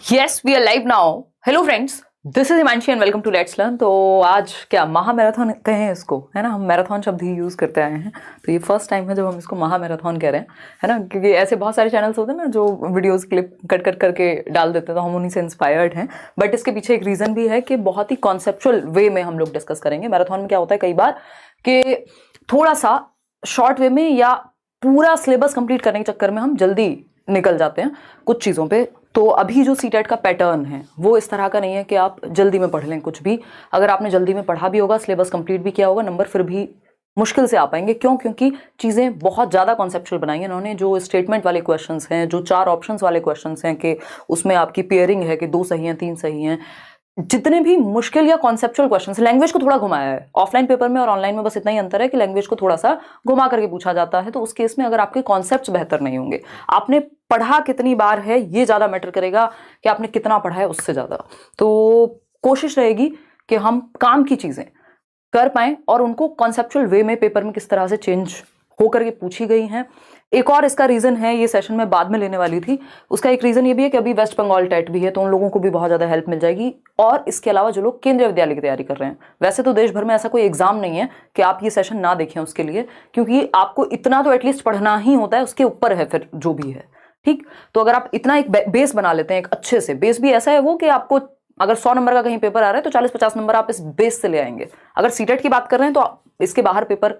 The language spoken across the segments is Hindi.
Yes we are live now. Hello friends, this is Himanshi and welcome to let's learn. तो आज क्या महा मैराथन कहें इसको, है ना। हम मैराथन शब्द ही यूज़ करते आए हैं, तो ये फर्स्ट टाइम है जब हम इसको महा मैराथन कह रहे हैं, है ना। क्योंकि ऐसे बहुत सारे चैनल्स होते हैं ना जो वीडियोस क्लिप कट कट करके डाल देते हैं, तो हम उन्हीं से इंस्पायर्ड हैं। बट इसके पीछे एक रीज़न भी है कि बहुत ही कॉन्सेप्चुअल वे में हम लोग डिस्कस करेंगे। मैराथन में क्या होता है कई बार कि थोड़ा सा शॉर्ट वे में या पूरा सिलेबस कंप्लीट करने के चक्कर में हम जल्दी निकल जाते हैं कुछ चीज़ों पे। तो अभी जो सीटेट का पैटर्न है वो इस तरह का नहीं है कि आप जल्दी में पढ़ लें कुछ भी। अगर आपने जल्दी में पढ़ा भी होगा, सिलेबस कंप्लीट भी किया होगा, नंबर फिर भी मुश्किल से आ पाएंगे। क्यों? क्योंकि चीज़ें बहुत ज़्यादा कॉन्सेप्चुअल बनाई है इन्होंने। जो स्टेटमेंट वाले क्वेश्चंस हैं, जो 4 ऑप्शंस वाले क्वेश्चंस हैं कि उसमें आपकी पेयरिंग है कि 2 सही हैं 3 सही हैं, जितने भी मुश्किल या कॉन्सेप्चुअल क्वेश्चंस, लैंग्वेज को थोड़ा घुमाया है। ऑफलाइन पेपर में और ऑनलाइन में बस इतना ही अंतर है कि लैंग्वेज को थोड़ा सा घुमा करके पूछा जाता है। तो उस केस में अगर आपके कॉन्सेप्ट्स बेहतर नहीं होंगे, आपने पढ़ा कितनी बार है ये ज़्यादा मैटर करेगा कि आपने कितना पढ़ा है, उससे ज़्यादा। तो कोशिश रहेगी कि हम काम की चीज़ें कर पाएं और उनको कॉन्सेप्चुअल वे में पेपर में किस तरह से चेंज होकर के पूछी गई हैं। एक और इसका रीज़न है, ये सेशन में बाद में लेने वाली थी, उसका एक रीज़न ये भी है कि अभी वेस्ट बंगाल टेट भी है, तो उन लोगों को भी बहुत ज़्यादा हेल्प मिल जाएगी। और इसके अलावा जो लोग केंद्रीय विद्यालय की तैयारी कर रहे हैं, वैसे तो देश भर में ऐसा कोई एग्जाम नहीं है कि आप ये सेशन ना देखें उसके लिए, क्योंकि आपको इतना तो एटलीस्ट पढ़ना ही होता है, उसके ऊपर है फिर जो भी है। ठीक, तो अगर आप इतना एक बेस बना लेते हैं, एक अच्छे से बेस भी ऐसा है वो कि आपको अगर 100 नंबर का कहीं पेपर आ रहा है तो 40-50 नंबर आप इस बेस से ले आएंगे। अगर सीटेट की बात कर रहे हैं तो इसके बाहर पेपर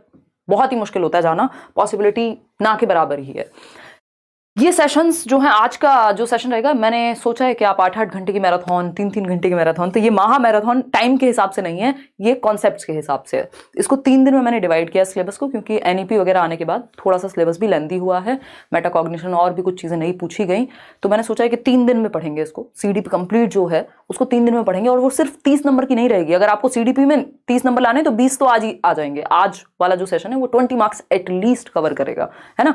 बहुत ही मुश्किल होता है जाना, पॉसिबिलिटी ना के बराबर ही है। ये सेशंस जो हैं, आज का जो सेशन रहेगा, मैंने सोचा है कि आप 8-8 घंटे की मैराथन, 3-3 घंटे की मैराथन, तो ये महा मैराथन टाइम के हिसाब से नहीं है, ये कॉन्सेप्ट्स के हिसाब से है। इसको 3 दिन में मैंने डिवाइड किया सिलेबस को, क्योंकि एनईपी वगैरह आने के बाद थोड़ा सा सिलेबस भी लेंथी हुआ है, मेटाकॉग्निशन और भी कुछ चीज़ें नहीं पूछी गई। तो मैंने सोचा है कि 3 दिन में पढ़ेंगे इसको। सीडीपी कंप्लीट जो है उसको 3 दिन में पढ़ेंगे, और वो सिर्फ 30 नंबर की नहीं रहेगी। अगर आपको सीडीपी में 30 नंबर लाने तो 20 तो आज ही आ जाएंगे। आज वाला जो सेशन है वो 20 मार्क्स एटलीस्ट कवर करेगा, है ना।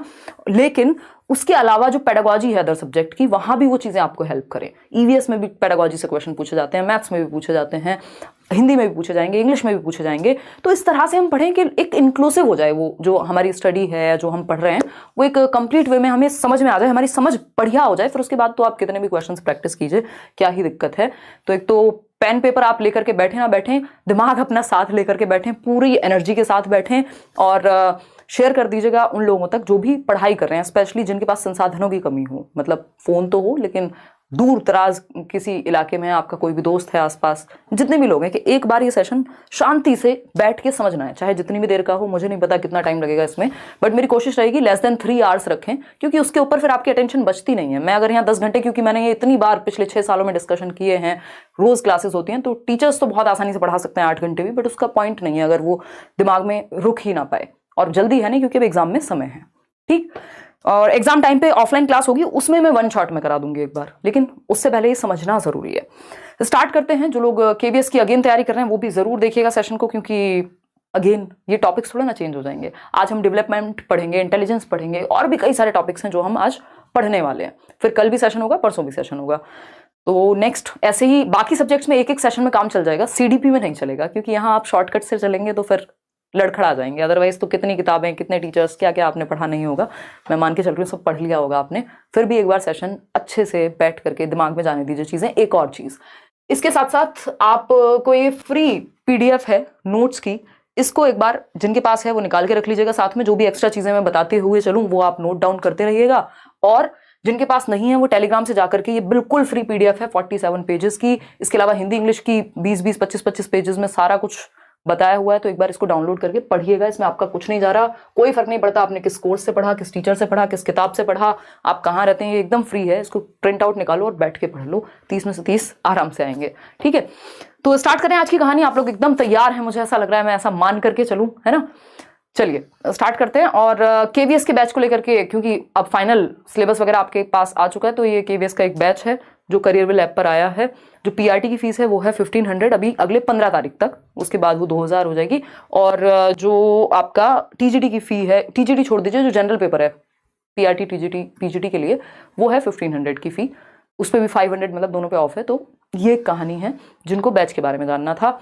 लेकिन उसके अलावा जो पेडागोजी है अदर सब्जेक्ट की, वहां भी वो चीजें आपको हेल्प करें। ईवीएस में भी पेडागोजी से क्वेश्चन पूछे जाते हैं, मैथ्स में भी पूछे जाते हैं, हिंदी में भी पूछे जाएंगे, इंग्लिश में भी पूछे जाएंगे। तो इस तरह से हम पढ़ें कि एक इंक्लूसिव हो जाए, वो जो हमारी स्टडी है, जो हम पढ़ रहे हैं, वो एक कंप्लीट वे में हमें समझ में आ जाए, हमारी समझ बढ़िया हो जाए। फिर उसके बाद तो आप कितने भी क्वेश्चन प्रैक्टिस कीजिए, क्या ही दिक्कत है। तो एक तो पेन पेपर आप लेकर के बैठे ना बैठें, दिमाग अपना साथ लेकर के बैठें, पूरी एनर्जी के साथ बैठें, और शेयर कर दीजिएगा उन लोगों तक जो भी पढ़ाई कर रहे हैं, स्पेशली जिनके पास संसाधनों की कमी हो। मतलब फ़ोन तो हो, लेकिन दूर दराज किसी इलाके में आपका कोई भी दोस्त है आसपास, जितने भी लोग हैं, कि एक बार ये सेशन शांति से बैठ के समझना है, चाहे जितनी भी देर का हो। मुझे नहीं पता कितना टाइम लगेगा इसमें, बट मेरी कोशिश रहेगी लेस देन 3 आवर्स रखें, क्योंकि उसके ऊपर फिर आपकी अटेंशन बचती नहीं है। मैं अगर यहाँ 10 घंटे, क्योंकि मैंने ये इतनी बार पिछले 6 सालों में डिस्कशन किए हैं, रोज़ क्लासेस होती हैं, तो टीचर्स तो बहुत आसानी से पढ़ा सकते हैं 8 घंटे भी, बट उसका पॉइंट नहीं है अगर वो दिमाग में रुक ही ना पाए। और जल्दी है नहीं, क्योंकि अब एग्जाम में समय है। ठीक, और एग्जाम टाइम पे ऑफलाइन क्लास होगी, उसमें मैं 1 शॉट में करा दूंगी एक बार, लेकिन उससे पहले ये समझना जरूरी है। स्टार्ट करते हैं। जो लोग केवीएस की अगेन तैयारी कर रहे हैं वो भी जरूर देखिएगा सेशन को, क्योंकि अगेन ये टॉपिक्स थोड़ा ना चेंज हो जाएंगे। आज हम डेवलपमेंट पढ़ेंगे, इंटेलिजेंस पढ़ेंगे, और भी कई सारे टॉपिक्स हैं जो हम आज पढ़ने वाले हैं। फिर कल भी सेशन होगा, परसों भी सेशन होगा। तो नेक्स्ट ऐसे ही बाकी सब्जेक्ट्स में एक सेशन में काम चल जाएगा, सीडीपी में नहीं चलेगा, क्योंकि यहाँ आप शॉर्टकट से चलेंगे तो फिर लड़खड़ा जाएंगे। अदरवाइज तो कितनी किताबें, कितने टीचर्स, क्या क्या आपने पढ़ा नहीं होगा। मैं मान के चल रही हूँ सब पढ़ लिया होगा आपने। फिर भी एक बार सेशन अच्छे से बैठ करके दिमाग में जाने दीजिए चीज़ें। एक और चीज़, इसके साथ साथ आप कोई फ्री पीडीएफ है नोट्स की, इसको एक बार जिनके पास है वो निकाल के रख लीजिएगा। साथ में जो भी एक्स्ट्रा चीज़ें मैं बताते हुए चलूँ वो आप नोट डाउन करते रहिएगा। और जिनके पास नहीं है वो टेलीग्राम से जाकर के, ये बिल्कुल फ्री पीडीएफ है 47 पेजेस की। इसके अलावा हिंदी इंग्लिश की 20-20, 25-25 पेजेस में सारा कुछ बताया हुआ है। तो एक बार इसको डाउनलोड करके पढ़िएगा। इसमें आपका कुछ नहीं जा रहा, कोई फर्क नहीं पड़ता आपने किस कोर्स से पढ़ा, किस टीचर से पढ़ा, किस किताब से पढ़ा, आप कहाँ रहते हैं, ये एकदम फ्री है। इसको प्रिंट आउट निकालो और बैठ के पढ़ लो, 30 में से 30 आराम से आएंगे। ठीक है, तो स्टार्ट करें आज की कहानी। आप लोग एकदम तैयार हैं, मुझे ऐसा लग रहा है, मैं ऐसा मान करके चलूँ, है ना। चलिए स्टार्ट करते हैं। और केवीएस के बैच को लेकर के, क्योंकि अब फाइनल सिलेबस वगैरह आपके पास आ चुका है, तो ये केवीएस का एक बैच है जो करियरविल ऐप पर आया है। जो पीआरटी की फीस है वो है 1500 अभी अगले 15 तारीख तक, उसके बाद वो 2000 हो जाएगी। और जो आपका टीजीटी की फी है, टीजीटी छोड़ दीजिए, जो जनरल पेपर है पीआरटी टीजीटी पीजीटी के लिए, वो है 1500 की फी। उस पर भी 500, मतलब दोनों पे ऑफ है। तो ये कहानी है जिनको बैच के बारे में जानना था।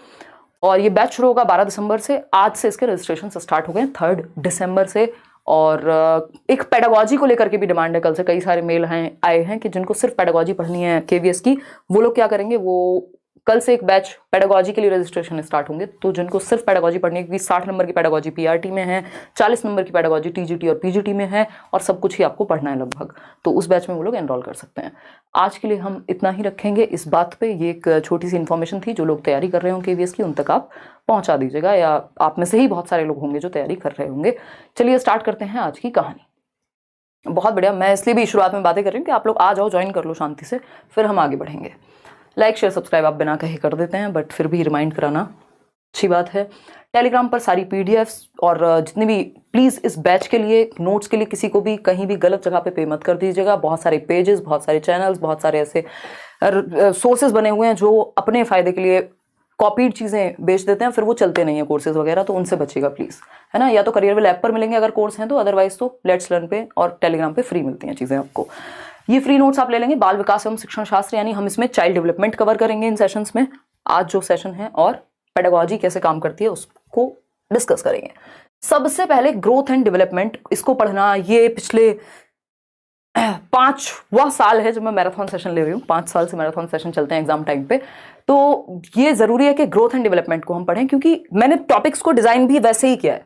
और ये बैच शुरू होगा 12 दिसंबर से। आज से इसके रजिस्ट्रेशन स्टार्ट हो गए 3 दिसंबर से। और एक पेडागोजी को लेकर के भी डिमांड है। कल से कई सारे मेल आए हैं कि जिनको सिर्फ पेडागोजी पढ़नी है केवीएस की, वो लोग क्या करेंगे, वो कल से एक बैच पेडागोजी के लिए रजिस्ट्रेशन स्टार्ट होंगे। तो जिनको सिर्फ पेडागोजी पढ़नी है, क्योंकि 60 नंबर की पेडागोजी पीआरटी में है, 40 नंबर की पेडागोजी टीजीटी और पीजीटी में है, और सब कुछ ही आपको पढ़ना है लगभग, तो उस बैच में वो लोग एनरोल कर सकते हैं। आज के लिए हम इतना ही रखेंगे इस बात पे। ये एक छोटी सी इन्फॉर्मेशन थी, जो लोग तैयारी कर रहे हो केवीएस की उन तक आप पहुंचा दीजिएगा, या आप में से ही बहुत सारे लोग होंगे जो तैयारी कर रहे होंगे। चलिए स्टार्ट करते हैं आज की कहानी। बहुत बढ़िया, मैं इसलिए भी शुरुआत में बातें कर रही हूँ कि आप लोग आ जाओ, ज्वाइन कर लो शांति से, फिर हम आगे बढ़ेंगे। लाइक शेयर सब्सक्राइब आप बिना कहे कर देते हैं, बट फिर भी रिमाइंड कराना अच्छी बात है। टेलीग्राम पर सारी पीडीएफ्स और जितने भी, प्लीज़ इस बैच के लिए नोट्स के लिए किसी को भी कहीं भी गलत जगह पे मत कर दीजिएगा। बहुत सारे पेजेस, बहुत सारे चैनल्स, बहुत सारे ऐसे सोर्सेज बने हुए हैं जो अपने फ़ायदे के लिए कॉपीड चीज़ें बेच देते हैं, फिर वो चलते नहीं है कोर्सेज वगैरह, तो उनसे बचिएगा प्लीज़, है ना। या तो करियर विल ऐप पर मिलेंगे अगर कोर्स हैं तो, अदरवाइज तो लेट्स लर्न पे और टेलीग्राम पे फ्री मिलती हैं चीज़ें आपको। ये फ्री नोट्स आप ले लेंगे। बाल विकास एवं शिक्षण शास्त्र, यानी हम इसमें चाइल्ड डेवलपमेंट कवर करेंगे इन सेशंस में, आज जो सेशन है, और पेडागोजी कैसे काम करती है उसको डिस्कस करेंगे। सबसे पहले ग्रोथ एंड डेवलपमेंट, इसको पढ़ना, ये पिछले 5वां साल है जब मैं मैराथन सेशन ले रही हूँ। 5 साल से मैराथन सेशन चलते हैं एग्जाम टाइम पे, तो ये जरूरी है कि ग्रोथ एंड डेवलपमेंट को हम पढ़ें, क्योंकि मैंने टॉपिक्स को डिजाइन भी वैसे ही किया है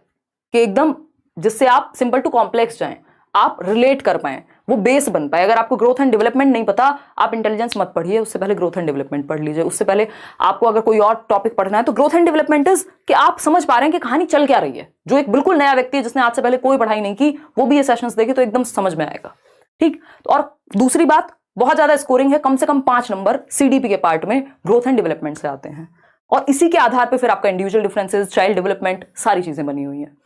कि एकदम जिससे आप सिंपल टू कॉम्प्लेक्स जाएं, आप रिलेट कर पाए, वो बेस बन पाए। अगर आपको ग्रोथ एंड डेवलपमेंट नहीं पता, आप इंटेलिजेंस मत पढ़िए, उससे पहले ग्रोथ एंड डेवलपमेंट पढ़ लीजिए। उससे पहले आपको अगर कोई और टॉपिक पढ़ना है तो ग्रोथ एंड डेवलपमेंट इज कि आप समझ पा रहे हैं कि कहानी चल क्या रही है। जो एक बिल्कुल नया व्यक्ति है जिसने आज से पहले कोई पढ़ाई नहीं की, वो भी ये सेशंस देखे तो एकदम समझ में आएगा, ठीक। और दूसरी बात, बहुत ज्यादा स्कोरिंग है, कम से कम 5 नंबर सीडीपी के पार्ट में ग्रोथ एंड डेवलपमेंट से आते हैं, और इसी के आधार पर फिर आपका इंडिविजुअल डिफरेंसेस, चाइल्ड डेवलपमेंट, सारी चीजें बनी हुई हैं।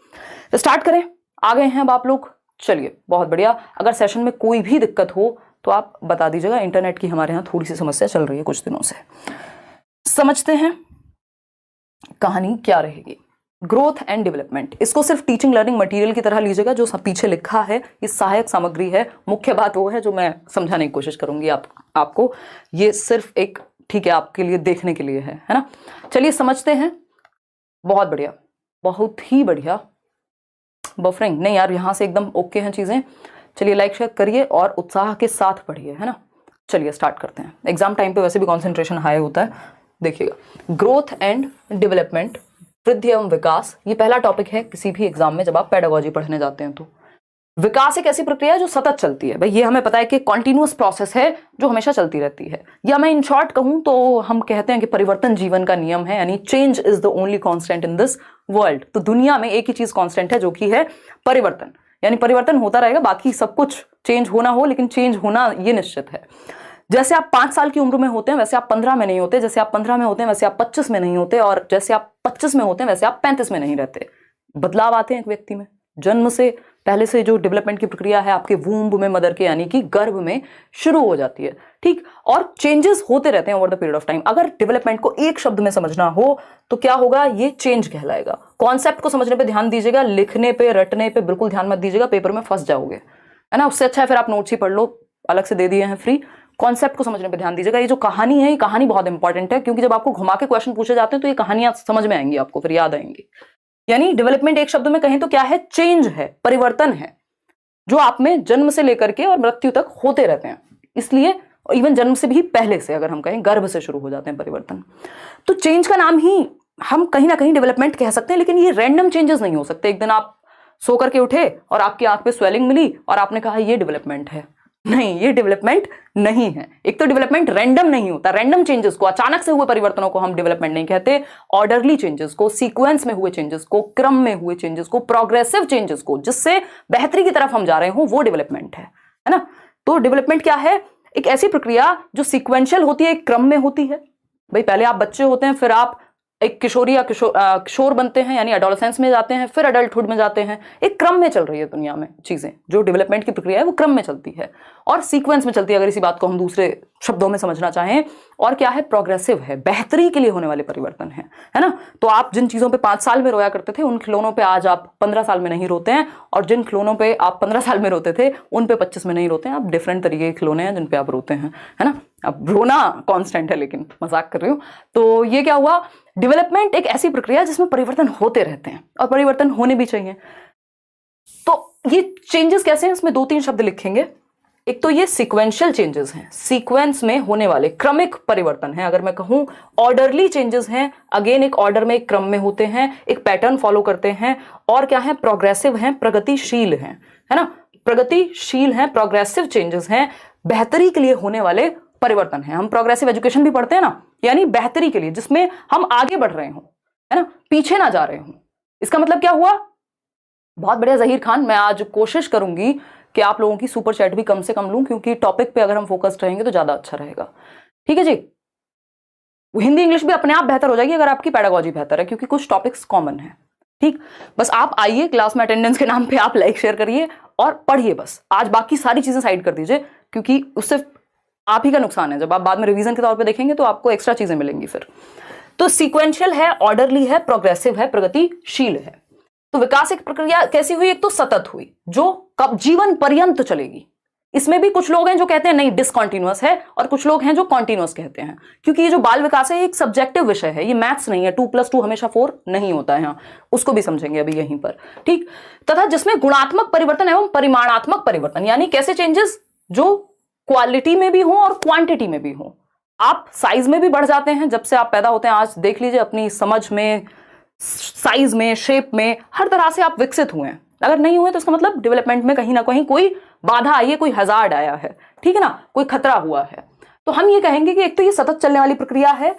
तो स्टार्ट करें, आ गए हैं अब आप लोग। चलिए बहुत बढ़िया। अगर सेशन में कोई भी दिक्कत हो तो आप बता दीजिएगा, इंटरनेट की हमारे यहाँ थोड़ी सी समस्या चल रही है कुछ दिनों से। समझते हैं कहानी क्या रहेगी। ग्रोथ एंड डेवलपमेंट, इसको सिर्फ टीचिंग लर्निंग मटेरियल की तरह लीजिएगा। जो सब पीछे लिखा है ये सहायक सामग्री है, मुख्य बात वो है जो मैं समझाने की कोशिश करूंगी आपको। ये सिर्फ एक, ठीक है, आपके लिए देखने के लिए है ना। चलिए समझते हैं। बहुत बढ़िया, बहुत ही बढ़िया। बफरिंग नहीं यार, यहाँ से एकदम ओके हैं चीज़ें। चलिए लाइक शेयर करिए और उत्साह के साथ पढ़िए, है ना। चलिए स्टार्ट करते हैं। एग्जाम टाइम पे वैसे भी कंसंट्रेशन हाई होता है, देखिएगा। ग्रोथ एंड डेवलपमेंट, वृद्धि एवं विकास, ये पहला टॉपिक है किसी भी एग्जाम में जब आप पेडागोजी पढ़ने जाते हैं तो। विकास एक ऐसी प्रक्रिया है जो सतत चलती है, भाई ये हमें पता है कि कॉन्टिन्यूअस प्रोसेस है जो हमेशा चलती रहती है। या मैं इन शॉर्ट कहूं तो हम कहते हैं कि परिवर्तन जीवन का नियम है, यानी change is the only constant in this world. तो दुनिया में एक ही चीज कांस्टेंट है, जो कि है परिवर्तन, यानी परिवर्तन होता रहेगा, बाकी सब कुछ चेंज होना हो, लेकिन चेंज होना ये निश्चित है। जैसे आप 5 साल की उम्र में होते हैं वैसे आप 15 में नहीं होते, जैसे आप 15 में होते हैं वैसे आप 25 में नहीं होते, और जैसे आप 25 में होते हैं वैसे आप 35 में नहीं रहते। बदलाव आते हैं एक व्यक्ति में, जन्म से पहले से जो डेवलपमेंट की प्रक्रिया है आपके वूम्ब में, मदर के यानी कि गर्भ में शुरू हो जाती है, ठीक। और चेंजेस होते रहते हैं over the period of time. अगर डेवलपमेंट को एक शब्द में समझना हो तो क्या होगा, ये चेंज कहलाएगा। कॉन्सेप्ट को समझने पे ध्यान दीजिएगा, लिखने पे रटने पे बिल्कुल ध्यान मत दीजिएगा, पेपर में फंस जाओगे, है ना। उससे अच्छा है फिर आप नोट्स ही पढ़ लो, अलग से दे दिए हैं फ्री। कॉन्सेप्ट को समझने पे ध्यान दीजिएगा। ये जो कहानी है, ये कहानी बहुत इंपॉर्टेंट है, क्योंकि जब आपको घुमा के क्वेश्चन पूछे जाते हैं तो ये कहानियां समझ में आएंगी आपको, फिर याद आएंगी। यानी डेवलपमेंट एक शब्द में कहें तो क्या है, चेंज है, परिवर्तन है, जो आप में जन्म से लेकर के और मृत्यु तक होते रहते हैं। इसलिए इवन जन्म से भी पहले से अगर हम कहें, गर्भ से शुरू हो जाते हैं परिवर्तन। तो चेंज का नाम ही हम कहीं ना कहीं डेवलपमेंट कह सकते हैं, लेकिन ये रैंडम चेंजेस नहीं हो सकते। एक दिन आप सो करके उठे और आपकी आंख पे स्वेलिंग मिली और आपने कहा ये डेवलपमेंट है, नहीं, ये डेवलपमेंट नहीं है। एक तो डेवलपमेंट रैंडम नहीं होता, रैंडम चेंजेस को, अचानक से हुए परिवर्तनों को हम डेवलपमेंट नहीं कहते। ऑर्डरली चेंजेस को, सीक्वेंस में हुए चेंजेस को, क्रम में हुए चेंजेस को, प्रोग्रेसिव चेंजेस को, जिससे बेहतरी की तरफ हम जा रहे हो, वो डेवलपमेंट है ना। तो डेवलपमेंट क्या है, एक ऐसी प्रक्रिया जो सीक्वेंशियल होती है, एक क्रम में होती है। भाई पहले आप बच्चे होते हैं, फिर आप एक किशोरी या किशोर बनते हैं, यानी एडोलेसेंस में जाते हैं, फिर अडल्टहुड में जाते हैं। एक क्रम में चल रही है दुनिया में चीजें, जो डेवलपमेंट की प्रक्रिया है वो क्रम में चलती है और सीक्वेंस में चलती है, अगर इसी बात को हम दूसरे शब्दों में समझना चाहें। और क्या है, प्रोग्रेसिव है, बेहतरी के लिए होने वाले परिवर्तन है ना। तो आप जिन चीजों पे 5 साल में रोया करते थे, उन खिलौनों पे आज आप 15 साल में नहीं रोते हैं, और जिन खिलौनों पे आप 15 साल में रोते थे उन पे 25 में नहीं रोते हैं। आप डिफरेंट तरीके के खिलौने हैं जिन पे आप रोते हैं, है ना। अब रोना कांस्टेंट है, लेकिन मजाक कर रही हूँ। तो ये क्या हुआ, डेवलपमेंट एक ऐसी प्रक्रिया जिसमें परिवर्तन होते रहते हैं और परिवर्तन होने भी चाहिए। तो ये चेंजेस कैसे हैं, इसमें 2-3 शब्द लिखेंगे। एक तो ये सीक्वेंशियल चेंजेस हैं, सीक्वेंस में होने वाले क्रमिक परिवर्तन हैं। अगर मैं कहूं ऑर्डरली चेंजेस हैं, अगेन एक ऑर्डर में एक क्रम में होते हैं, एक पैटर्न फॉलो करते हैं। और क्या है, प्रोग्रेसिव हैं, प्रगतिशील हैं, है ना, प्रगतिशील हैं, प्रोग्रेसिव चेंजेस हैं, बेहतरी के लिए होने वाले परिवर्तन हैं। हम प्रोग्रेसिव एजुकेशन भी पढ़ते हैं ना, यानी बेहतरी के लिए, जिसमें हम आगे बढ़ रहे हो, है ना, पीछे ना जा रहे हो। इसका मतलब क्या हुआ, बहुत बढ़िया जहीर खान, मैं आज कोशिश करूंगी कि आप लोगों की सुपर चैट भी कम से कम लूं, क्योंकि टॉपिक पे अगर हम फोकस्ड रहेंगे तो ज्यादा अच्छा रहेगा। ठीक है जी, हिंदी इंग्लिश भी अपने आप बेहतर हो जाएगी अगर आपकी पेडागोजी बेहतर है, क्योंकि कुछ टॉपिक्स कॉमन है। ठीक, बस आप आइए क्लास में, अटेंडेंस के नाम पे आप लाइक शेयर करिए और पढ़िए बस। आज बाकी सारी चीजें साइड कर दीजिए, क्योंकि उससे आप ही का नुकसान है। जब आप बाद में रिवीजन के तौर पे देखेंगे तो आपको एक्स्ट्रा चीजें मिलेंगी फिर। तो सीक्वेंशियल है, ऑर्डरली है, प्रोग्रेसिव है, प्रगतिशील है। तो विकास एक प्रक्रिया कैसी हुई, एक तो सतत हुई, जो कब जीवन पर्यंत चलेगी। इसमें भी कुछ लोग हैं जो कहते हैं नहीं डिसकंटिन्यूअस है, और कुछ लोग हैं जो कॉन्टिन्यूअस कहते हैं, क्योंकि ये जो बाल विकास है ये एक सब्जेक्टिव विषय है, ये मैथ्स नहीं है, 2+2 हमेशा 4 नहीं होता है। यहाँ उसको भी समझेंगे अभी यहीं पर। ठीक, तथा जिसमें गुणात्मक परिवर्तन एवं परिमाणात्मक परिवर्तन, यानी कैसे चेंजेस जो क्वालिटी में भी हो और क्वांटिटी में भी हो। आप साइज में भी बढ़ जाते हैं जब से आप पैदा होते हैं। आज देख लीजिए, अपनी समझ में, साइज में, शेप में, हर तरह से आप विकसित हुए हैं। अगर नहीं हुए तो इसका मतलब डेवलपमेंट में कहीं ना कहीं कोई बाधा आई है, कोई हजार्ड आया है, ठीक है ना, कोई खतरा हुआ है। तो हम ये कहेंगे कि एक तो ये सतत चलने वाली प्रक्रिया है,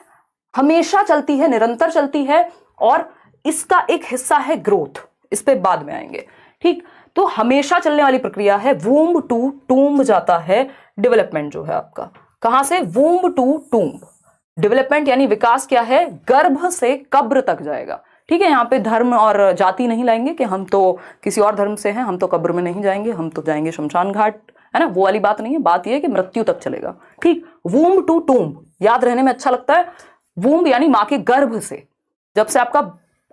हमेशा चलती है, निरंतर चलती है, और इसका एक हिस्सा है ग्रोथ। इस पे बाद में आएंगे। ठीक, तो हमेशा चलने वाली प्रक्रिया है, वूम्ब टू टूम्ब जाता है डेवलपमेंट जो है आपका। कहां से, वूम्ब टू टूम्ब। डेवलपमेंट यानी विकास क्या है, गर्भ से कब्र तक जाएगा। ठीक है, यहाँ पे धर्म और जाति नहीं लाएंगे कि हम तो किसी और धर्म से हैं, हम तो कब्र में नहीं जाएंगे, हम तो जाएंगे शमशान घाट, है ना, वो वाली बात नहीं है। बात यह है कि मृत्यु तक चलेगा। ठीक, वूम्ब टू टूम्ब याद रहने में अच्छा लगता है। वूम्ब यानी मां के गर्भ से, जब से आपका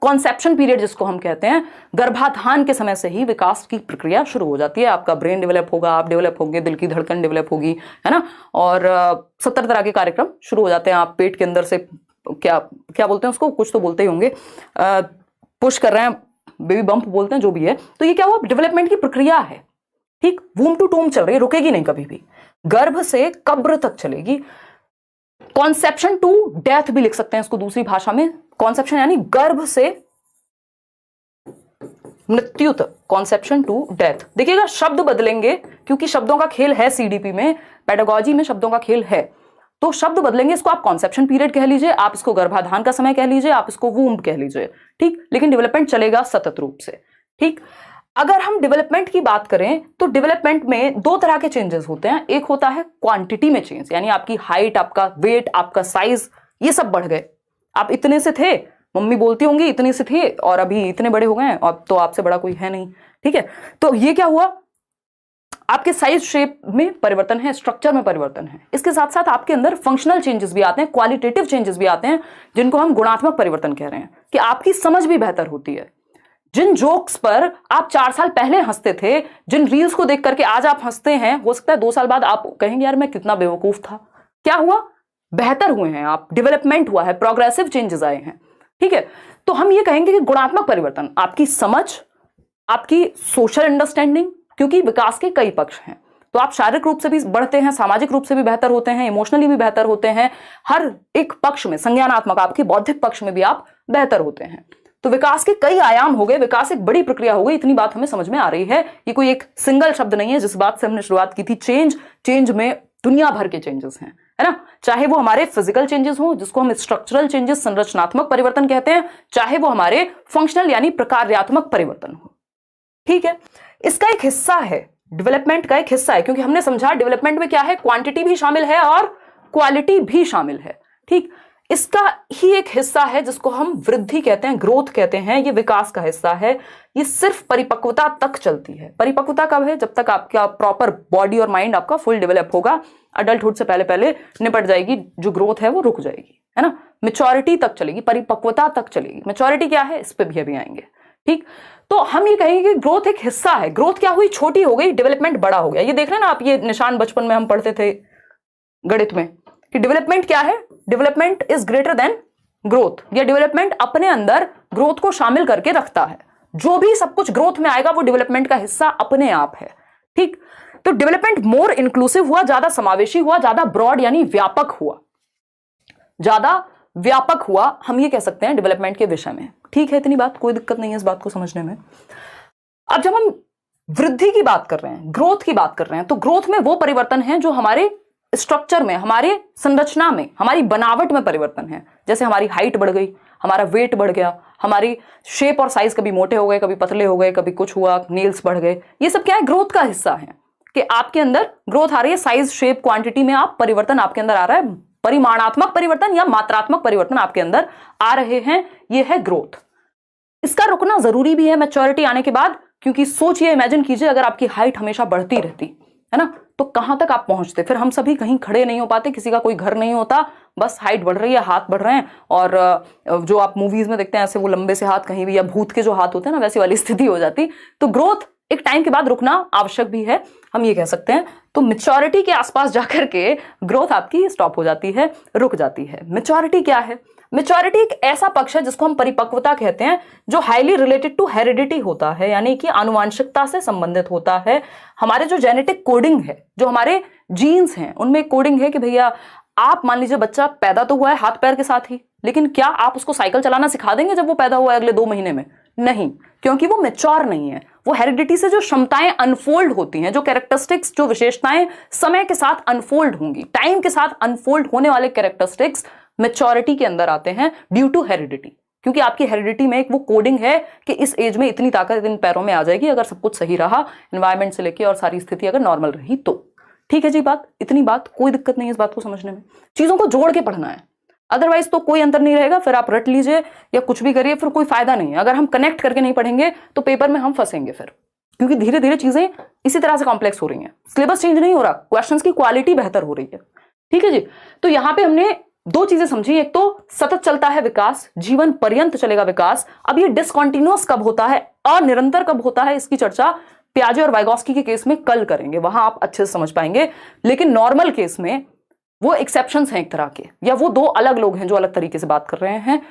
कॉन्सेप्शन पीरियड जिसको हम कहते हैं, गर्भाधान के समय से ही विकास की प्रक्रिया शुरू हो जाती है। आपका ब्रेन डेवलप होगा, आप डेवलप होंगे, दिल की धड़कन डेवलप होगी, है ना, और 70 तरह के कार्यक्रम शुरू हो जाते हैं। आप पेट के अंदर से क्या क्या बोलते हैं उसको, कुछ तो बोलते ही होंगे, पुश कर रहे हैं, बेबी बम्प बोलते हैं, जो भी है। तो ये क्या हुआ, डेवलपमेंट की प्रक्रिया है। ठीक, वूम्ब टू टूम्ब चल रही है, रुकेगी नहीं कभी भी, गर्भ से कब्र तक चलेगी। कॉन्सेप्शन टू डेथ भी लिख सकते हैं इसको दूसरी भाषा में। कॉन्सेप्शन यानी गर्भ से मृत्यु तक, कॉन्सेप्शन टू डेथ। देखिएगा शब्द बदलेंगे, क्योंकि शब्दों का खेल है सीडीपी में, पेडागोजी में शब्दों का खेल है, तो शब्द बदलेंगे। इसको आप कॉन्सेप्शन पीरियड कह लीजिए, आप इसको गर्भाधान का समय कह लीजिए, आप इसको वूम्ब कह लीजिए। ठीक, लेकिन डेवलपमेंट चलेगा सतत रूप से। ठीक, अगर हम डेवलपमेंट की बात करें तो डेवलपमेंट में 2 तरह के चेंजेस होते हैं। एक होता है क्वांटिटी में चेंज, यानी आपकी हाइट, आपका वेट, आपका साइज, ये सब बढ़ गए। आप इतने से थे, मम्मी बोलती होंगी इतने से थे, और अभी इतने बड़े हो गए हैं, अब तो आपसे बड़ा कोई है नहीं। ठीक है, तो ये क्या हुआ, आपके साइज शेप में परिवर्तन है, स्ट्रक्चर में परिवर्तन है। इसके साथ साथ आपके अंदर फंक्शनल चेंजेस भी आते हैं, क्वालिटेटिव चेंजेस भी आते हैं, जिनको हम गुणात्मक परिवर्तन कह रहे हैं, कि आपकी समझ भी बेहतर होती है। जिन जोक्स पर आप 4 साल पहले हंसते थे, जिन रील्स को देख करके आज आप हंसते हैं, हो सकता है 2 साल बाद आप कहेंगे यार मैं कितना बेवकूफ था। क्या हुआ, बेहतर हुए हैं आप, डेवलपमेंट हुआ है, प्रोग्रेसिव चेंजेस आए हैं। ठीक है, तो हम ये कहेंगे कि गुणात्मक परिवर्तन, आपकी समझ, आपकी सोशल अंडरस्टैंडिंग, क्योंकि विकास के कई पक्ष हैं। तो आप शारीरिक रूप से भी बढ़ते हैं, सामाजिक रूप से भी बेहतर होते हैं, इमोशनली भी बेहतर होते हैं, हर एक पक्ष में, संज्ञानात्मक, आपके बौद्धिक पक्ष में भी आप बेहतर होते हैं। तो विकास के कई आयाम हो गए, विकास एक बड़ी प्रक्रिया हो गई, इतनी बात हमें समझ में आ रही है। ये कोई एक सिंगल शब्द नहीं है, जिस बात से हमने शुरुआत की थी, चेंज में दुनिया भर के चेंजेस हैं, है ना, चाहे वो हमारे फिजिकल चेंजेस हो, जिसको हम स्ट्रक्चरल चेंजेस, संरचनात्मक परिवर्तन कहते हैं, चाहे वो हमारे फंक्शनल यानी प्रकार्यात्मक परिवर्तन हो। ठीक है, इसका एक हिस्सा है, डेवलपमेंट का एक हिस्सा है, क्योंकि हमने समझा डेवलपमेंट में क्या है, क्वांटिटी भी शामिल है और क्वालिटी भी शामिल है। ठीक, इसका ही एक हिस्सा है जिसको हम वृद्धि कहते हैं, ग्रोथ कहते हैं, ये विकास का हिस्सा है। ये सिर्फ परिपक्वता तक चलती है। परिपक्वता कब है, जब तक आपका प्रॉपर बॉडी और माइंड आपका फुल डेवलप होगा। अडल्टहुड से पहले पहले निपट जाएगी, जो ग्रोथ है वो रुक जाएगी, है ना, मेच्योरिटी तक चलेगी, परिपक्वता तक चलेगी। मेच्योरिटी क्या है, इस पे भी अभी आएंगे। ठीक, तो हम ये कहेंगे कि ग्रोथ एक हिस्सा है। ग्रोथ क्या हुई, छोटी हो गई, डेवलपमेंट बड़ा हो गया। ये देख रहे हैं ना आप, ये निशान बचपन में हम पढ़ते थे गणित में, कि डेवलपमेंट क्या है, development is greater than growth, या डेवलपमेंट अपने अंदर ग्रोथ को शामिल करके रखता है। जो भी सब कुछ ग्रोथ में आएगा वो डेवलपमेंट का हिस्सा अपने आप है। ठीक, तो डेवलपमेंट मोर इंक्लूसिव हुआ, ज्यादा समावेशी हुआ, ज्यादा ब्रॉड यानी व्यापक हुआ, ज्यादा व्यापक हुआ, हम ये कह सकते हैं डेवलपमेंट के विषय में। ठीक है, इतनी बात, कोई दिक्कत नहीं है इस बात को समझने में। अब जब हम वृद्धि की बात कर रहे हैं, ग्रोथ की बात कर रहे हैं, तो ग्रोथ में वो परिवर्तन है जो हमारे स्ट्रक्चर में, हमारे संरचना में, हमारी बनावट में परिवर्तन है। जैसे हमारी हाइट बढ़ गई, हमारा वेट बढ़ गया, हमारी शेप और साइज कभी मोटे हो गए, कभी पतले हो गए, कभी कुछ हुआ, नेल्स बढ़ गए, ये सब क्या है, ग्रोथ का हिस्सा है कि आपके अंदर ग्रोथ आ रही है, साइज, शेप, क्वांटिटी में आप परिवर्तन आपके अंदर आ रहा है, परिमाणात्मक परिवर्तन या मात्रात्मक परिवर्तन आपके अंदर आ रहे हैं, ये है ग्रोथ। इसका रुकना जरूरी भी है मैच्योरिटी आने के बाद, क्योंकि सोचिए, इमेजिन कीजिए अगर आपकी हाइट हमेशा बढ़ती रहती है ना, तो कहां तक आप पहुंचते। फिर हम सभी कहीं खड़े नहीं हो पाते, किसी का कोई घर नहीं होता, बस हाइट बढ़ रही है, हाथ बढ़ रहे हैं, और जो आप मूवीज में देखते हैं ऐसे वो लंबे से हाथ कहीं भी, या भूत के जो हाथ होते हैं ना, वैसी वाली स्थिति हो जाती। तो ग्रोथ एक टाइम के बाद रुकना आवश्यक भी है, हम ये कह सकते हैं। तो मैच्योरिटी के आसपास जाकर के ग्रोथ आपकी स्टॉप हो जाती है, रुक जाती है। मैच्योरिटी क्या है? मैच्योरिटी एक ऐसा पक्ष है जिसको हम परिपक्वता कहते हैं, जो हाईली रिलेटेड टू हेरिडिटी होता है, यानी कि आनुवांशिकता से संबंधित होता है। हमारे जो जेनेटिक कोडिंग है, जो हमारे जीन्स हैं, उनमें कोडिंग है कि भैया आप मान लीजिए बच्चा पैदा तो हुआ है हाथ पैर के साथ ही, लेकिन क्या आप उसको साइकिल चलाना सिखा देंगे जब वो पैदा हुआ है अगले 2 महीने में? नहीं, क्योंकि वो मैच्योर नहीं है। वो हेरिडिटी से जो क्षमताएं अनफोल्ड होती हैं, जो कैरेक्टरिस्टिक्स, जो विशेषताएं समय के साथ अनफोल्ड होंगी, टाइम के साथ अनफोल्ड होने वाले कैरेक्टरिस्टिक्स मैच्योरिटी के अंदर आते हैं ड्यू टू हेरिडिटी। क्योंकि आपकी हेरिडिटी में एक वो कोडिंग है कि इस एज में इतनी ताकत इन पैरों में आ जाएगी, अगर सब कुछ सही रहा, एनवायरमेंट से लेके और सारी स्थिति अगर नॉर्मल रही तो। ठीक है जी, बात, इतनी बात, कोई दिक्कत नहीं है इस बात को समझने में। चीजों को जोड़ के पढ़ना है, अदरवाइज तो कोई अंतर नहीं रहेगा। फिर आप रट लीजिए या कुछ भी करिए, फिर कोई फायदा नहीं है। अगर हम कनेक्ट करके नहीं पढ़ेंगे तो पेपर में हम फंसेंगे फिर, क्योंकि धीरे धीरे चीजें इसी तरह से कॉम्प्लेक्स हो रही हैं। सिलेबस चेंज नहीं हो रहा, क्वेश्चंस की क्वालिटी बेहतर हो रही है। ठीक है जी, तो यहां पे हमने 2 चीजें समझी। एक तो सतत चलता है विकास, जीवन पर्यंत चलेगा विकास। अब ये डिसकंटिन्यूअस कब होता है, अनिरंतर कब होता है, इसकी चर्चा पियाजे और वाइगोस्की के केस में कल करेंगे, वहां आप अच्छे से समझ पाएंगे। लेकिन नॉर्मल केस में वो एक्सेप्शंस हैं एक तरह के, या वो 2 अलग लोग हैं जो अलग तरीके से बात कर रहे हैं।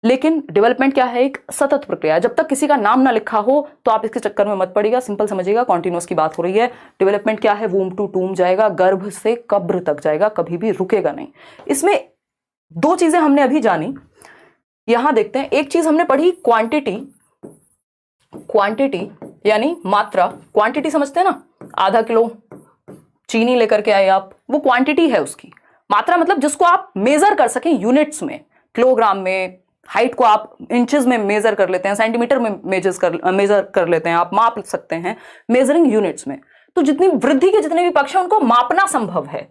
लेकिन डेवलपमेंट क्या है? एक सतत प्रक्रिया है। जब तक किसी का नाम ना लिखा हो तो आप इसके चक्कर में मत पड़िएगा, सिंपल समझिएगा, कॉन्टिन्यूअस की बात हो रही है। डेवलपमेंट क्या है? वूम टू टूम जाएगा, गर्भ से कब्र तक जाएगा, कभी भी रुकेगा नहीं। इसमें 2 चीजें हमने अभी जानी, यहां देखते हैं। एक चीज हमने पढ़ी क्वांटिटी, क्वांटिटी यानी मात्रा। क्वांटिटी समझते हैं ना, आधा किलो चीनी लेकर के आए आप, वो क्वांटिटी है उसकी। मात्रा मतलब जिसको आप मेजर कर सकें यूनिट्स में, किलोग्राम में। हाइट को आप इंचेस में मेजर कर लेते हैं, सेंटीमीटर में मेजर कर लेते हैं, आप माप सकते हैं मेजरिंग यूनिट्स में। तो जितनी वृद्धि के जितने भी पक्ष हैं उनको मापना संभव है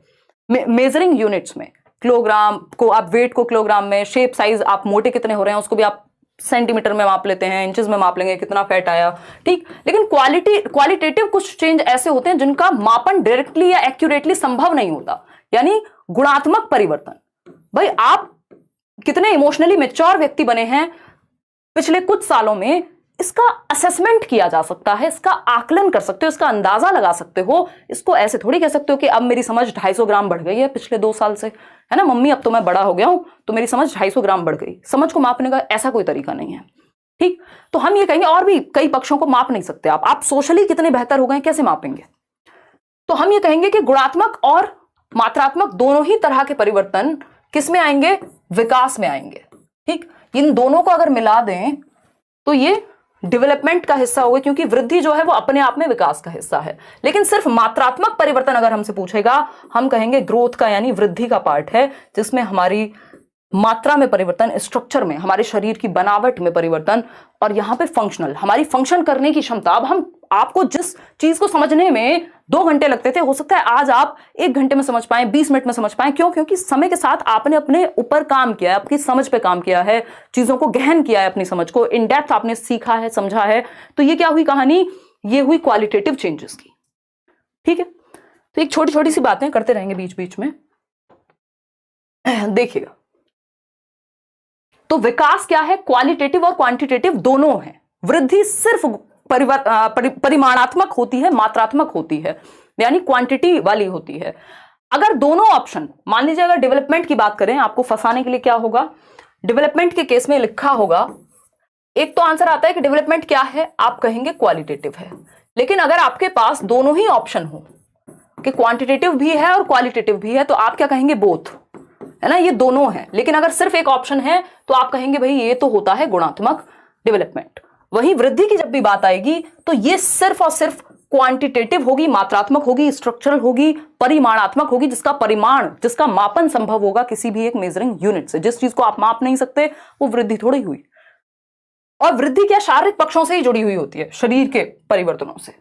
मेजरिंग यूनिट्स में। किलोग्राम को आप, वेट को किलोग्राम में, शेप साइज आप मोटे कितने हो रहे हैं उसको भी आप सेंटीमीटर में माप लेते हैं, इंचेस में माप लेंगे कितना फैट आया। ठीक, लेकिन क्वालिटेटिव कुछ चेंज ऐसे होते हैं जिनका मापन डायरेक्टली या एक्यूरेटली संभव नहीं होता, यानी गुणात्मक परिवर्तन। भाई आप कितने इमोशनली मैच्योर व्यक्ति बने हैं पिछले कुछ सालों में, इसका असेसमेंट किया जा सकता है, इसका आकलन कर सकते हो, इसका अंदाजा लगा सकते हो। इसको ऐसे थोड़ी कह सकते हो कि अब मेरी समझ 250 ग्राम बढ़ गई है पिछले 2 साल से, है ना मम्मी, अब तो मैं बड़ा हो गया हूं तो मेरी समझ 250 ग्राम बढ़ गई। समझ को मापने का ऐसा कोई तरीका नहीं है। ठीक, तो हम ये कहेंगे, और भी कई पक्षों को माप नहीं सकते आप सोशली कितने बेहतर हो गए कैसे मापेंगे? तो हम ये कहेंगे कि गुणात्मक और मात्रात्मक दोनों ही तरह के परिवर्तन किस में आएंगे? विकास में आएंगे। ठीक, इन दोनों को अगर मिला दें तो ये डेवलपमेंट का हिस्सा होगा, क्योंकि वृद्धि जो है वो अपने आप में विकास का हिस्सा है। लेकिन सिर्फ मात्रात्मक परिवर्तन अगर हमसे पूछेगा, हम कहेंगे ग्रोथ का यानी वृद्धि का पार्ट है, जिसमें हमारी मात्रा में परिवर्तन, स्ट्रक्चर में, हमारे शरीर की बनावट में परिवर्तन, और यहां पे फंक्शनल, हमारी फंक्शन करने की क्षमता। अब हम आपको जिस चीज को समझने में 2 घंटे लगते थे, हो सकता है आज आप 1 घंटे में समझ पाए, 20 मिनट में समझ पाए। क्यों? क्योंकि समय के साथ आपने अपने ऊपर काम किया है, आपकी समझ पे काम किया है, चीजों को गहन किया है, अपनी समझ को इन डेप्थ आपने सीखा है, समझा है। तो ये क्या हुई कहानी? ये हुई क्वालिटेटिव चेंजेस की। ठीक है, तो एक छोटी छोटी सी बातें करते रहेंगे बीच बीच में, देखिएगा। तो विकास क्या है? क्वालिटेटिव और क्वांटिटेटिव दोनों है। वृद्धि सिर्फ परिमाणात्मक होती है, मात्रात्मक होती है, यानी क्वांटिटी वाली होती है। अगर दोनों ऑप्शन, मान लीजिए अगर डेवलपमेंट की बात करें, आपको फंसाने के लिए क्या होगा, डेवलपमेंट के केस में लिखा होगा एक तो आंसर आता है कि डेवलपमेंट क्या है, आप कहेंगे क्वालिटेटिव है। लेकिन अगर आपके पास दोनों ही ऑप्शन हो कि क्वांटिटेटिव भी है और क्वालिटेटिव भी है, तो आप क्या कहेंगे, बोथ, है ना, ये दोनों है। लेकिन अगर सिर्फ एक ऑप्शन है तो आप कहेंगे भाई ये तो होता है गुणात्मक डेवलपमेंट। वहीं वृद्धि की जब भी बात आएगी तो ये सिर्फ और सिर्फ क्वांटिटेटिव होगी, मात्रात्मक होगी, स्ट्रक्चरल होगी, परिमाणात्मक होगी, जिसका परिमाण, जिसका मापन संभव होगा किसी भी एक मेजरिंग यूनिट से। जिस चीज को आप माप नहीं सकते वो वृद्धि थोड़ी हुई। और वृद्धि क्या शारीरिक पक्षों से ही जुड़ी हुई होती है, शरीर के परिवर्तनों से।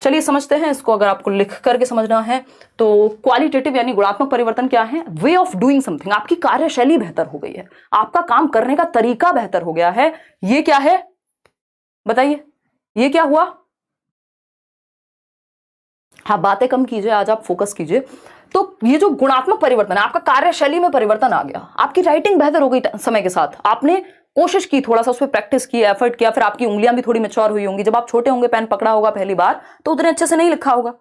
चलिए समझते हैं इसको। अगर आपको लिख करके समझना है तो क्वालिटेटिव यानी गुणात्मक परिवर्तन क्या है, वे ऑफ डूइंग समथिंग, आपकी कार्यशैली बेहतर हो गई है, आपका काम करने का तरीका बेहतर हो गया है। ये क्या है बताइए, ये क्या हुआ? हाँ, बातें कम कीजिए, आज आप फोकस कीजिए। तो ये जो गुणात्मक परिवर्तन है, आपका कार्यशैली में परिवर्तन आ गया, आपकी राइटिंग बेहतर हो गई समय के साथ, आपने कोशिश की, थोड़ा सा उस पर प्रैक्टिस की, एफर्ट किया, फिर आपकी उंगलियां भी थोड़ी मैच्योर हुई होंगी। जब आप छोटे होंगे, पेन पकड़ा होगा पहली बार तो उतने अच्छे से नहीं लिखा होगा।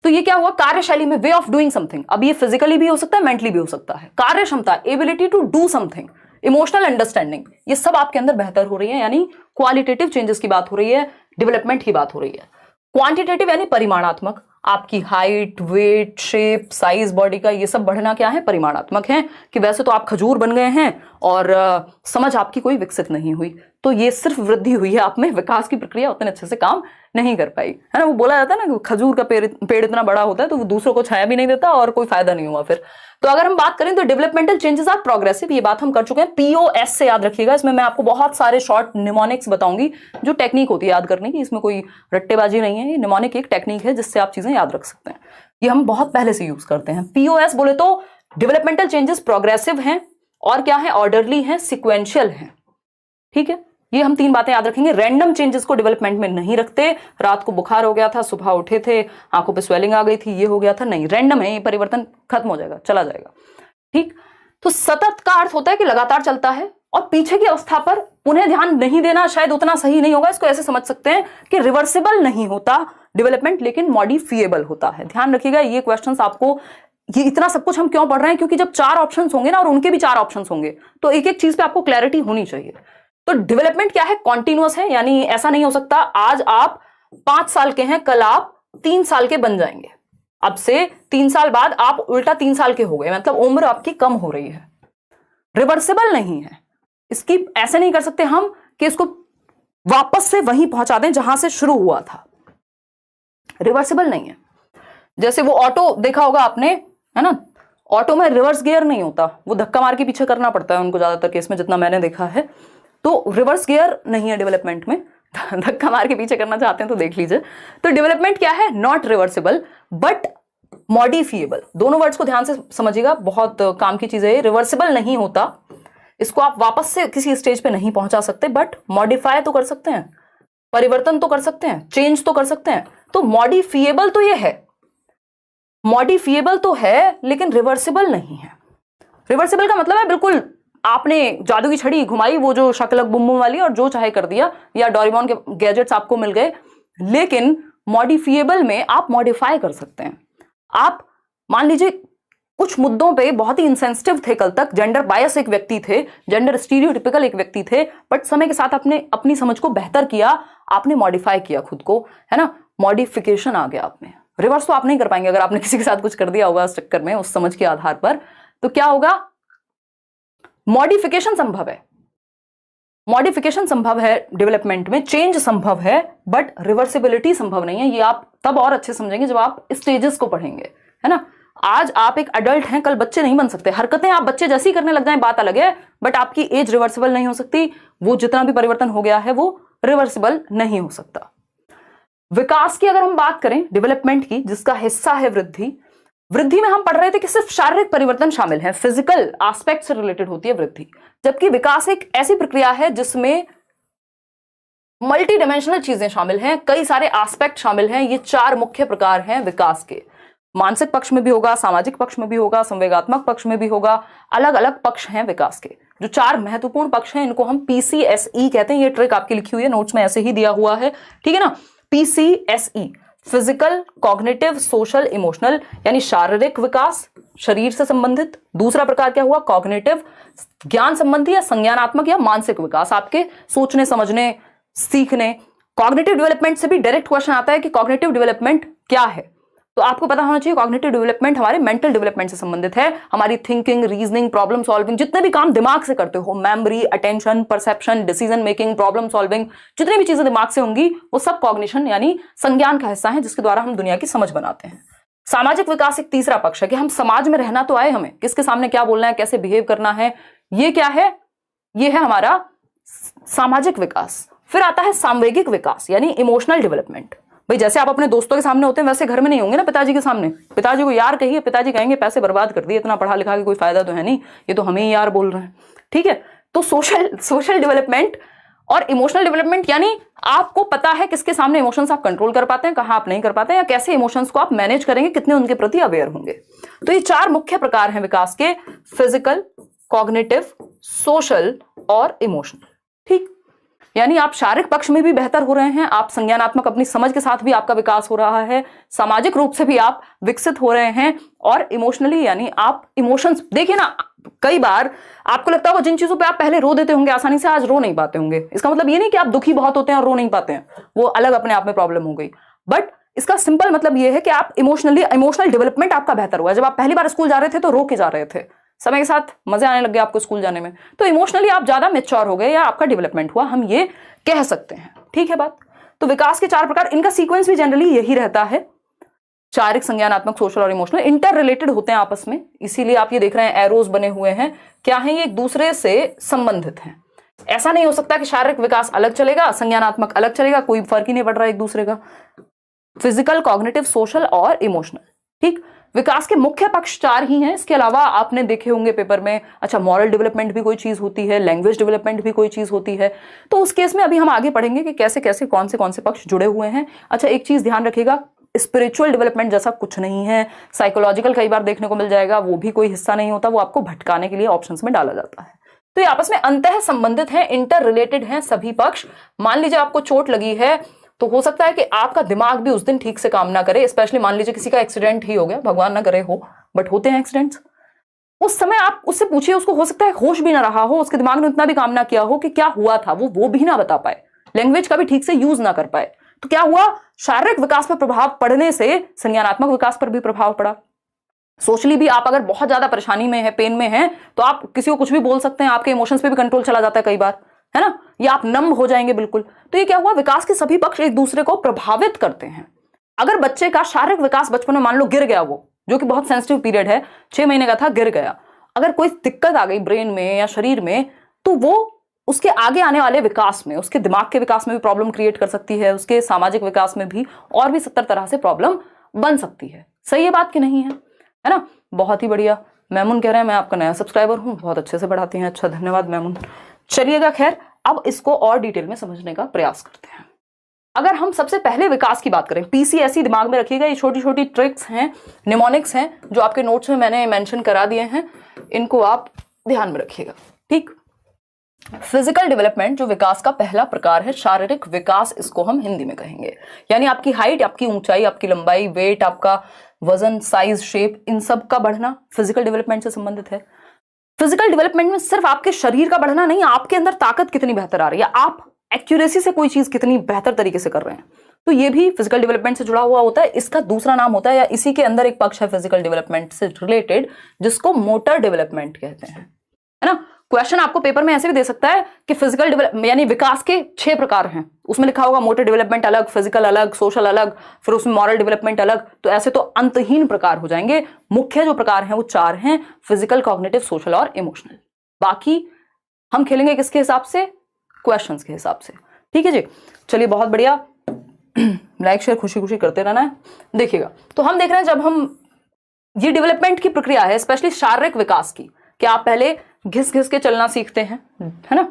तो ये क्या हुआ, कार्यशैली में, वे ऑफ डूइंग समथिंग। अब ये फिजिकली भी हो सकता है, मेंटली भी हो सकता है। कार्य क्षमता, ability to do something, emotional understanding, ये सब आपके अंदर बेहतर हो रही है, यानी क्वालिटेटिव चेंजेस की बात हो रही है, डेवलपमेंट की बात हो रही है। क्वांटिटेटिव यानी परिमाणात्मक, आपकी height, weight, shape, size body का, ये सब बढ़ना क्या है, परिमाणात्मक है। कि वैसे तो आप खजूर बन गए हैं और समझ आपकी कोई विकसित नहीं हुई, तो ये सिर्फ वृद्धि हुई है आप में, विकास की प्रक्रिया उतने अच्छे से काम नहीं कर पाई, है ना। वो बोला जाता है ना कि खजूर का पेड़ इतना बड़ा होता है तो वो दूसरों को छाया भी नहीं देता और कोई फायदा नहीं हुआ फिर। तो अगर हम बात करें तो डेवलपमेंटल चेंजेस आर प्रोग्रेसिव, ये बात हम कर चुके हैं। POS से याद रखिएगा, इसमें मैं आपको बहुत सारे शॉर्ट निमोनिक्स बताऊंगी, जो टेक्निक होती है याद करने की, इसमें कोई रट्टेबाजी नहीं है। ये निमोनिक एक टेक्निक है जिससे आप चीजें याद रख सकते हैं, ये हम बहुत पहले से यूज करते हैं। POS बोले तो डेवलपमेंटल चेंजेस प्रोग्रेसिव हैं और क्या है, ऑर्डरली हैं, सिक्वेंशियल हैं, ठीक है। ये हम 3 बातें याद रखेंगे। रैंडम चेंजेस को डेवलपमेंट में नहीं रखते, रात को बुखार हो गया था, सुबह उठे थे, आंखों पे स्वेलिंग आ गई थी, ये हो गया था, नहीं, रैंडम है, ये परिवर्तन खत्म हो जाएगा, चला जाएगा, ठीक। तो सतत का अर्थ होता है कि लगातार चलता है, और पीछे की अवस्था पर पुनः ध्यान नहीं देना शायद उतना सही नहीं होगा। इसको ऐसे समझ सकते हैं कि रिवर्सिबल नहीं होता डेवलपमेंट, लेकिन मॉडिफिएबल होता है। ध्यान रखिएगा, ये क्वेश्चंस आपको, ये इतना सब कुछ हम क्यों पढ़ रहे हैं, क्योंकि जब 4 ऑप्शंस होंगे ना और उनके भी 4 ऑप्शंस होंगे तो एक एक चीज पे आपको क्लैरिटी होनी चाहिए। तो डेवलपमेंट क्या है, कॉन्टिन्यूअस है, यानी ऐसा नहीं हो सकता आज आप 5 साल के हैं, कल आप 3 साल के बन जाएंगे, अब से 3 साल बाद आप उल्टा 3 साल के हो गए, मतलब उम्र आपकी कम हो रही है। रिवर्सिबल नहीं है, इसकी ऐसे नहीं कर सकते हम कि इसको वापस से वहीं पहुंचा दें जहां से शुरू हुआ था, रिवर्सिबल नहीं है। जैसे वो ऑटो देखा होगा आपने, है ना, ऑटो में रिवर्स गियर नहीं होता, वो धक्का मार के पीछे करना पड़ता है उनको, ज्यादातर केस में जितना मैंने देखा है। तो रिवर्स गियर नहीं है डेवलपमेंट में, धक्का मार के पीछे करना चाहते हैं तो देख लीजिए। तो डेवलपमेंट क्या है, नॉट रिवर्सिबल बट मॉडिफिएबल। दोनों वर्ड्स को ध्यान से समझिएगा, बहुत काम की चीज है। रिवर्सिबल नहीं होता, इसको आप वापस से किसी स्टेज पे नहीं पहुंचा सकते, बट मॉडिफाई तो कर सकते हैं, परिवर्तन तो कर सकते हैं, चेंज तो कर सकते हैं। तो मॉडिफिएबल तो ये है, मॉडिफिएबल तो है लेकिन रिवर्सिबल नहीं है। रिवर्सिबल का मतलब है बिल्कुल आपने जादू की छड़ी घुमाई, वो जो शकलक बुम बुम वाली, और जो चाहे कर दिया, या डोरेमोन के गैजेट्स आपको मिल गए। लेकिन मॉडिफिएबल में आप मॉडिफाई कर सकते हैं। आप मान लीजिए कुछ मुद्दों पे बहुत ही इंसेंसिटिव थे, कल तक जेंडर बायस एक व्यक्ति थे, जेंडर स्टीरियोटिपिकल एक व्यक्ति थे, बट समय के साथ आपने अपनी समझ को बेहतर किया, आपने मॉडिफाई किया खुद को, है ना, मॉडिफिकेशन आ गया आप में। रिवर्स तो आप नहीं कर पाएंगे अगर आपने किसी के साथ कुछ कर दिया होगा उस चक्कर में, उस समझ के आधार पर। तो क्या होगा, मॉडिफिकेशन संभव है, मॉडिफिकेशन संभव है डेवलपमेंट में, चेंज संभव है, बट रिवर्सिबिलिटी संभव नहीं है। ये आप तब और अच्छे समझेंगे जब आप स्टेजेस को पढ़ेंगे, है ना। आज आप एक अडल्ट हैं, कल बच्चे नहीं बन सकते। हरकतें आप बच्चे जैसी करने लग जाएं बात अलग है, बट आपकी एज रिवर्सिबल नहीं हो सकती। वो जितना भी परिवर्तन हो गया है वो रिवर्सिबल नहीं हो सकता। विकास की अगर हम बात करें, डेवलपमेंट की, जिसका हिस्सा है वृद्धि, वृद्धि में हम पढ़ रहे थे कि सिर्फ शारीरिक परिवर्तन शामिल है, फिजिकल एस्पेक्ट से रिलेटेड होती है वृद्धि, जबकि विकास एक ऐसी प्रक्रिया है जिसमें मल्टी डायमेंशनल चीजें शामिल हैं, कई सारे एस्पेक्ट शामिल हैं। ये 4 मुख्य प्रकार हैं विकास के। मानसिक पक्ष में भी होगा, सामाजिक पक्ष में भी होगा, संवेगात्मक पक्ष में भी होगा, अलग अलग पक्ष हैं विकास के। जो 4 महत्वपूर्ण पक्ष हैं इनको हम PCSE कहते हैं। ये ट्रिक आपकी लिखी हुई है नोट्स में, ऐसे ही दिया हुआ है, ठीक है ना। PCSE, physical, cognitive, social, emotional, यानी शारीरिक विकास, शरीर से संबंधित। दूसरा प्रकार क्या हुआ? कॉग्निटिव, ज्ञान संबंधी या संज्ञानात्मक या मानसिक विकास, आपके सोचने, समझने, सीखने। कॉग्निटिव डेवलपमेंट से भी डायरेक्ट क्वेश्चन आता है कि कॉग्निटिव डेवलपमेंट क्या है, तो आपको पता होना चाहिए कॉग्निटिव डेवलपमेंट हमारे मेंटल डेवलपमेंट से संबंधित है। हमारी थिंकिंग, रीजनिंग, प्रॉब्लम सॉल्विंग, जितने भी काम दिमाग से करते हो, memory, attention, perception, decision making, problem solving, जितनी भी चीजें दिमाग से होंगी वो सब कॉग्निशन यानी संज्ञान का हिस्सा है, जिसके द्वारा हम दुनिया की समझ बनाते हैं। सामाजिक विकास एक तीसरा पक्ष है कि हम समाज में रहना तो आए, हमें किसके सामने क्या बोलना है, कैसे बिहेव करना है, ये क्या है? ये है हमारा सामाजिक विकास। फिर आता है सामवेगिक विकास यानी इमोशनल डेवलपमेंट। भाई जैसे आप अपने दोस्तों के सामने होते हैं वैसे घर में नहीं होंगे ना पिताजी के सामने। पिताजी को यार कहिए, पिताजी कहेंगे पैसे बर्बाद कर दिए, इतना पढ़ा लिखा के कोई फायदा तो है नहीं, ये तो हमें ही यार बोल रहे हैं। ठीक है, तो सोशल डेवलपमेंट और इमोशनल डेवलपमेंट यानी आपको पता है किसके सामने इमोशंस आप कंट्रोल कर पाते हैं, कहां आप नहीं कर पाते हैं, या कैसे इमोशंस को आप मैनेज करेंगे, कितने उनके प्रति अवेयर होंगे। तो ये चार मुख्य प्रकार हैं विकास के, फिजिकल, कॉग्निटिव, सोशल और इमोशनल। ठीक, यानी आप शारीरिक पक्ष में भी बेहतर हो रहे हैं, आप संज्ञानात्मक अपनी समझ के साथ भी आपका विकास हो रहा है, सामाजिक रूप से भी आप विकसित हो रहे हैं, और इमोशनली यानी आप इमोशंस, देखिए ना, कई बार आपको लगता होगा जिन चीजों पे आप पहले रो देते होंगे आसानी से, आज रो नहीं पाते होंगे। इसका मतलब ये नहीं कि आप दुखी बहुत होते हैं और रो नहीं पाते हैं, वो अलग अपने आप में प्रॉब्लम हो गई, बट इसका सिंपल मतलब ये है कि आप इमोशनल डेवलपमेंट आपका बेहतर हुआ। जब आप पहली बार स्कूल जा रहे थे तो रो के जा रहे थे, समय के साथ मजे आने लग गए आपको स्कूल जाने में, तो इमोशनली आप ज्यादा मैच्योर हो गए या आपका डेवलपमेंट हुआ, हम ये कह सकते हैं। ठीक है बात। तो विकास के चार प्रकार, इनका सीक्वेंस भी जनरली यही रहता है, शारीरिक, संज्ञानात्मक, सोशल और इमोशनल, इंटर रिलेटेड होते हैं आपस में, इसीलिए आप ये देख रहे हैं एरोज बने हुए हैं, क्या है ये? एक दूसरे से संबंधित हैं। ऐसा नहीं हो सकता कि शारीरिक विकास अलग चलेगा, संज्ञानात्मक अलग चलेगा, कोई फर्क ही नहीं पड़ रहा एक दूसरे का। फिजिकल, कॉग्निटिव, सोशल और इमोशनल। ठीक, विकास के मुख्य पक्ष चार ही हैं, इसके अलावा आपने देखे होंगे पेपर में, अच्छा मॉरल डेवलपमेंट भी कोई चीज होती है, लैंग्वेज डेवलपमेंट भी कोई चीज होती है, तो उस केस में अभी हम आगे पढ़ेंगे कि कैसे कैसे कौन से पक्ष जुड़े हुए हैं। अच्छा एक चीज ध्यान रखिएगा, स्पिरिचुअल डेवलपमेंट जैसा कुछ नहीं है, साइकोलॉजिकल कई बार देखने को मिल जाएगा, वो भी कोई हिस्सा नहीं होता, वो आपको भटकाने के लिए ऑप्शंस में डाला जाता है। तो ये आपस में अंतः संबंधित हैं, इंटर रिलेटेड हैं सभी पक्ष। मान लीजिए आपको चोट लगी है तो हो सकता है कि आपका दिमाग भी उस दिन ठीक से काम ना करे, स्पेशली मान लीजिए किसी का एक्सीडेंट ही हो गया, भगवान ना करे हो, बट होते हैं एक्सीडेंट्स। उस समय आप उससे पूछिए, उसको हो सकता है होश भी ना रहा हो, उसके दिमाग ने उतना भी काम ना किया हो कि क्या हुआ था, वो भी ना बता पाए, लैंग्वेज का भी ठीक से यूज ना कर पाए, तो क्या हुआ? शारीरिक विकास पर प्रभाव पड़ने से संज्ञानात्मक विकास पर भी प्रभाव पड़ा। सोशली भी आप अगर बहुत ज्यादा परेशानी में है, पेन में है, तो आप किसी को कुछ भी बोल सकते हैं, आपके इमोशंस पे भी कंट्रोल चला जाता है कई बार, है ना, या आप नम हो जाएंगे बिल्कुल। तो ये क्या हुआ? विकास के सभी पक्ष एक दूसरे को प्रभावित करते हैं। अगर बच्चे का शारीरिक विकास बचपन में मान लो गिर गया, वो जो कि बहुत सेंसिटिव पीरियड है, 6 महीने का था, गिर गया, अगर कोई दिक्कत आ गई ब्रेन में या शरीर में, तो वो उसके आगे आने वाले विकास में, उसके दिमाग के विकास में भी प्रॉब्लम क्रिएट कर सकती है, उसके सामाजिक विकास में भी, और भी 70 तरह से प्रॉब्लम बन सकती है। सही है बात कि नहीं है ना? बहुत ही बढ़िया। मैमुन कह रहे हैं मैं आपका नया सब्सक्राइबर हूं, बहुत अच्छे से पढ़ाती हैं। अच्छा, धन्यवाद मैमुन। चलिएगा, खैर अब इसको और डिटेल में समझने का प्रयास करते हैं। अगर हम सबसे पहले विकास की बात करें, पीसीएसई दिमाग में रखिएगा, ये छोटी छोटी ट्रिक्स हैं, निमोनिक्स हैं, जो आपके नोट्स में मैंने मेंशन करा दिए हैं, इनको आप ध्यान में रखिएगा। ठीक, फिजिकल डेवलपमेंट जो विकास का पहला प्रकार है, शारीरिक विकास इसको हम हिंदी में कहेंगे, यानी आपकी हाइट, आपकी ऊंचाई, आपकी लंबाई, वेट, आपका वजन, साइज, शेप, इन सब का बढ़ना फिजिकल डेवलपमेंट से संबंधित है। फिजिकल डेवलपमेंट में सिर्फ आपके शरीर का बढ़ना नहीं, आपके अंदर ताकत कितनी बेहतर आ रही है, आप एक्यूरेसी से कोई चीज कितनी बेहतर तरीके से कर रहे हैं, तो ये भी फिजिकल डेवलपमेंट से जुड़ा हुआ होता है। इसका दूसरा नाम होता है, या इसी के अंदर एक पक्ष है फिजिकल डेवलपमेंट से रिलेटेड, जिसको मोटर डेवलपमेंट कहते हैं, है ना। क्वेश्चन आपको पेपर में ऐसे भी दे सकता है कि फिजिकल डेवलपमेंट यानी विकास के 6 प्रकार हैं, उसमें लिखा होगा मोटर डेवलपमेंट अलग, फिजिकल अलग, सोशल अलग, फिर उसमें मॉरल डेवलपमेंट अलग, तो ऐसे तो अंतहीन प्रकार हो जाएंगे। मुख्य जो प्रकार हैं वो 4 हैं, फिजिकल, कॉग्निटिव, सोशल और इमोशनल। बाकी हम खेलेंगे किसके हिसाब से? क्वेश्चंस के हिसाब से। ठीक है जी, चलिए बहुत बढ़िया। लाइक शेयर खुशी खुशी करते रहना है। देखिएगा, तो हम देख रहे हैं जब हम ये डेवलपमेंट की प्रक्रिया है, स्पेशली शारीरिक विकास की, कि आप पहले घिस घिस के चलना सीखते हैं, है ना,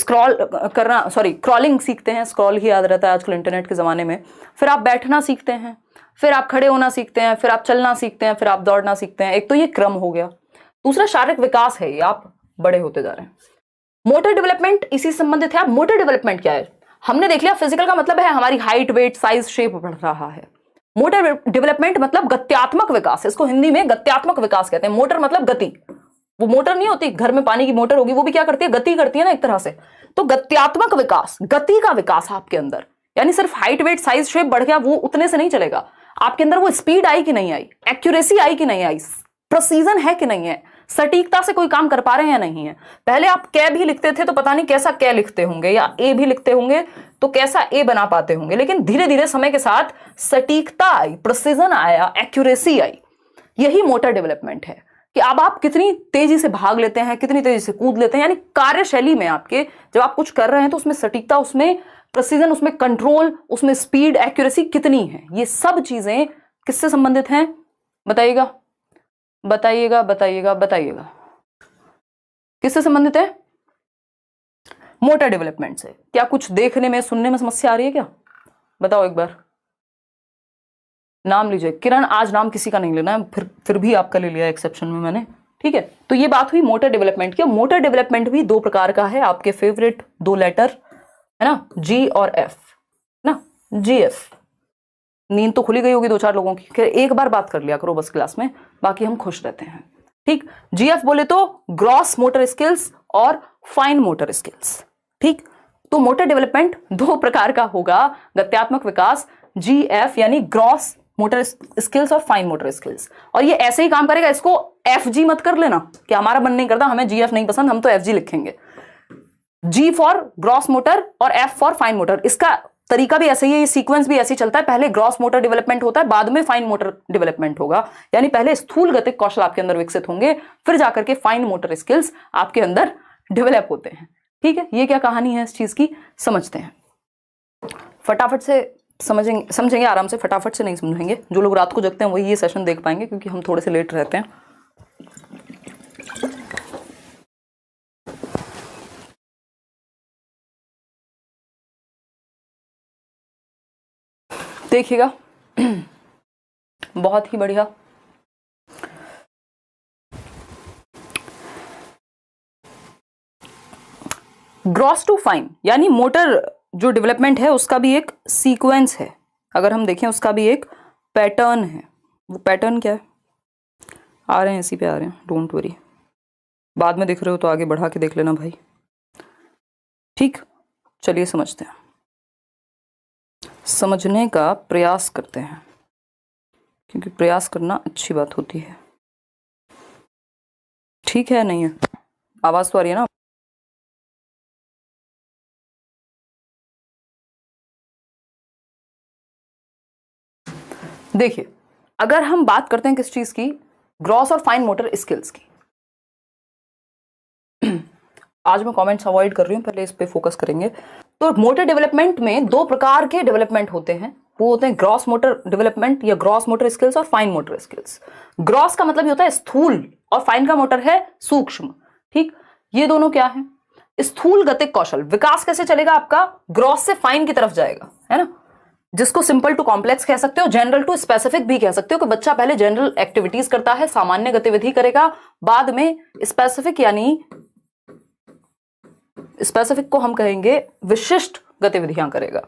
क्रॉलिंग सीखते हैं, स्क्रॉल ही याद रहता है आजकल इंटरनेट के जमाने में। फिर आप बैठना सीखते हैं, फिर आप खड़े होना सीखते हैं, फिर आप चलना सीखते हैं, फिर आप दौड़ना सीखते हैं। एक तो ये क्रम हो गया। दूसरा शारीरिक विकास है, ये आप बड़े होते जा रहे हैं। मोटर डेवलपमेंट इसी संबंधित है। अब मोटर डेवलपमेंट क्या है? हमने देख लिया, फिजिकल का मतलब है हमारी हाइट, वेट, साइज, शेप बढ़ रहा है। मोटर डेवलपमेंट मतलब गत्यात्मक विकास, इसको हिंदी में गत्यात्मक विकास कहते हैं। मोटर मतलब गति, वो मोटर नहीं होती घर में पानी की मोटर होगी, वो भी क्या करती है, गति करती है ना एक तरह से। तो गत्यात्मक विकास, गति का विकास आपके अंदर, यानी सिर्फ हाइट वेट साइज शेप बढ़ गया वो उतने से नहीं चलेगा। आपके अंदर वो स्पीड आई कि नहीं आई, एक्यूरेसी आई कि नहीं आई, प्रिसीजन है कि नहीं है, सटीकता से कोई काम कर पा रहे हैं या नहीं है। पहले आप कै भी लिखते थे तो पता नहीं कैसा कै लिखते होंगे, या ए भी लिखते होंगे तो कैसा ए बना पाते होंगे, लेकिन धीरे धीरे समय के साथ सटीकता आई, प्रिसीजन आया, एक्यूरेसी आई। यही मोटर डेवलपमेंट है कि अब आप कितनी तेजी से भाग लेते हैं, कितनी तेजी से कूद लेते हैं, यानी कार्यशैली में आपके जब आप कुछ कर रहे हैं तो उसमें सटीकता, उसमें प्रिसीजन, उसमें कंट्रोल, उसमें स्पीड, एक्यूरेसी कितनी है। ये सब चीजें किससे संबंधित हैं, बताइएगा बताइएगा बताइएगा बताइएगा, किससे संबंधित है, मोटर डेवलपमेंट से। क्या कुछ देखने में सुनने में समस्या आ रही है क्या, बताओ एक बार। नाम लीजिए, किरण आज नाम किसी का नहीं लेना है, फिर भी आपका ले लिया एक्सेप्शन में मैंने, ठीक है। तो ये बात हुई मोटर डेवलपमेंट की। मोटर डेवलपमेंट भी दो प्रकार का है, आपके फेवरेट दो लेटर है ना, जी और एफ ना, जी एफ। नींद तो खुली गई होगी दो चार लोगों की, फिर एक बार बात कर लिया करो बस क्लास में, बाकी हम खुश रहते हैं, ठीक। जीएफ बोले तो ग्रॉस मोटर स्किल्स और फाइन मोटर स्किल्स, ठीक। तो मोटर डेवलपमेंट दो प्रकार का होगा, गत्यात्मक विकास जीएफ यानी ग्रॉस मोटर स्किल्स और फाइन मोटर स्किल्स। और ये ऐसे ही काम करेगा, इसको एफ जी मत कर लेना कि हमारा मन नहीं करता, हमें जीएफ नहीं पसंद, हम तो एफ जी लिखेंगे। जी फॉर ग्रॉस मोटर और एफ फॉर फाइन मोटर। इसका तरीका भी ऐसे ही है, ये सीक्वेंस भी ऐसे ही चलता है, पहले ग्रॉस मोटर डेवलपमेंट होता है, बाद में फाइन मोटर डेवलपमेंट होगा। यानी पहले स्थूल गतिक कौशल आपके अंदर विकसित होंगे, फिर जाकर के फाइन मोटर स्किल्स आपके अंदर डेवलप होते हैं, ठीक है। ये क्या कहानी है इस चीज की, समझते हैं फटाफट से, समझेंगे आराम से, फटाफट से नहीं समझेंगे। जो लोग रात को जगते हैं वही ये सेशन देख पाएंगे, क्योंकि हम थोड़े से लेट रहते हैं। देखिएगा, बहुत ही बढ़िया। ग्रॉस टू फाइन यानी मोटर जो डेवलपमेंट है उसका भी एक सीक्वेंस है, अगर हम देखें उसका भी एक पैटर्न है। वो पैटर्न क्या है, आ रहे हैं इसी पे आ रहे हैं, डोंट वरी, बाद में देख रहे हो तो आगे बढ़ा के देख लेना भाई, ठीक। चलिए समझते हैं, समझने का प्रयास करते हैं, क्योंकि प्रयास करना अच्छी बात होती है, ठीक है। नहीं है, आवाज तो आ रही है ना। देखिए, अगर हम बात करते हैं किस चीज की, ग्रॉस और फाइन मोटर स्किल्स की। आज मैं कमेंट्स अवॉइड कर रही हूं, पहले इस पे फोकस करेंगे। तो मोटर डेवलपमेंट में दो प्रकार के डेवलपमेंट होते हैं, वो होते हैं ग्रॉस मोटर डेवलपमेंट या ग्रॉस मोटर स्किल्स और फाइन मोटर स्किल्स। ग्रॉस का मतलब होता है स्थूल और फाइन का मोटर है सूक्ष्म, ठीक। ये दोनों क्या है, स्थूल गतिक कौशल। विकास कैसे चलेगा आपका, ग्रॉस से फाइन की तरफ जाएगा, है ना, जिसको सिंपल टू कॉम्प्लेक्स कह सकते हो, जनरल टू स्पेसिफिक भी कह सकते हो, कि बच्चा पहले जनरल एक्टिविटीज करता है, सामान्य गतिविधि करेगा, बाद में स्पेसिफिक, यानी स्पेसिफिक को हम कहेंगे विशिष्ट गतिविधियां करेगा।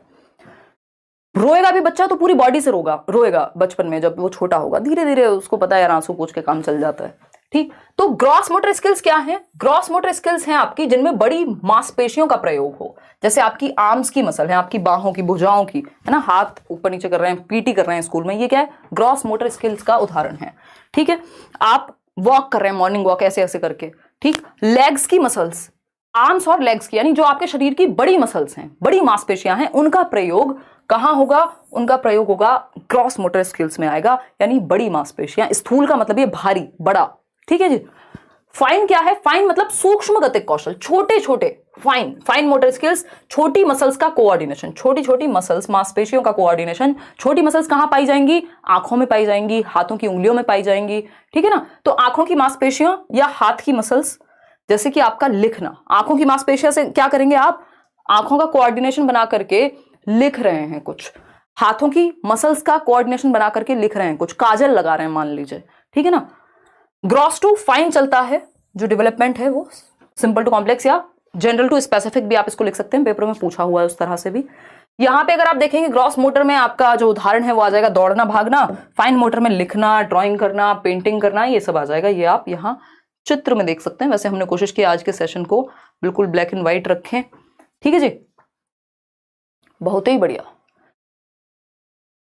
रोएगा भी बच्चा तो पूरी बॉडी से रोएगा बचपन में, जब वो छोटा होगा धीरे धीरे उसको पता है यार आंसू पोंछ के काम चल जाता है, ठीक। तो ग्रॉस मोटर स्किल्स क्या है, ग्रॉस मोटर स्किल्स हैं आपकी जिनमें बड़ी मांसपेशियों का प्रयोग हो, जैसे आपकी आर्म्स की मसल है, आपकी बाहों की, भुजाओं की, है ना, हाथ ऊपर नीचे कर रहे हैं, पीटी कर रहे हैं स्कूल में, ये क्या है, ग्रॉस मोटर स्किल्स का उदाहरण है, ठीक है। आप वॉक कर रहे हैं, मॉर्निंग वॉक ऐसे ऐसे करके, ठीक। लेग्स की मसल्स, आर्म्स और लेग्स की, यानी जो आपके शरीर की बड़ी मसल्स हैं, बड़ी मांसपेशियां हैं, उनका प्रयोग कहां होगा, उनका प्रयोग होगा ग्रॉस मोटर स्किल्स में आएगा, यानी बड़ी मांसपेशियां। स्थूल का मतलब ये भारी, बड़ा, ठीक है जी। फाइन क्या है, फाइन मतलब सूक्ष्म गतिक कौशल, छोटे छोटे, फाइन मोटर स्किल्स, छोटी मसल्स का कोऑर्डिनेशन, छोटी छोटी मसल्स, मांसपेशियों का कोऑर्डिनेशन। छोटी मसल्स कहां पाई जाएंगी, आंखों में पाई जाएंगी, हाथों की उंगलियों में पाई जाएंगी, ठीक है ना। तो आंखों की मांसपेशियों या हाथ की मसल्स, जैसे कि आपका लिखना, आंखों की मांसपेशियों से क्या करेंगे आप, आंखों का कोऑर्डिनेशन बना करके लिख रहे हैं कुछ, हाथों की मसल्स का कोऑर्डिनेशन बना करके लिख रहे हैं कुछ, काजल लगा रहे हैं मान लीजिए, ठीक है ना। ग्रॉस टू फाइन चलता है जो डेवलपमेंट है, वो सिंपल टू कॉम्प्लेक्स या जनरल टू स्पेसिफिक भी आप इसको लिख सकते हैं, पेपर में पूछा हुआ है उस तरह से भी। यहाँ पे अगर आप देखेंगे ग्रॉस मोटर में आपका जो उदाहरण है वो आ जाएगा दौड़ना भागना, फाइन मोटर में लिखना, ड्राइंग करना, पेंटिंग करना, ये सब आ जाएगा। ये आप यहाँ चित्र में देख सकते हैं। वैसे हमने कोशिश की आज के सेशन को बिल्कुल ब्लैक एंड व्हाइट रखें, ठीक है जी। बहुत ही बढ़िया,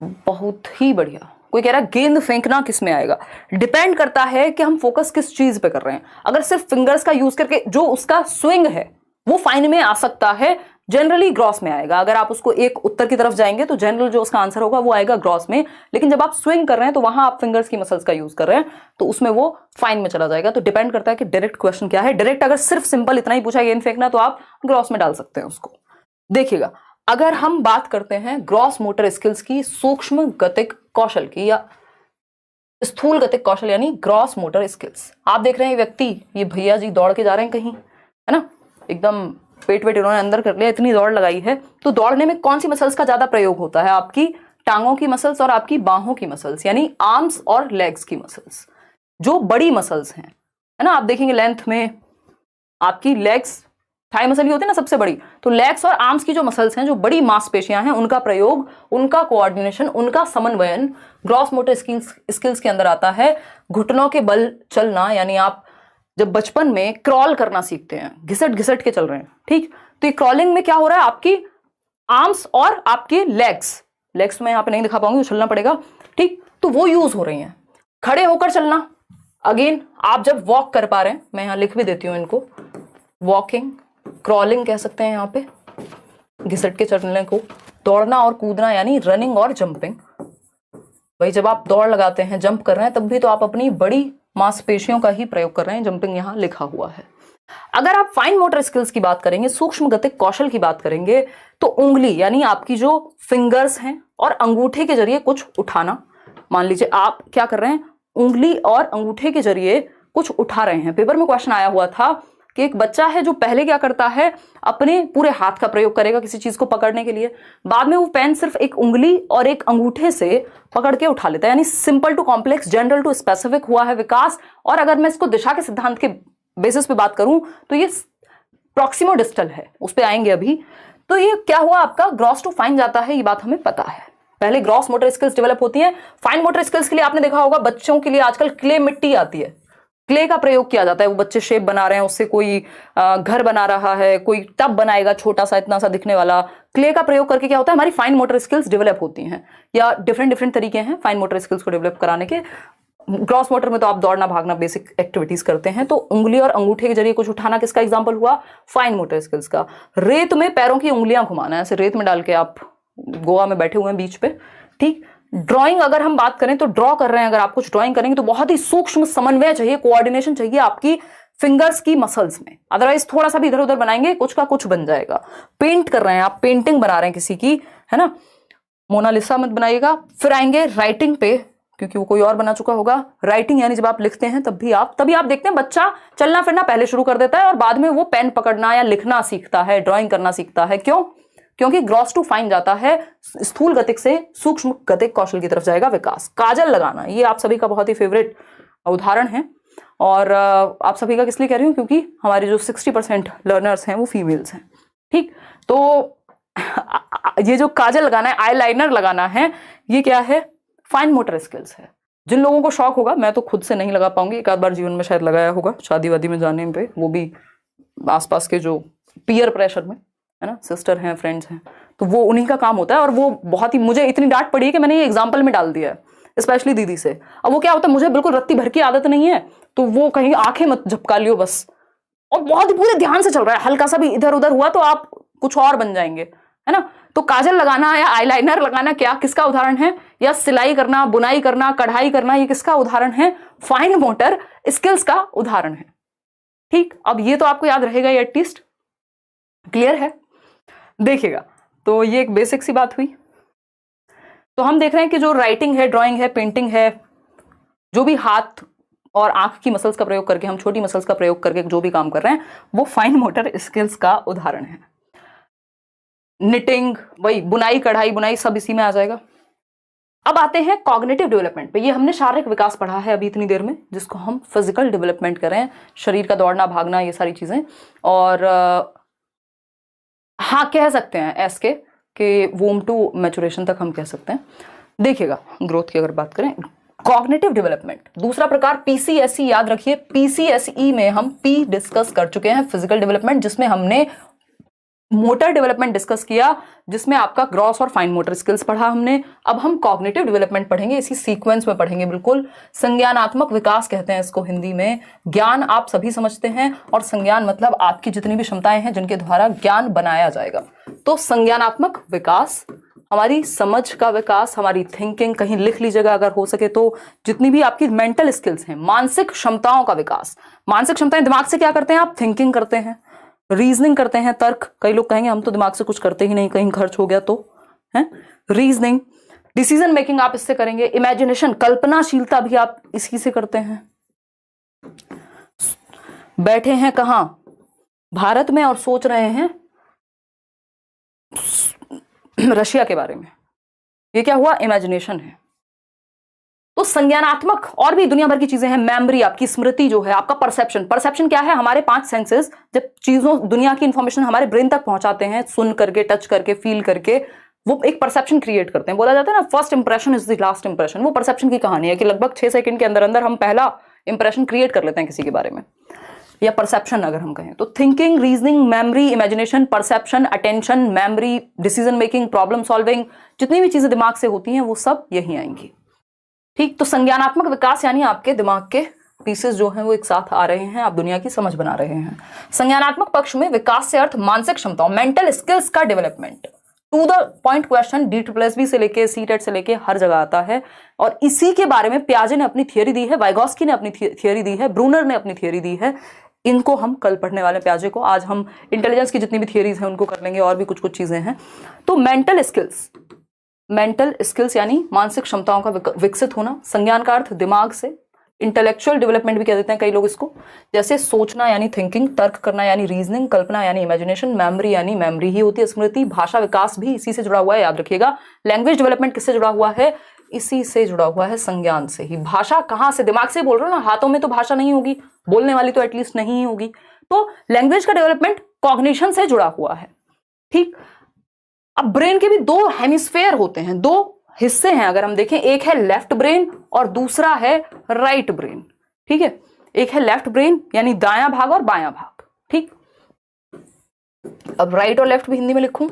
बहुत ही बढ़िया। कोई कह रहा है गेंद फेंकना किस में आएगा? डिपेंड करता है कि हम फोकस किस चीज पे कर रहे हैं। अगर सिर्फ फिंगर्स का यूज करके जो उसका स्विंग है वो फाइन में आ सकता है, जनरली ग्रॉस में आएगा। अगर आप उसको एक उत्तर की तरफ जाएंगे तो जनरल जो उसका आंसर होगा वो आएगा ग्रॉस में। लेकिन जब आप स्विंग कर रहे हैं तो वहां आप फिंगर्स की मसल्स का यूज कर रहे हैं तो उसमें वो फाइन में चला जाएगा। तो डिपेंड करता है कि डायरेक्ट क्वेश्चन क्या है। डायरेक्ट अगर सिर्फ सिंपल इतना ही पूछा गेंद फेंकना तो आप ग्रॉस में डाल सकते हैं उसको। देखिएगा, अगर हम बात करते हैं ग्रॉस मोटर स्किल्स की, सूक्ष्म गतिक कौशल की या स्थूल गतिक कौशल यानी ग्रॉस मोटर स्किल्स, आप देख रहे हैं व्यक्ति, ये भैया जी दौड़ के जा रहे हैं कहीं, है ना, एकदम पेट वेट इन्होंने अंदर कर लिया, इतनी दौड़ लगाई है। तो दौड़ने में कौन सी मसल्स का ज्यादा प्रयोग होता है? आपकी टांगों की मसल्स और आपकी बाहों की मसल्स, यानी आर्म्स और लेग्स की मसल्स, जो बड़ी मसल्स हैं, है ना। आप देखेंगे लेंथ में आपकी लेग्स, थाई मसल ही होती है ना सबसे बड़ी, तो लेग्स और आर्म्स की जो मसल्स हैं, जो बड़ी मांसपेशियां हैं, उनका प्रयोग, उनका कोऑर्डिनेशन, उनका समन्वयन ग्रॉस मोटर स्किल्स के अंदर आता है। घुटनों के बल चलना, यानी आप जब बचपन में क्रॉल करना सीखते हैं, घिसट घिसट के चल रहे हैं, ठीक, तो ये क्रॉलिंग में क्या हो रहा है, आपकी आर्म्स और आपके लेग्स में यहाँ पे नहीं दिखा पाऊंगी, उछलना पड़ेगा, ठीक, तो वो यूज हो रही हैं। खड़े होकर चलना, अगेन आप जब वॉक कर पा रहे हैं, मैं यहाँ लिख भी देती हूँ इनको, वॉकिंग, क्रॉलिंग कह सकते हैं यहाँ पे, घिसट के चलने को। दौड़ना और कूदना यानी रनिंग और जंपिंग। भाई जब आप दौड़ लगाते हैं, जंप कर रहे हैं, तब भी तो आप अपनी बड़ी मांसपेशियों का ही प्रयोग कर रहे हैं, जंपिंग यहाँ लिखा हुआ है। अगर आप फाइन मोटर स्किल्स की बात करेंगे, सूक्ष्म गतिक कौशल की बात करेंगे, तो उंगली यानी आपकी जो फिंगर्स हैं और अंगूठे के जरिए कुछ उठाना। मान लीजिए आप क्या कर रहे हैं, उंगली और अंगूठे के जरिए कुछ उठा रहे हैं। पेपर में क्वेश्चन आया हुआ था कि एक बच्चा है जो पहले क्या करता है, अपने पूरे हाथ का प्रयोग करेगा किसी चीज को पकड़ने के लिए, बाद में वो पेन सिर्फ एक उंगली और एक अंगूठे से पकड़ के उठा लेता है। यानी simple to complex, general to specific हुआ है विकास। और अगर मैं इसको दिशा के सिद्धांत के बेसिस पे बात करूं तो ये प्रॉक्सिमो डिस्टल है, उस पर आएंगे अभी। तो ये क्या हुआ, आपका ग्रॉस टू फाइन जाता है, ये बात हमें पता है। पहले ग्रॉस मोटर स्किल्स डेवलप होती हैं। फाइन मोटर स्किल्स के लिए आपने देखा होगा बच्चों के लिए आजकल क्ले मिट्टी आती है, क्ले का प्रयोग किया जाता है। वो बच्चे शेप बना रहे हैं, उससे कोई घर बना रहा है, कोई टब बनाएगा छोटा सा, इतना सा दिखने वाला। क्ले का प्रयोग करके क्या होता है, हमारी फाइन मोटर स्किल्स डेवलप होती हैं। या डिफरेंट तरीके हैं फाइन मोटर स्किल्स को डेवलप कराने के। ग्रॉस मोटर में तो आप दौड़ना भागना बेसिक एक्टिविटीज करते हैं, तो उंगली और अंगूठे के जरिए कुछ उठाना किसका एग्जाम्पल हुआ, फाइन मोटर स्किल्स का। रेत में पैरों की उंगलियां घुमाना, ऐसे रेत में डाल के आप गोवा में बैठे हुए हैं बीच पे, ठीक। ड्राइंग अगर हम बात करें तो ड्रॉ कर रहे हैं, अगर आप कुछ ड्राइंग करेंगे तो बहुत ही सूक्ष्म समन्वय चाहिए, कोऑर्डिनेशन चाहिए आपकी फिंगर्स की मसल्स में, अदरवाइज थोड़ा सा भी इधर उधर बनाएंगे कुछ का कुछ बन जाएगा। पेंट कर रहे हैं आप, पेंटिंग बना रहे हैं किसी की, है ना, मोनालिसा मत बनाइएगा। फिर आएंगे राइटिंग पे, क्योंकि वो कोई और बना चुका होगा। राइटिंग यानी जब आप लिखते हैं तभी आप देखते हैं बच्चा चलना फिरना पहले शुरू कर देता है और बाद में वो पेन पकड़ना या लिखना सीखता है, ड्राइंग करना सीखता है। क्यों? क्योंकि ग्रॉस टू फाइन जाता है, स्थूल गतिक से सूक्ष्म गतिक कौशल की तरफ जाएगा विकास। काजल लगाना, ये आप सभी का बहुत ही फेवरेट उदाहरण है। और आप सभी का किस लिए कह रही हूँ, क्योंकि हमारे जो 60% लर्नर्स हैं वो फीमेल्स हैं, ठीक। तो ये जो काजल लगाना है, आई लाइनर लगाना है, ये क्या है, फाइन मोटर स्किल्स है। जिन लोगों को शौक होगा, मैं तो खुद से नहीं लगा पाऊंगी, एक आध बार जीवन में शायद लगाया होगा शादी वादी में जाने पे, वो भी आसपास के जो पीयर प्रेशर में, है ना, सिस्टर हैं, फ्रेंड्स हैं, तो वो उन्हीं का काम होता है। और वो बहुत ही, मुझे इतनी डांट पड़ी है कि मैंने ये एग्जाम्पल में डाल दिया है, स्पेशली दीदी से। अब वो क्या होता है, मुझे बिल्कुल रत्ती भर की आदत नहीं है, तो वो कहीं आंखें मत झपका लियो बस, और बहुत ही पूरे ध्यान से चल रहा है, हल्का सा भी इधर उधर हुआ तो आप कुछ और बन जाएंगे, है ना। तो काजल लगाना या आईलाइनर लगाना क्या किसका उदाहरण है, या सिलाई करना, बुनाई करना, कढ़ाई करना, ये किसका उदाहरण है, फाइन मोटर स्किल्स का उदाहरण है, ठीक। अब ये तो आपको याद रहेगा, ये एटलीस्ट क्लियर है। देखिएगा, तो ये एक बेसिक सी बात हुई। तो हम देख रहे हैं कि जो राइटिंग है, ड्राइंग है, पेंटिंग है, जो भी हाथ और आंख की मसल्स का प्रयोग करके, हम छोटी मसल्स का प्रयोग करके जो भी काम कर रहे हैं, वो फाइन मोटर स्किल्स का उदाहरण है। निटिंग, वही बुनाई, कढ़ाई बुनाई, सब इसी में आ जाएगा। अब आते हैं कॉग्निटिव डेवलपमेंट पे। ये हमने शारीरिक विकास पढ़ा है अभी इतनी देर में, जिसको हम फिजिकल डेवलपमेंट करें, शरीर का दौड़ना भागना, ये सारी चीजें। और हाँ, कह सकते हैं ऐस के कि वोम टू मैचुरेशन तक हम कह सकते हैं। देखिएगा ग्रोथ की अगर बात करें, कॉग्निटिव डेवलपमेंट दूसरा प्रकार पीसीएसई, याद रखिए पीसीएसई में हम पी डिस्कस कर चुके हैं, फिजिकल डेवलपमेंट, जिसमें हमने मोटर डेवलपमेंट डिस्कस किया, जिसमें आपका ग्रॉस और फाइन मोटर स्किल्स पढ़ा हमने। अब हम कॉग्निटिव डेवलपमेंट पढ़ेंगे, इसी सीक्वेंस में पढ़ेंगे बिल्कुल। संज्ञानात्मक विकास कहते हैं इसको हिंदी में। ज्ञान आप सभी समझते हैं, और संज्ञान मतलब आपकी जितनी भी क्षमताएं हैं जिनके द्वारा ज्ञान बनाया जाएगा। तो संज्ञानात्मक विकास, हमारी समझ का विकास, हमारी थिंकिंग, कहीं लिख लीजिएगा अगर हो सके तो, जितनी भी आपकी मेंटल स्किल्स हैं, मानसिक क्षमताओं का विकास। मानसिक क्षमताएं दिमाग से क्या करते हैं आप? थिंकिंग करते हैं, रीजनिंग करते हैं, तर्क। कई लोग कहेंगे हम तो दिमाग से कुछ करते ही नहीं, कहीं खर्च हो गया तो, है रीजनिंग। डिसीजन मेकिंग आप इससे करेंगे। इमेजिनेशन, कल्पनाशीलता भी आप इसी से करते हैं। बैठे हैं कहां? भारत में, और सोच रहे हैं रशिया के बारे में। ये क्या हुआ? इमेजिनेशन है। तो संज्ञानात्मक और भी दुनिया भर की चीजें हैं। मेमोरी, आपकी स्मृति जो है, आपका परसेप्शन। परसेप्शन क्या है? हमारे 5 सेंसेस जब चीजों, दुनिया की इंफॉर्मेशन हमारे ब्रेन तक पहुंचाते हैं, सुन करके, टच करके, फील करके, वो एक परसेप्शन क्रिएट करते हैं। बोला जाता है ना, first impression is the last impression. वो परसेप्शन की कहानी है कि लगभग 6 सेकंड के अंदर अंदर हम पहला इंप्रेशन क्रिएट कर लेते हैं किसी के बारे में, या परसेप्शन अगर हम कहें तो। Thinking, reasoning, memory, imagination, perception, attention, memory, decision making, problem solving, जितनी भी चीजें दिमाग से होती हैं वो सब यही आएंगी। ठीक, तो संज्ञानात्मक विकास यानी आपके दिमाग के पीसेस जो हैं वो एक साथ आ रहे हैं, आप दुनिया की समझ बना रहे हैं। संज्ञानात्मक पक्ष में विकास से अर्थ मानसिक क्षमताओं, मेंटल स्किल्स का development. To the point question DSSB से लेके CTET से लेके हर जगह आता है, और इसी के बारे में पियाजे ने अपनी थियरी दी है, वाइगोस्की ने अपनी थियरी दी है, ब्रूनर ने अपनी थियरी दी है। इनको हम कल पढ़ने वाले पियाजे को। आज हम इंटेलिजेंस की जितनी भी थियरीज हैं उनको कर लेंगे, और भी कुछ कुछ चीजें हैं। तो मेंटल स्किल्स यानी मानसिक क्षमताओं का विकसित होना। संज्ञान का अर्थ दिमाग से, इंटेलेक्चुअल डेवलपमेंट भी कह देते हैं कई लोग इसको, जैसे सोचना यानी थिंकिंग, तर्क करना यानी रीजनिंग, कल्पना यानी इमेजिनेशन, मेमोरी यानी मेमोरी ही होती है, स्मृति। भाषा विकास भी इसी से जुड़ा हुआ है, याद रखिएगा। लैंग्वेज डेवलपमेंट किससे जुड़ा हुआ है? इसी से जुड़ा हुआ है, संज्ञान से ही। भाषा कहां से? दिमाग से बोल रहे हो ना, हाथों में तो भाषा नहीं होगी, बोलने वाली तो एटलीस्ट नहीं ही होगी। तो लैंग्वेज का डेवलपमेंट कॉग्निशन से जुड़ा हुआ है। ठीक, अब ब्रेन के भी 2 हेमिस्फेयर होते हैं, 2 हिस्से हैं अगर हम देखें। एक है लेफ्ट ब्रेन और दूसरा है राइट ब्रेन। ठीक है, एक है लेफ्ट ब्रेन यानी दायां भाग और बायां भाग। ठीक, अब राइट और लेफ्ट भी हिंदी में लिखूं,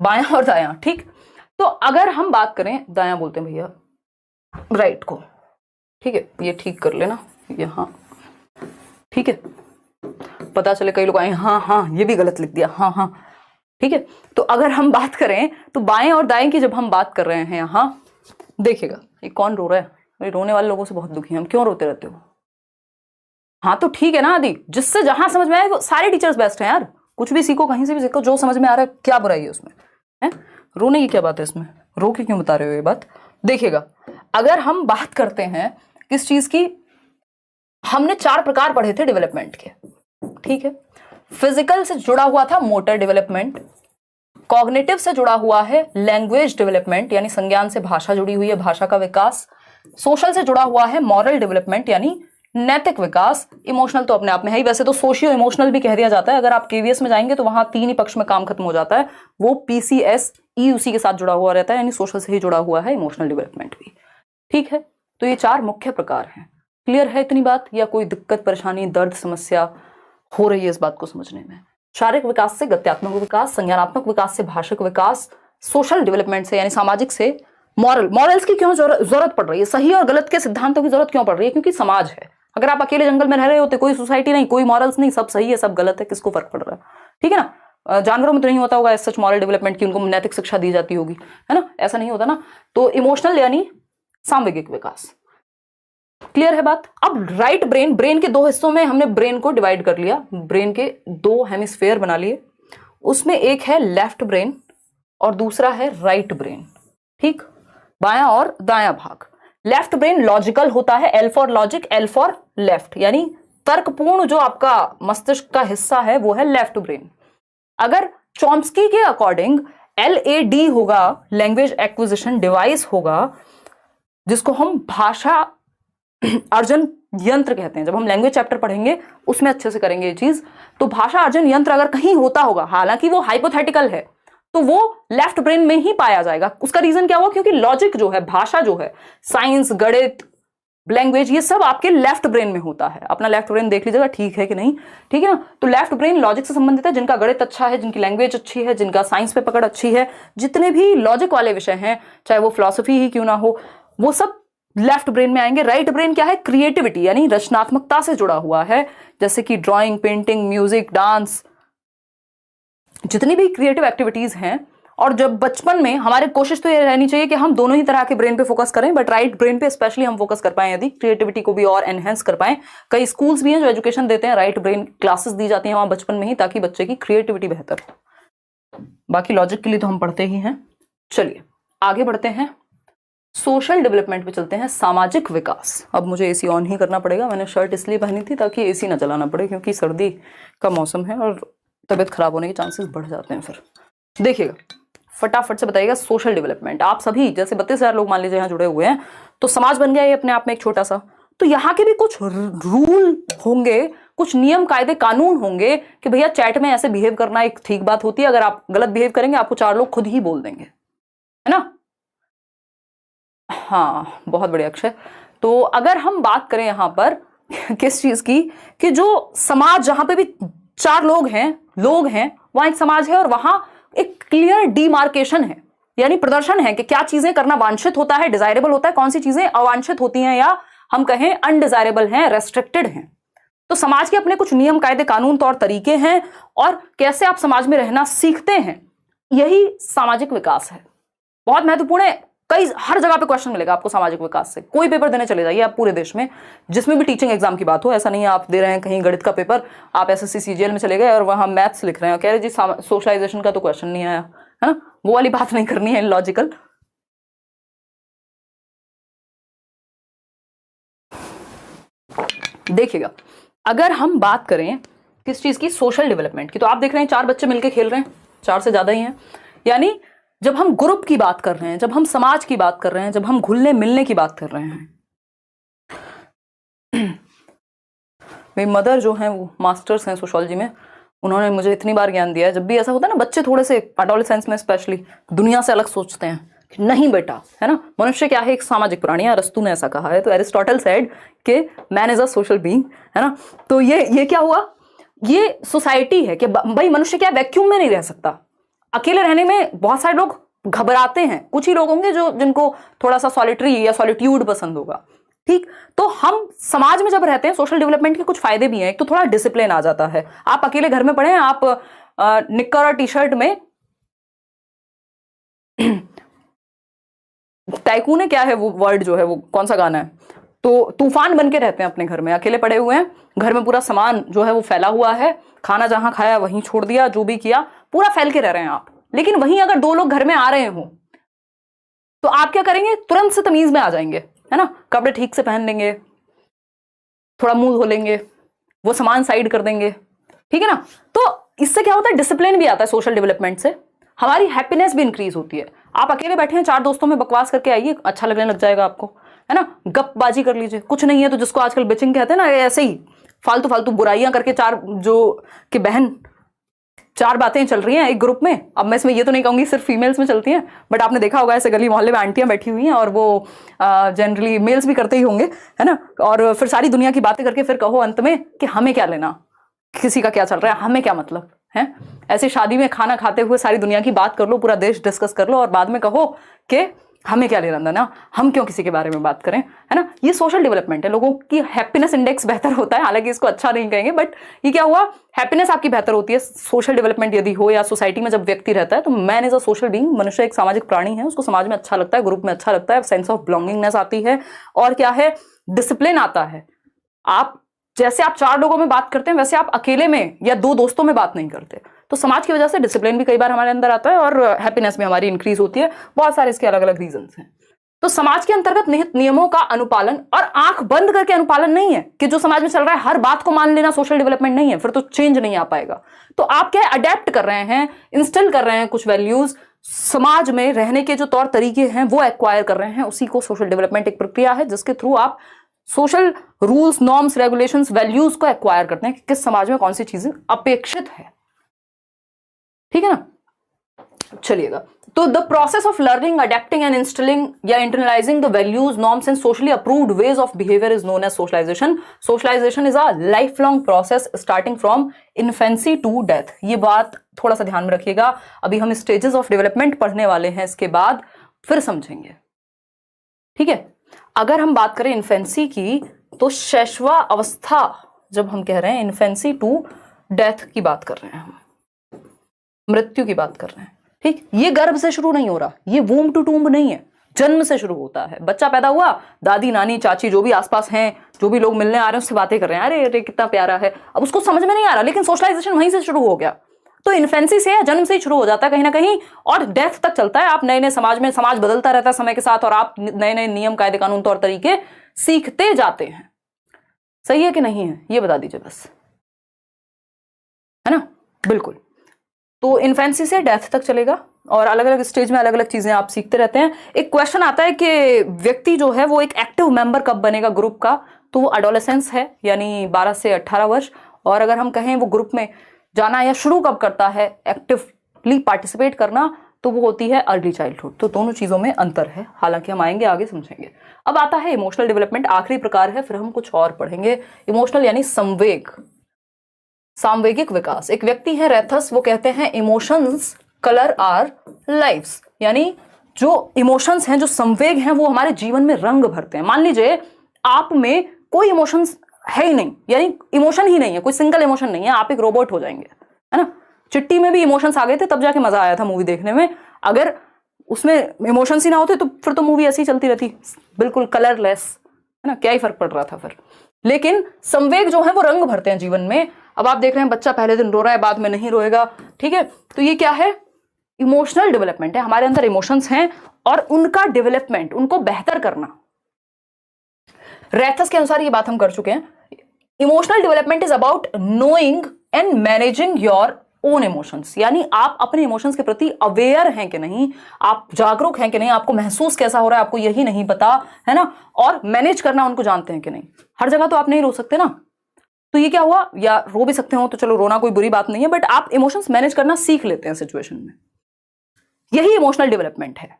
बायां और दायां। ठीक, तो अगर हम बात करें, दायां बोलते हैं भैया राइट को, ठीक है, ये ठीक कर लेना यहां, ठीक है, पता चले कई लोग आए हाँ ये भी गलत लिख दिया, हाँ। ठीक है, तो अगर हम बात करें तो बाएं और दाएं की जब हम बात कर रहे हैं यहां, देखिएगा ये कौन रो रहा है? ये रोने वाले लोगों से बहुत दुखी हैं हम। क्यों रोते रहते हो? हाँ तो ठीक है ना आदि, जिससे जहां समझ में आए वो सारे टीचर्स बेस्ट हैं यार, कुछ भी सीखो, कहीं से भी सीखो, जो समझ में आ रहा है, क्या बुराई है उसमें? है रोने की क्या बात है इसमें? रो के क्यों बता रहे हो ये बात? देखिएगा, अगर हम बात करते हैं किस चीज की, हमने 4 प्रकार पढ़े थे डेवलपमेंट के। ठीक है, फिजिकल से जुड़ा हुआ था मोटर डेवलपमेंट, कॉग्निटिव से जुड़ा हुआ है लैंग्वेज डेवलपमेंट यानी संज्ञान से भाषा जुड़ी हुई है, भाषा का विकास। सोशल से जुड़ा हुआ है मॉरल डेवलपमेंट यानी नैतिक विकास। इमोशनल तो अपने आप में है ही, वैसे तो सोशियो इमोशनल भी कह दिया जाता है। अगर आप KVS में जाएंगे तो वहां 3 ही पक्ष में काम खत्म हो जाता है, वो PCSE उसी के साथ जुड़ा हुआ रहता है, यानी सोशल से ही जुड़ा हुआ है इमोशनल डेवलपमेंट भी। ठीक है, तो ये 4 मुख्य प्रकार हैं। क्लियर है इतनी बात, या कोई दिक्कत, परेशानी, दर्द, समस्या हो रही है इस बात को समझने में? शारीरिक विकास से गत्यात्मक विकास, संज्ञानात्मक विकास से भाषिक विकास, सोशल डेवलपमेंट से यानी सामाजिक से मॉरल्स की क्यों जरूरत पड़ रही है? सही और गलत के सिद्धांतों की जरूरत क्यों पड़ रही है? क्योंकि समाज है। अगर आप अकेले जंगल में रह रहे होते, कोई सोसाइटी नहीं, कोई मॉरल्स नहीं, सब सही है सब गलत है, किसको फर्क पड़ रहा है? ठीक है ना, जानवरों में तो नहीं होता होगा सच मॉरल डेवलपमेंट की, उनको नैतिक शिक्षा दी जाती होगी, है ना, ऐसा नहीं होता ना। तो इमोशनल यानी सामूहिक विकास। क्लियर है बात? अब राइट ब्रेन के 2 हिस्सों में हमने ब्रेन को डिवाइड कर लिया, ब्रेन के 2 हेमिस्फेयर बना लिए। उसमें एक है लेफ्ट ब्रेन और दूसरा है राइट ब्रेन। ठीक, बायां और दायां भाग। लेफ्ट ब्रेन लॉजिकल होता है, L for logic, L for left, यानी तर्कपूर्ण जो आपका मस्तिष्क का हिस्सा है वो है लेफ्ट ब्रेन। अगर चॉम्स्की के अकॉर्डिंग LAD होगा, लैंग्वेज एक्विजिशन डिवाइस होगा, जिसको हम भाषा अर्जन यंत्र कहते हैं। जब हम लैंग्वेज चैप्टर पढ़ेंगे उसमें अच्छे से करेंगे ये चीज। तो भाषा अर्जन यंत्र अगर कहीं होता होगा, हालांकि वो हाइपोथेटिकल है, तो वो लेफ्ट ब्रेन में ही पाया जाएगा। उसका रीजन क्या हुआ? क्योंकि लॉजिक जो है, भाषा जो है, साइंस, गणित, लैंग्वेज, ये सब आपके लेफ्ट ब्रेन में होता है। अपना लेफ्ट ब्रेन देख लीजिएगा, ठीक है कि नहीं, ठीक है ना। तो लेफ्ट ब्रेन लॉजिक से संबंधित है। जिनका गणित अच्छा है, जिनकी लैंग्वेज अच्छी है, जिनका साइंस पे पकड़ अच्छी है, जितने भी लॉजिक वाले विषय हैं, चाहे वो फिलॉसफी ही क्यों ना हो, वो सब लेफ्ट ब्रेन में आएंगे। राइट ब्रेन क्या है? क्रिएटिविटी यानी रचनात्मकता से जुड़ा हुआ है, जैसे कि ड्राइंग, पेंटिंग, म्यूजिक, डांस, जितनी भी क्रिएटिव एक्टिविटीज हैं। और जब बचपन में हमारी कोशिश तो ये रहनी चाहिए कि हम दोनों ही तरह के ब्रेन पे फोकस करें, बट राइट ब्रेन पे स्पेशली हम फोकस कर पाएं, यदि क्रिएटिविटी को भी और एनहेंस कर पाएं। कई स्कूल्स भी हैं जो एजुकेशन देते हैं, राइट ब्रेन क्लासेस दी जाती हैं वहां बचपन में ही, ताकि बच्चे की क्रिएटिविटी बेहतर हो। बाकी लॉजिक के लिए तो हम पढ़ते ही हैं। चलिए आगे बढ़ते हैं, सोशल डेवलपमेंट पे चलते हैं, सामाजिक विकास। अब मुझे एसी ऑन ही करना पड़ेगा, मैंने शर्ट इसलिए पहनी थी ताकि एसी ना चलाना पड़े, क्योंकि सर्दी का मौसम है और तबीयत खराब होने के चांसेस बढ़ जाते हैं। फिर देखिएगा, फटाफट से बताइएगा, सोशल डेवलपमेंट। आप सभी जैसे 32,000 लोग मान लीजिए यहाँ जुड़े हुए हैं, तो समाज बन गया ये अपने आप में एक छोटा सा। तो यहाँ के भी कुछ रूल होंगे, कुछ नियम, कायदे, कानून होंगे कि भैया चैट में ऐसे बिहेव करना एक ठीक बात होती है। अगर आप गलत बिहेव करेंगे, आपको 4 लोग खुद ही बोल देंगे, है ना। हाँ, बहुत बढ़िया अक्षय। तो अगर हम बात करें यहाँ पर किस चीज की, कि जो समाज जहां पे भी 4 लोग हैं वहां एक समाज है, और वहां एक क्लियर डिमार्केशन है, यानी प्रदर्शन है कि क्या चीजें करना वांछित होता है, डिजायरेबल होता है, कौन सी चीजें अवांछित होती हैं, या हम कहें अनडिजायरेबल हैं, रेस्ट्रिक्टेड हैं। तो समाज के अपने कुछ नियम, कायदे, कानून, तौर तरीके हैं, और कैसे आप समाज में रहना सीखते हैं, यही सामाजिक विकास है। बहुत महत्वपूर्ण है। हर जगह पे क्वेश्चन मिलेगा आपको सामाजिक विकास से। कोई पेपर देने चले जाइए आप पूरे देश में, जिसमें भी टीचिंग एग्जाम की बात हो, ऐसा नहीं है आप दे रहे हैं कहीं गणित का पेपर, आप एसएससी सीजीएल में चले गए और वहां मैथ्स लिख रहे हैं, कह रहे जी सोशलाइजेशन का तो क्वेश्चन नहीं आया, है ना। वो वाली बात नहीं करनी है, लॉजिकल। देखिएगा, अगर हम बात करें किस चीज की, सोशल डेवलपमेंट की, तो आप देख रहे हैं 4 बच्चे मिलकर खेल रहे हैं, 4 से ज्यादा ही हैं। यानी जब हम ग्रुप की बात कर रहे हैं, जब हम समाज की बात कर रहे हैं, जब हम घुलने मिलने की बात कर रहे हैं। मेरी मदर जो हैं वो मास्टर्स हैं सोशियोलॉजी में, उन्होंने मुझे इतनी बार ज्ञान दिया है, जब भी ऐसा होता है ना, बच्चे थोड़े से एडोलेसेंस में स्पेशली दुनिया से अलग सोचते हैं कि नहीं बेटा, है ना, मनुष्य क्या है, एक सामाजिक प्राणी है। अरस्तु ने ऐसा कहा है, तो एरिस्टोटल सेड कि man is a social being, है ना। तो ये क्या हुआ, ये सोसाइटी है कि भाई मनुष्य क्या वैक्यूम में नहीं रह सकता। अकेले रहने में बहुत सारे लोग घबराते हैं, कुछ ही लोग होंगे जिनको थोड़ा सा सॉलिटरी या सॉलिट्यूड पसंद होगा, ठीक। तो हम समाज में जब रहते हैं, सोशल डेवलपमेंट के कुछ फायदे भी हैं। एक तो थोड़ा डिसिप्लिन आ जाता है। आप अकेले घर में पड़े हैं, आप निक्कर और टी शर्ट में टाइकून है, क्या है वो वर्ड जो है, वो कौन सा गाना है, तो तूफान बन के रहते हैं अपने घर में, अकेले पड़े हुए हैं, घर में पूरा सामान जो है वो फैला हुआ है, खाना जहां खाया वहीं छोड़ दिया, जो भी किया पूरा फैल के रह रहे हैं आप। लेकिन वहीं अगर 2 लोग घर में आ रहे हो, तो आप क्या करेंगे, तुरंत से तमीज में आ जाएंगे, है ना। कपड़े ठीक से पहन लेंगे, थोड़ा मुंह धो लेंगे, वो सामान साइड कर देंगे, ठीक है ना। तो इससे क्या होता है, डिसिप्लिन भी आता है सोशल डेवलपमेंट से, हमारी हैप्पीनेस भी इंक्रीज होती है। आप अकेले बैठे हैं, 4 दोस्तों में बकवास करके आइए, अच्छा लगने लग जाएगा आपको, है ना। गपबाजी कर लीजिए, कुछ नहीं है तो जिसको आजकल बिचिंग कहते हैं ना, ऐसे ही फालतू फालतू बुराइयां करके 4 जो कि बहन 4 बातें चल रही हैं एक ग्रुप में। अब मैं इसमें ये तो नहीं कहूंगी सिर्फ फीमेल्स में चलती हैं, बट आपने देखा होगा ऐसे गली मोहल्ले में आंटियां बैठी हुई हैं, और वो जनरली मेल्स भी करते ही होंगे, है ना। और फिर सारी दुनिया की बातें करके फिर कहो अंत में कि हमें क्या लेना, किसी का क्या चल रहा है, हमें क्या मतलब है। ऐसे शादी में खाना खाते हुए सारी दुनिया की बात कर लो, पूरा देश डिस्कस कर लो, और बाद में कहो कि हमें क्या लेना देना, हम क्यों किसी के बारे में बात करें, है ना। ये सोशल डेवलपमेंट है, लोगों की हैप्पीनेस इंडेक्स बेहतर होता है। हालांकि इसको अच्छा नहीं कहेंगे, बट ये क्या हुआ, हैप्पीनेस आपकी बेहतर होती है सोशल डेवलपमेंट यदि हो, या सोसाइटी में जब व्यक्ति रहता है। तो man is a social being, मनुष्य एक सामाजिक प्राणी है, उसको समाज में अच्छा लगता है, ग्रुप में अच्छा लगता है, सेंस ऑफ बिलोंगिंगनेस आती है, और क्या है, डिसिप्लिन आता है। आप जैसे आप 4 लोगों में बात करते हैं, वैसे आप अकेले में या 2 दोस्तों में बात नहीं करते। तो समाज की वजह से डिसिप्लिन भी कई बार हमारे अंदर आता है, और हैप्पीनेस भी हमारी इंक्रीज होती है। बहुत सारे इसके अलग अलग रीजंस हैं। तो समाज के अंतर्गत निहित नियमों का अनुपालन, और आंख बंद करके अनुपालन नहीं है कि जो समाज में चल रहा है हर बात को मान लेना सोशल डेवलपमेंट नहीं है, फिर तो चेंज नहीं आ पाएगा। तो आप क्या अडेप्ट कर रहे हैं, इंस्टॉल कर रहे हैं कुछ वैल्यूज, समाज में रहने के जो तौर तरीके हैं वो एक्वायर कर रहे हैं, उसी को सोशल डेवलपमेंट एक प्रक्रिया है जिसके थ्रू आप social rules, norms, regulations, values को एक्वायर करते हैं कि किस समाज में कौन सी चीजें अपेक्षित है, ठीक है ना। चलिएगा, तो the process of learning, adapting and instilling या internalising the values, norms and socially approved ways of behaviour is known as socialisation. Socialisation is a lifelong process starting from infancy to death. ये बात थोड़ा सा ध्यान में रखिएगा, अभी हम स्टेजेस ऑफ डेवलपमेंट पढ़ने वाले हैं, इसके बाद फिर समझेंगे. ठीक है, अगर हम बात करें इन्फेंसी की, तो शैशवा अवस्था जब हम कह रहे हैं, इन्फेंसी टू डेथ की बात कर रहे हैं, हम मृत्यु की बात कर रहे हैं. ठीक, ये गर्भ से शुरू नहीं हो रहा, ये वूम टू टूम्ब नहीं है, जन्म से शुरू होता है. बच्चा पैदा हुआ, दादी नानी चाची जो भी आसपास हैं, जो भी लोग मिलने आ रहे हैं उससे बातें कर रहे हैं, अरे अरे कितना प्यारा है. अब उसको समझ में नहीं आ रहा, लेकिन सोशलाइजेशन वहीं से शुरू हो गया. तो इन्फेंसी से या जन्म से ही शुरू हो जाता है कहीं ना कहीं, और डेथ तक चलता है. आप नए नए समाज में, समाज बदलता रहता है समय के साथ, और आप नए नए नियम कायदे कानून तौर तरीके सीखते जाते हैं. सही है कि नहीं है, ये बता दीजिए बस, है ना. बिल्कुल. तो इन्फेंसी से डेथ तक चलेगा, और अलग अलग स्टेज में अलग अलग चीजें आप सीखते रहते हैं. एक क्वेश्चन आता है कि व्यक्ति जो है वो एक एक्टिव मेंबर कब बनेगा ग्रुप का, तो वो एडोलेसेंस है, यानी 12 से 18 वर्ष. और अगर हम कहें वो ग्रुप में जाना या शुरू कब करता है एक्टिवली पार्टिसिपेट करना, तो वो होती है अर्ली चाइल्डहुड. तो दोनों चीजों में अंतर है, हालांकि हम आएंगे आगे समझेंगे. अब आता है इमोशनल डेवलपमेंट, आखिरी प्रकार है, फिर हम कुछ और पढ़ेंगे. इमोशनल यानी संवेग, सामवेगिक विकास. एक व्यक्ति है रेथस, वो कहते हैं इमोशंस कलर आर लाइव्स, यानी जो इमोशंस हैं, जो संवेग हैं, वो हमारे जीवन में रंग भरते हैं. मान लीजिए आप में कोई इमोशंस है ही नहीं, यानी इमोशन ही नहीं है, कोई सिंगल इमोशन नहीं है, आप एक रोबोट हो जाएंगे, है ना. चिट्टी में भी इमोशंस आ गए थे, तब जाके मजा आया था मूवी देखने में. अगर उसमें इमोशंस ही ना होते तो फिर तो मूवी ऐसी ही चलती रहती, बिल्कुल कलरलेस, है ना, क्या ही फर्क पड़ रहा था फिर. लेकिन संवेग जो है वो रंग भरते हैं जीवन में. अब आप देख रहे हैं बच्चा पहले दिन रो रहा है, बाद में नहीं रोएगा. ठीक है, तो ये क्या है, इमोशनल डेवलपमेंट है. हमारे अंदर इमोशंस हैं और उनका डेवलपमेंट, उनको बेहतर करना. रेथस के अनुसार ये बात हम कर चुके हैं. Emotional development is about knowing and managing your own emotions, यानी आप अपने इमोशंस के प्रति अवेयर हैं कि नहीं, आप जागरूक हैं कि नहीं, आपको महसूस कैसा हो रहा है आपको यही नहीं पता, है ना. और मैनेज करना उनको जानते हैं कि नहीं. हर जगह तो आप नहीं रो सकते ना, तो ये क्या हुआ, या रो भी सकते हो तो चलो, रोना कोई बुरी बात नहीं है, बट आप इमोशंस मैनेज करना सीख लेते हैं सिचुएशन में. यही इमोशनल डेवलपमेंट है,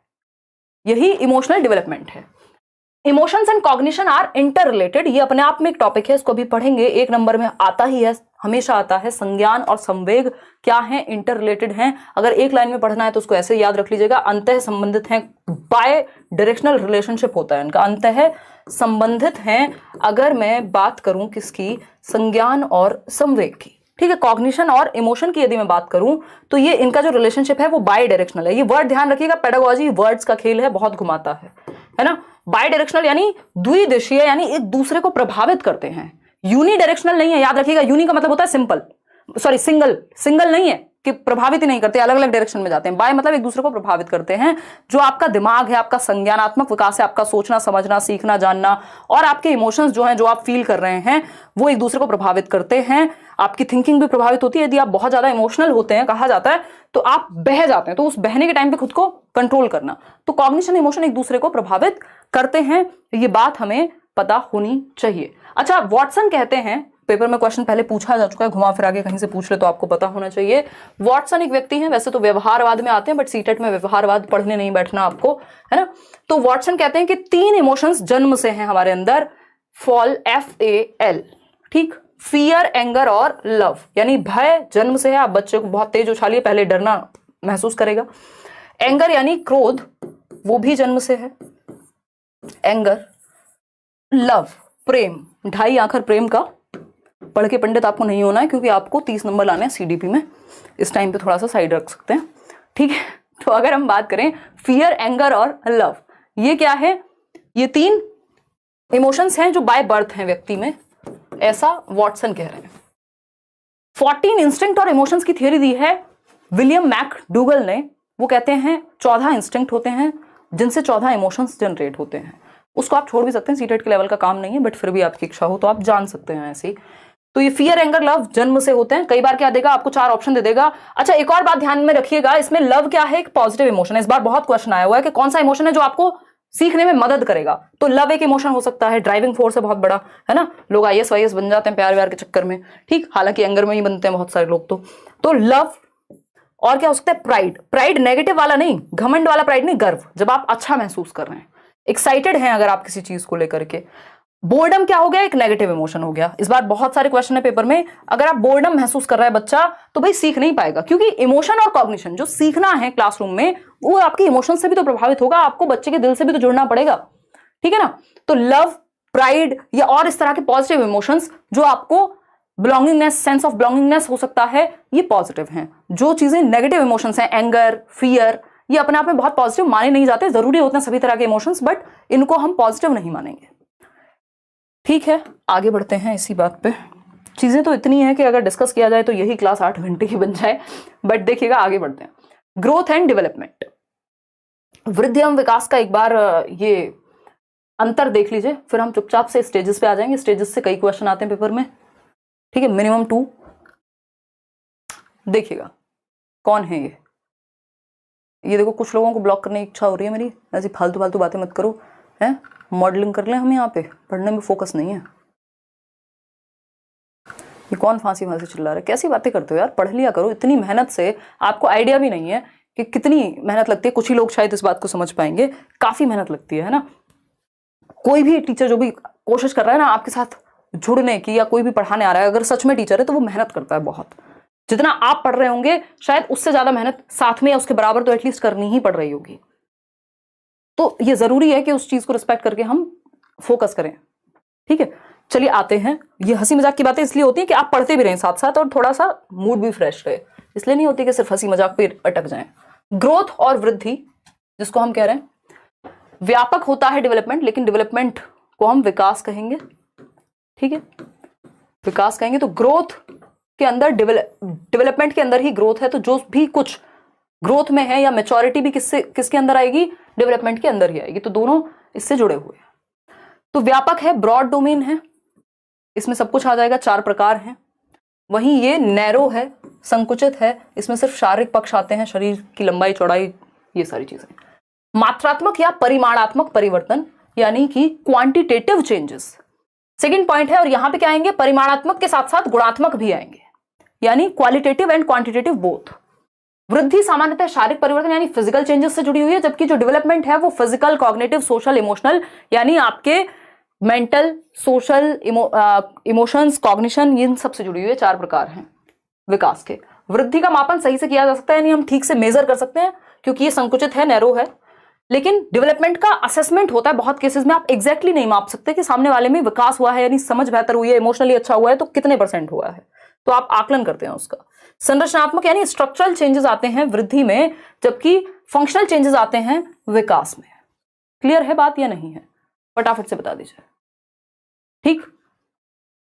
यही इमोशनल डेवलपमेंट है. Emotions and cognition are interrelated, ये अपने आप में एक टॉपिक है, इसको भी पढ़ेंगे. एक नंबर में आता ही है, हमेशा आता है, संज्ञान और संवेग क्या है, इंटर रिलेटेड हैं. अगर एक लाइन में पढ़ना है तो उसको ऐसे याद रख लीजिएगा, अंतः संबंधित हैं, बाय डायरेक्शनल रिलेशनशिप होता है इनका, अंतः संबंधित हैं. अगर मैं बात करूं किसकी, संज्ञान और संवेग की, ठीक है, कॉग्निशन और इमोशन की यदि मैं बात करूं, तो ये इनका जो रिलेशनशिप है वो बाय डायरेक्शनल है. ये वर्ड ध्यान रखिएगा, पेडागोजी वर्ड्स का खेल है, बहुत घुमाता है ना. बाय डायरेक्शनल यानी द्विदिशीय, यानी एक दूसरे को प्रभावित करते हैं. यूनी डायरेक्शनल नहीं है, याद रखिएगा. यूनी का मतलब होता है सिंपल, सॉरी सिंगल, सिंगल नहीं है कि प्रभावित ही नहीं करते, अलग अलग डायरेक्शन में जाते हैं. बाय मतलब एक दूसरे को प्रभावित करते हैं. जो आपका दिमाग है, आपका संज्ञानात्मक विकास है, आपका सोचना समझना सीखना जानना, और आपके इमोशंस जो हैं, जो आप फील कर रहे हैं, वो एक दूसरे को प्रभावित करते हैं. आपकी थिंकिंग भी प्रभावित होती है. यदि आप बहुत ज्यादा इमोशनल होते हैं, कहा जाता है, तो आप बह जाते हैं. तो उस बहने के टाइम पे खुद को कंट्रोल करना. तो कॉग्निशन इमोशन एक दूसरे को प्रभावित करते हैं, ये बात हमें पता होनी चाहिए. अच्छा, वॉटसन कहते हैं, पेपर में क्वेश्चन पहले पूछा जा चुका है, घुमा फिरा के कहीं से पूछ ले तो आपको पता होना चाहिए. वॉटसन एक व्यक्ति हैं, वैसे तो व्यवहारवाद में आते हैं, बट सीटेट में व्यवहारवाद पढ़ने नहीं बैठना आपको, है ना. तो वॉटसन कहते हैं कि 3 इमोशंस जन्म से हैं हमारे अंदर, फॉल, FAL, ठीक, फियर, एंगर और लव, यानी भय जन्म से है. आप बच्चे को बहुत तेज उछालिए, पहले डरना महसूस करेगा. एंगर यानी क्रोध, वो भी जन्म से है, एंगर. लव, प्रेम, 2.5 आखर प्रेम का. पढ़ के पंडित आपको नहीं होना है, क्योंकि आपको 30 नंबर लाने हैं CDP में. इस टाइम पे थोड़ा सा साइड रख सकते हैं, ठीक है. तो अगर हम बात करें फियर, एंगर और लव, ये क्या है, ये 3 इमोशंस हैं जो बाय बर्थ हैं व्यक्ति में, ऐसा वॉटसन कह रहे हैं. 14 इंस्टिंक्ट और इमोशंस की थियरी दी है विलियम मैकडूगल ने. वो कहते हैं 14 इंस्टिंक्ट होते हैं जिनसे 14 इमोशंस जनरेट होते हैं. उसको आप छोड़ भी सकते हैं, सीटेट के लेवल का काम नहीं है, बट फिर भी आपकी इच्छा हो तो आप जान सकते हैं ऐसे ही. तो ये फियर, एंगर, लव जन्म से होते हैं. कई बार क्या देगा आपको, 4 ऑप्शन दे देगा. अच्छा, एक और बात ध्यान में रखिएगा, इसमें लव क्या है, एक पॉजिटिव इमोशन है. इस बार बहुत क्वेश्चन आया हुआ है कि कौन सा इमोशन है जो आपको सीखने में मदद करेगा. तो लव एक इमोशन हो सकता है, ड्राइविंग फोर्स है बहुत बड़ा, है ना. लोग IAS वाईएस बन जाते हैं प्यार व्यार के चक्कर में, ठीक. हालांकि एंगर में ही बनते हैं बहुत सारे लोग. तो लव और क्या हो सकता है, प्राइड। प्राइड नेगेटिव वाला नहीं, घमंड वाला प्राइड नहीं, गर्व, जब आप अच्छा महसूस कर रहे हैं, एक्साइटेड हैं अगर आप किसी चीज को लेकर के। बोर्डम क्या हो गया, एक नेगेटिव इमोशन हो गया। इस बार बहुत सारे क्वेश्चन है पेपर में, अगर आप बोर्डम महसूस कर रहा है बच्चा तो भाई सीख नहीं पाएगा, क्योंकि इमोशन और कॉग्निशन जो सीखना है क्लासरूम में वो आपके इमोशन से भी तो प्रभावित होगा, आपको बच्चे के दिल से भी तो जुड़ना पड़ेगा, ठीक है ना। तो लव, प्राइड या और इस तरह के पॉजिटिव इमोशंस जो आपको बिलोंगिंगनेस, सेंस ऑफ बिलोंगिंगनेस हो सकता है, ये पॉजिटिव हैं। जो चीजें नेगेटिव इमोशंस हैं, एंगर, फियर, ये अपने आप में बहुत पॉजिटिव माने नहीं जाते, जरूरी होते हैं सभी तरह के इमोशंस, बट इनको हम पॉजिटिव नहीं मानेंगे, ठीक है। आगे बढ़ते हैं इसी बात पे। चीजें तो इतनी है कि अगर डिस्कस किया जाए तो यही क्लास 8 घंटे की बन जाए, बट देखिएगा आगे बढ़ते हैं। ग्रोथ एंड डेवलपमेंट, वृद्धि एवं विकास का एक बार ये अंतर देख लीजिए, फिर हम चुपचाप से स्टेजेस पे आ जाएंगे। स्टेजेस से कई क्वेश्चन आते हैं पेपर में, ठीक है, मिनिमम 2। देखिएगा कौन है ये देखो, कुछ लोगों को ब्लॉक करने की इच्छा हो रही है मेरी, ऐसी फालतू फालतू बातें मत करो, हैं, मॉडलिंग कर लें हम यहाँ पे, पढ़ने में फोकस नहीं है। ये कौन फांसी फांसी चिल्ला रहा है, कैसी बातें करते हो यार, पढ़ लिया करो। इतनी मेहनत से आपको आइडिया भी नहीं है कि कितनी मेहनत लगती है। कुछ ही लोग शायद इस बात को समझ पाएंगे, काफी मेहनत लगती है ना। कोई भी टीचर जो भी कोशिश कर रहा है ना आपके साथ जुड़ने की, या कोई भी पढ़ाने आ रहा है, अगर सच में टीचर है तो वो मेहनत करता है बहुत। जितना आप पढ़ रहे होंगे शायद उससे ज्यादा मेहनत साथ में या उसके बराबर तो एटलीस्ट करनी ही पड़ रही होगी। तो ये जरूरी है कि उस चीज को रिस्पेक्ट करके हम फोकस करें, ठीक है। चलिए आते हैं, ये हंसी मजाक की बातें इसलिए होती है कि आप पढ़ते भी रहें साथ साथ और थोड़ा सा मूड भी फ्रेश रहे, इसलिए नहीं होती कि सिर्फ हंसी मजाक पे अटक जाएं। ग्रोथ और वृद्धि, जिसको हम कह रहे हैं, व्यापक होता है डेवलपमेंट, लेकिन डेवलपमेंट को हम विकास कहेंगे, ठीक है, विकास कहेंगे। तो ग्रोथ के अंदर डेवलपमेंट के अंदर ही ग्रोथ है, तो जो भी कुछ ग्रोथ में है या मैच्योरिटी भी किसके अंदर आएगी, डेवलपमेंट के अंदर ही आएगी। तो दोनों इससे जुड़े हुए हैं। तो व्यापक है, ब्रॉड डोमेन है, इसमें सब कुछ आ जाएगा, 4 प्रकार हैं। वहीं ये नैरो है, संकुचित है, इसमें सिर्फ शारीरिक पक्ष आते हैं, शरीर की लंबाई चौड़ाई, ये सारी चीजें। मात्रात्मक या परिमाणात्मक परिवर्तन, यानी कि क्वांटिटेटिव चेंजेस, सेकंड पॉइंट है। और यहां पे क्या आएंगे, परिमाणात्मक के साथ साथ गुणात्मक भी आएंगे, यानी क्वालिटेटिव एंड क्वांटिटेटिव बोथ। वृद्धि सामान्यतः शारीरिक परिवर्तन यानी फिजिकल चेंजेस से जुड़ी हुई है, जबकि जो डेवलपमेंट है वो फिजिकल, कॉग्निटिव, सोशल, इमोशनल, यानी आपके मेंटल, सोशल, इमोशंस, कॉग्निशन, इन सब से जुड़ी हुई है। 4 प्रकार हैं विकास के। वृद्धि का मापन सही से किया जा सकता है, यानी हम ठीक से मेजर कर सकते हैं, क्योंकि ये संकुचित है, नैरो है। लेकिन डेवलपमेंट का असेसमेंट होता है बहुत केसेस में, आप एग्जैक्टली नहीं माप सकते कि सामने वाले में विकास हुआ है, यानी समझ बेहतर हुई है, इमोशनली अच्छा हुआ है, तो कितने % हुआ है, तो आप आकलन करते हैं उसका। संरचनात्मक यानी स्ट्रक्चरल चेंजेस आते हैं वृद्धि में, जबकि फंक्शनल चेंजेस आते हैं विकास में। क्लियर है बात या नहीं है, फटाफट से बता दीजिए, ठीक।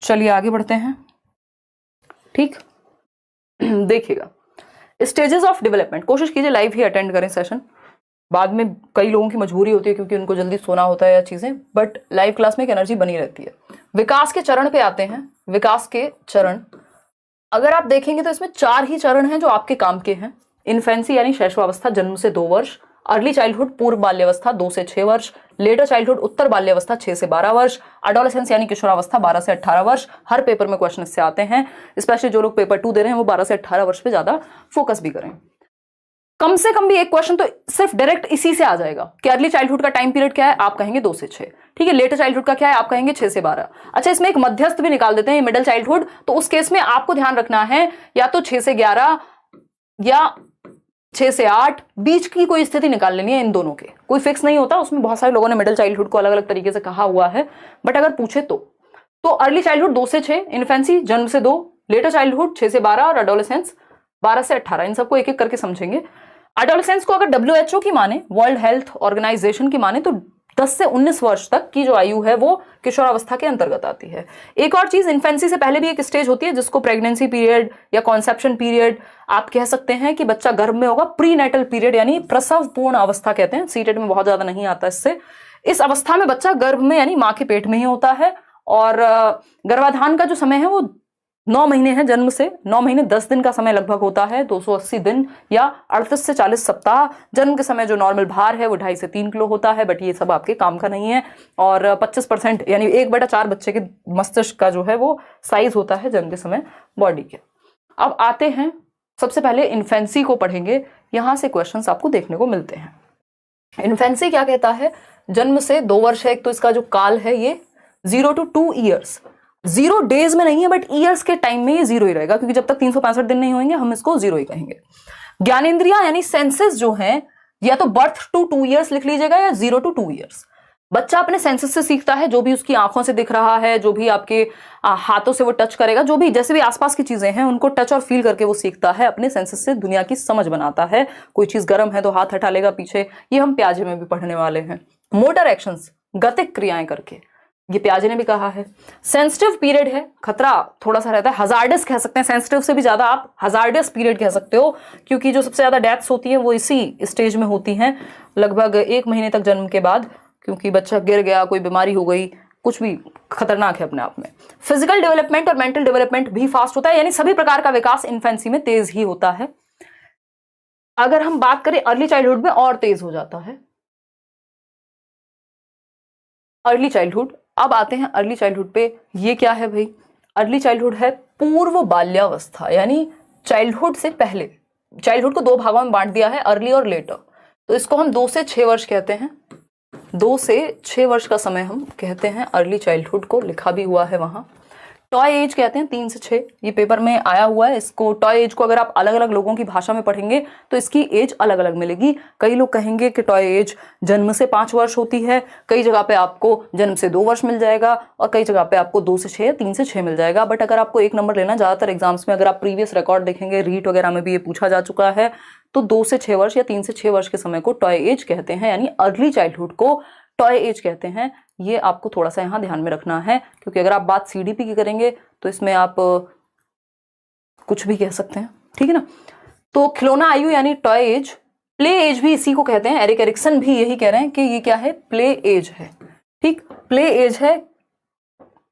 चलिए आगे बढ़ते हैं, ठीक। देखिएगा स्टेजेस ऑफ डेवलपमेंट, कोशिश कीजिए लाइव ही अटेंड करें सेशन, बाद में कई लोगों की मजबूरी होती है क्योंकि उनको जल्दी सोना होता है या चीजें, बट लाइव क्लास में एक एनर्जी बनी रहती है। विकास के चरण पे आते हैं। विकास के चरण अगर आप देखेंगे तो इसमें 4 ही चरण हैं जो आपके काम के हैं। इन्फेंसी यानी शैशवावस्था, जन्म से 2 वर्ष। अर्ली चाइल्डहुड, पूर्व बाल्यावस्था, 2 से 6 वर्ष। लेटर चाइल्डहुड, उत्तर बाल्यावस्था, 6 से 12 वर्ष। एडोलेसेंस यानी किशोरावस्था, 12 से 18 वर्ष। हर पेपर में क्वेश्चन इससे आते हैं, स्पेशली जो लोग पेपर 2 दे रहे हैं वो 12 से 18 वर्ष पे ज्यादा फोकस भी करें। कम से कम भी एक क्वेश्चन तो सिर्फ डायरेक्ट इसी से आ जाएगा कि अर्ली चाइल्डहुड का टाइम पीरियड क्या है, आप कहेंगे 2 से 6, ठीक है। लेटर चाइल्डहुड का क्या है, आप कहेंगे 6 से 12। अच्छा, इसमें एक मध्यस्थ भी निकाल देते हैं, मिडिल चाइल्डहुड, तो उस केस में आपको ध्यान रखना है या तो 6 से 11 या 6 से 8, बीच की कोई स्थिति निकाल लेनी है। इन दोनों के कोई फिक्स नहीं होता, उसमें बहुत सारे लोगों ने मिडिल चाइल्डहुड को अलग अलग तरीके से कहा हुआ है, बट अगर पूछे तो अर्ली चाइल्डहुड 2 से 6, इन्फेंसी जन्म से 2, लेटर चाइल्डहुड 6 से 12 और एडोलेसेंस 12 से 18। इन सबको एक एक करके समझेंगे। एडोलेसेंस को अगर WHO की माने, वर्ल्ड हेल्थ ऑर्गेनाइजेशन की माने, तो 10 से 19 वर्ष तक की जो आयु है वो किशोरावस्था के अंतर्गत आती है। एक और चीज, इन्फेंसी से पहले भी एक स्टेज होती है जिसको प्रेगनेंसी पीरियड या कॉन्सेप्शन पीरियड आप कह सकते हैं, कि बच्चा गर्भ में होगा। प्री नेटल पीरियड यानी प्रसव पूर्ण अवस्था कहते हैं, सीटेट में बहुत ज्यादा नहीं आता इससे। इस अवस्था में बच्चा गर्भ में यानी माँ के पेट में ही होता है, और गर्भाधान का जो समय है वो 9 महीने है, जन्म से 9 महीने 10 दिन का समय लगभग होता है, 280 दिन या 38 से 40 सप्ताह। जन्म के समय जो नॉर्मल भार है वो 2.5 से 3 किलो होता है, बट ये सब आपके काम का नहीं है। और 25% यानी 1/4 बच्चे के मस्तिष्क का जो है वो साइज होता है जन्म के समय बॉडी के। अब आते हैं सबसे पहले इन्फेंसी को पढ़ेंगे, यहां से क्वेश्चंस आपको देखने को मिलते हैं। इन्फेंसी क्या कहता है? जन्म से 2 वर्ष है, एक तो इसका जो काल है ये 0 to 2 years, 0 days में नहीं है बट ईयर्स के टाइम में ये 0 ही रहेगा, क्योंकि जब तक 365 दिन नहीं होंगे हम इसको 0 ही कहेंगे। ज्ञानेंद्रिया यानी सेंसेस जो हैं, या तो बर्थ टू 2 years लिख लीजिएगा या 0 to 2 years। बच्चा अपने सेंसेस से सीखता है, जो भी उसकी आंखों से दिख रहा है, जो भी आपके हाथों से वो टच करेगा, जो भी जैसे भी आसपास की चीजें हैं उनको टच और फील करके वो सीखता है, अपने सेंसेस से दुनिया की समझ बनाता है। कोई चीज गर्म है तो हाथ हटा लेगा पीछे, ये हम प्याजे में भी पढ़ने वाले हैं। मोटर एक्शंस, गतिक क्रियाएं करके, ये प्याजे ने भी कहा है। सेंसिटिव पीरियड है, खतरा थोड़ा सा रहता है, हजार्डस कह सकते हैं, सेंसिटिव से भी ज्यादा आप हजार्डस पीरियड कह सकते हो, क्योंकि जो सबसे ज्यादा डेथ्स होती हैं वो इसी स्टेज में होती हैं, लगभग 1 महीने तक जन्म के बाद, क्योंकि बच्चा गिर गया, कोई बीमारी हो गई, कुछ भी खतरनाक है अपने आप में। फिजिकल डेवलपमेंट और मेंटल डेवलपमेंट भी फास्ट होता है, यानी सभी प्रकार का विकास इन्फेंसी में तेज ही होता है। अगर हम बात करें अर्ली चाइल्डहुड में और तेज हो जाता है अर्ली चाइल्डहुड। अब आते हैं अर्ली चाइल्डहुड पे, ये क्या है भाई? अर्ली चाइल्डहुड है पूर्व बाल्यावस्था, यानी चाइल्डहुड से पहले। चाइल्डहुड को 2 भागों में बांट दिया है, अर्ली और लेटर, तो इसको हम 2 से 6 वर्ष कहते हैं। 2 से 6 वर्ष का समय हम कहते हैं अर्ली चाइल्डहुड को, लिखा भी हुआ है वहां। टॉय एज कहते हैं 3 से 6, ये पेपर में आया हुआ है। इसको टॉय एज को अगर आप अलग अलग लोगों की भाषा में पढ़ेंगे तो इसकी एज अलग अलग मिलेगी। कई लोग कहेंगे कि टॉय एज जन्म से 5 वर्ष होती है, कई जगह पे आपको जन्म से 2 वर्ष मिल जाएगा, और कई जगह पे आपको 2 से 6 या 3 से 6 मिल जाएगा। बट अगर आपको 1 नंबर लेना, ज्यादातर एग्जाम्स में अगर आप प्रीवियस रिकॉर्ड देखेंगे, रीट वगैरह में भी ये पूछा जा चुका है, तो 2 से 6 वर्ष या 3 से 6 वर्ष के समय को टॉय एज कहते हैं, यानी अर्ली चाइल्डहुड को टॉय एज कहते हैं। ये आपको थोड़ा सा यहाँ ध्यान में रखना है, क्योंकि अगर आप बात सीडीपी की करेंगे तो इसमें आप कुछ भी कह सकते हैं, ठीक है ना। तो खिलौना आयु यानी टॉय एज, प्ले एज भी इसी को कहते हैं। एरिक एरिक्सन भी यही कह रहे हैं कि ये क्या है? प्ले एज है, ठीक, प्ले एज है,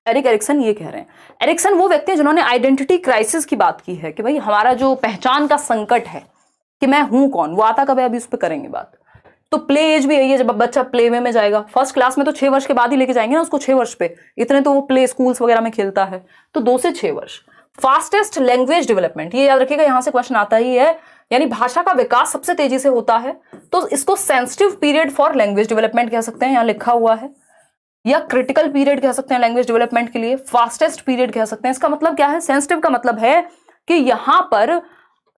एरिक एरिक्सन ये कह रहे हैं। एरिक्सन वो व्यक्ति है जिन्होंने आइडेंटिटी क्राइसिस की बात की है, कि भाई हमारा जो पहचान का संकट है कि मैं हूं कौन, वो आता कब है, अभी उस पर करेंगे बात। तो प्ले एज भी यही है, जब बच्चा प्ले वे में जाएगा। फर्स्ट क्लास में तो 6 वर्ष के बाद ही लेके जाएंगे ना उसको, 6 वर्ष पे, इतने तो वो प्ले स्कूल्स वगैरह में खेलता है, तो 2 से 6 वर्ष। फास्टेस्ट लैंग्वेज डेवलपमेंट, ये याद रखिएगा, यहां से क्वेश्चन आता ही है, यानी भाषा का विकास सबसे तेजी से होता है, तो इसको sensitive period for language development कह सकते हैं, यहां लिखा हुआ है, या क्रिटिकल पीरियड कह सकते हैं लैंग्वेज डेवलपमेंट के लिए, फास्टेस्ट पीरियड कह सकते हैं। इसका मतलब क्या है? सेंसिटिव का मतलब है कि यहां पर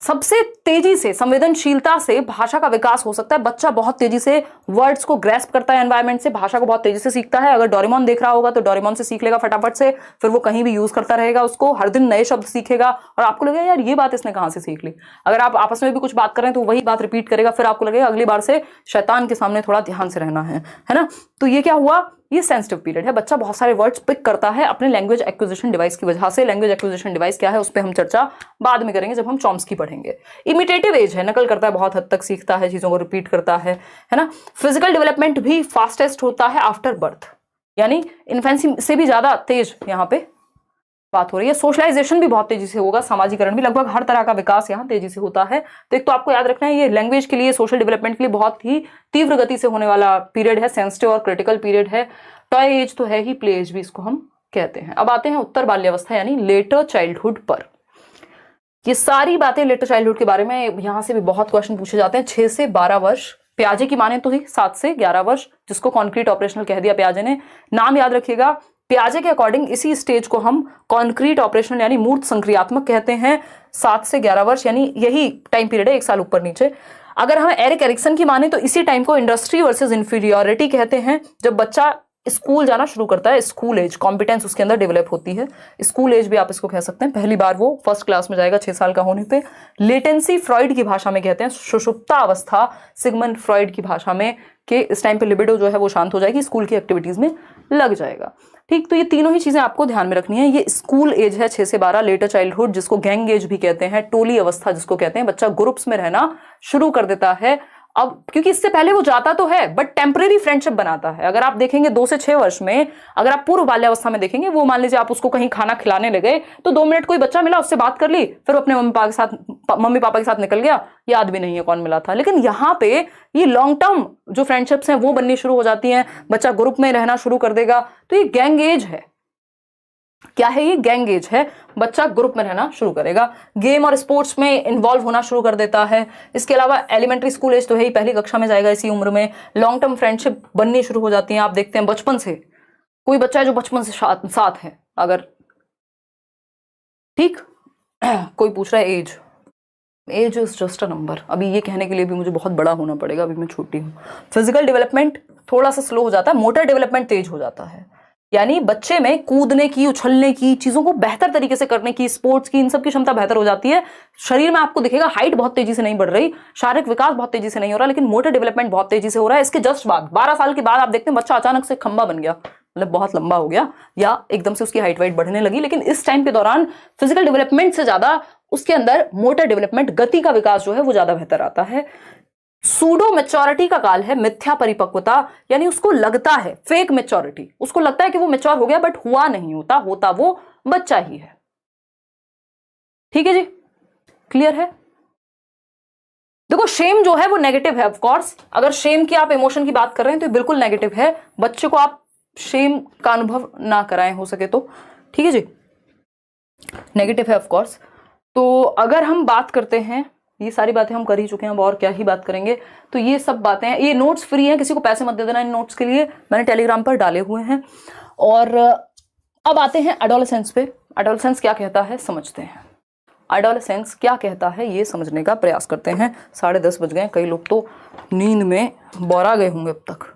सबसे तेजी से, संवेदनशीलता से भाषा का विकास हो सकता है। बच्चा बहुत तेजी से वर्ड्स को ग्रैस्प करता है एनवायरनमेंट से, भाषा को बहुत तेजी से सीखता है। अगर डोरेमोन देख रहा होगा तो डोरेमोन से सीख लेगा फटाफट से, फिर वो कहीं भी यूज करता रहेगा उसको, हर दिन नए शब्द सीखेगा, और आपको लगेगा यार ये बात इसने कहां से सीख ली। अगर आप आपस में भी कुछ बात करें तो वही बात रिपीट करेगा, फिर आपको लगेगा अगली बार से शैतान के सामने थोड़ा ध्यान से रहना है ना। तो ये क्या हुआ? ये सेंसिटिव पीरियड है, बच्चा बहुत सारे वर्ड्स पिक करता है अपने लैंग्वेज एक्विजिशन डिवाइस की वजह से। लैंग्वेज एक्विजिशन डिवाइस क्या है उस पर हम चर्चा बाद में करेंगे जब हम चॉम्स्की पढ़ेंगे। इमिटेटिव एज है, नकल करता है, बहुत हद तक सीखता है, चीजों को रिपीट करता है ना। फिजिकल डेवलपमेंट भी फास्टेस्ट होता है आफ्टर बर्थ, यानी इन्फेंसी से भी ज्यादा तेज यहाँ पे बात हो रही है। सोशलाइजेशन भी बहुत तेजी से होगा, सामाजिकरण भी, लगभग हर तरह का विकास यहाँ तेजी से होता है। तो एक तो आपको याद रखना है ये लैंग्वेज के लिए, सोशल डेवलपमेंट के लिए बहुत ही तीव्र गति से होने वाला पीरियड है, सेंसिटिव और क्रिटिकल पीरियड है। टॉय एज तो है ही, प्ले एज भी इसको हम कहते हैं। अब आते हैं उत्तर बाल्यावस्था यानी लेटर चाइल्डहुड पर। ये सारी बातें लेटर चाइल्डहुड के बारे में, यहां से भी बहुत क्वेश्चन पूछे जाते हैं। 6 से 12 वर्ष, प्याजे की माने तो ही 7 से 11 वर्ष, जिसको कॉन्क्रीट ऑपरेशनल कह दिया प्याजे ने। नाम याद रखिएगा, प्याजे के अकॉर्डिंग इसी स्टेज को हम कॉन्क्रीट ऑपरेशनल यानी मूर्त संक्रियात्मक कहते हैं। 7 से 11 वर्ष यानी यही टाइम पीरियड है, 1 साल ऊपर नीचे। अगर हम एरिक एरिक्सन की माने तो इसी टाइम को इंडस्ट्री वर्सेस इंफीरियोरिटी कहते हैं, जब बच्चा स्कूल जाना शुरू करता है, स्कूल एज, कॉम्पिटेंस उसके अंदर डेवलप होती है। स्कूल एज भी आप इसको कह सकते हैं, पहली बार वो फर्स्ट क्लास में जाएगा 6 साल का होने पे। लेटेंसी फ्रॉइड की भाषा में कहते हैं, सुषुप्ता अवस्था सिगमंड फ्रॉइड की भाषा में, कि इस टाइम पे लिबिडो जो है वो शांत हो जाएगी, स्कूल की एक्टिविटीज में लग जाएगा। ठीक, तो ये तीनों ही चीजें आपको ध्यान में रखनी है। ये स्कूल एज है 6 से 12, लेटर चाइल्डहुड जिसको गैंग एज भी कहते हैं, टोली अवस्था जिसको कहते हैं, बच्चा ग्रुप्स में रहना शुरू कर देता है। अब क्योंकि इससे पहले वो जाता तो है बट टेम्परेरी फ्रेंडशिप बनाता है। अगर आप देखेंगे 2 से 6 वर्ष में, अगर आप पूर्व बाल्यावस्था में देखेंगे, वो मान लीजिए आप उसको कहीं खाना खिलाने लगे तो 2 मिनट कोई बच्चा मिला, उससे बात कर ली, फिर अपने मम्मी पापा के साथ निकल गया, याद भी नहीं है कौन मिला था। लेकिन यहाँ पे ये लॉन्ग टर्म जो फ्रेंडशिप्स हैं वो बननी शुरू हो जाती हैं, बच्चा ग्रुप में रहना शुरू कर देगा। तो ये गैंग एज है। क्या है ये? गैंग एज है। बच्चा ग्रुप में रहना शुरू करेगा, गेम और स्पोर्ट्स में इन्वॉल्व होना शुरू कर देता है। इसके अलावा एलिमेंट्री स्कूल एज तो है ही, पहली कक्षा में जाएगा इसी उम्र में। लॉन्ग टर्म फ्रेंडशिप बननी शुरू हो जाती है। आप देखते हैं बचपन से कोई बच्चा है जो बचपन से साथ है, अगर ठीक कोई पूछ रहा है age is just a number. अभी ये कहने के लिए भी मुझे बहुत बड़ा होना पड़ेगा, अभी मैं छोटी हूँ। फिजिकल डेवलपमेंट थोड़ा सा स्लो हो जाता है, मोटर डेवलपमेंट तेज हो जाता है। यानी बच्चे में कूदने की, उछलने की, चीजों को बेहतर तरीके से करने की, स्पोर्ट्स की, इन सब की क्षमता बेहतर हो जाती है। शरीर में आपको दिखेगा हाइट बहुत तेजी से नहीं बढ़ रही, शारीरिक विकास बहुत तेजी से नहीं हो रहा, लेकिन मोटर डेवलपमेंट बहुत तेजी से हो रहा है। इसके जस्ट बाद 12 साल के बाद आप देखते हैं बच्चा अचानक से खंबा बन गया, मतलब बहुत लंबा हो गया, या एकदम से उसकी हाइट वाइट बढ़ने लगी। लेकिन इस टाइम के दौरान फिजिकल डेवलपमेंट से ज्यादा उसके अंदर मोटर डेवलपमेंट, गति का विकास जो है वो ज्यादा बेहतर आता है। सूडो मेच्योरिटी का काल है, मिथ्या परिपक्वता, यानी उसको लगता है, फेक मेच्योरिटी, उसको लगता है कि वो मेच्योर हो गया, बट हुआ नहीं, होता वो बच्चा ही है। ठीक है जी, क्लियर है। देखो शेम जो है वो नेगेटिव है, ऑफ कोर्स। अगर शेम की आप इमोशन की बात कर रहे हैं तो बिल्कुल नेगेटिव है। बच्चे को आप शेम का अनुभव ना कराएं हो सके तो, ठीक है जी, नेगेटिव है ऑफ कोर्स। तो अगर हम बात करते हैं, ये सारी बातें हम कर ही चुके हैं, अब और क्या ही बात करेंगे। तो ये सब बातें हैं, ये नोट्स फ्री हैं, किसी को पैसे मत दे देना इन नोट्स के लिए, मैंने टेलीग्राम पर डाले हुए हैं। और अब आते हैं एडोलेसेंस पे। एडोलेसेंस क्या कहता है समझते हैं। एडोलेसेंस क्या कहता है ये समझने का प्रयास करते हैं। 10:30 बज गए, कई लोग तो नींद में बौरा गए होंगे अब तक।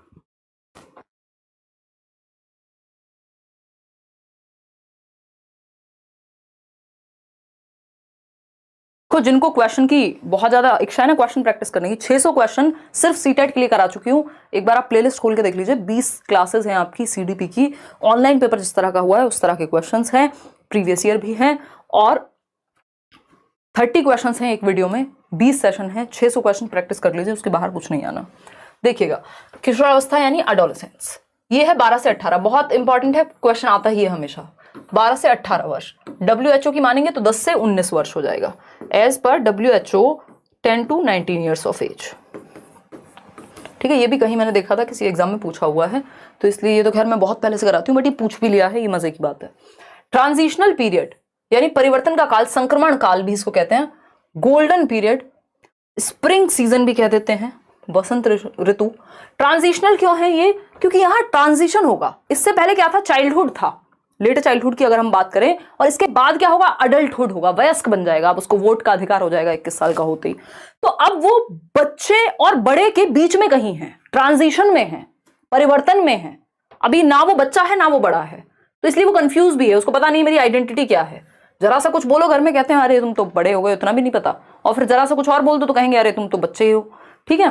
तो जिनको क्वेश्चन की बहुत ज्यादा इच्छा है ना, क्वेश्चन प्रैक्टिस करने की, 600 क्वेश्चन सिर्फ सीटेट के लिए करा चुकी हूं। एक बार आप प्लेलिस्ट खोल के देख लीजिए, 20 क्लासेस हैं आपकी सीडीपी की। ऑनलाइन पेपर जिस तरह का हुआ है उस तरह के क्वेश्चंस हैं, प्रीवियस ईयर भी हैं, और 30 क्वेश्चंस हैं एक वीडियो में, 20 सेशन है, 600 क्वेश्चन प्रैक्टिस कर लीजिए, उसके बाहर कुछ नहीं आना। देखिएगा, किशोरावस्था यानी एडोलेसेंस, ये है 12 से 18, बहुत इंपॉर्टेंट है, क्वेश्चन आता ही है हमेशा। 12 से 18 वर्ष, WHO की मानेंगे तो 10 से 19 वर्ष हो जाएगा। As per WHO 10 to 19 years of age. ठीक है, ये भी कहीं मैंने देखा था, किसी एग्जाम में पूछा हुआ है, तो इसलिए ये तो खैर मैं बहुत पहले से कराती हूँ, बट ये पूछ भी लिया है, ये मजे की बात है। ट्रांजिशनल पीरियड यानी परिवर्तन का काल, संक्रमण काल भी इसको कहते हैं, गोल्डन पीरियड, स्प्रिंग सीजन भी कह देते हैं, वसंत ऋतु। ट्रांजिशनल क्यों है ये? क्योंकि यहाँ ट्रांजिशन होगा। इससे पहले क्या था? चाइल्डहुड था, लेटर चाइल्डहुड की अगर हम बात करें, और इसके बाद क्या होगा? अडल्टहुड होगा, वयस्क बन जाएगा, अब उसको वोट का अधिकार हो जाएगा 21 साल का होते ही। तो अब वो बच्चे और बड़े के बीच में कहीं है, ट्रांजिशन में है, परिवर्तन में है। अभी ना वो बच्चा है ना वो बड़ा है, तो इसलिए वो कंफ्यूज भी है, उसको पता नहीं मेरी आइडेंटिटी क्या है। जरा सा कुछ बोलो घर में, कहते हैं अरे तुम तो बड़े हो गए, उतना भी नहीं पता, और फिर जरा सा कुछ और बोल दो तो कहेंगे अरे तुम तो बच्चे ही हो। ठीक है,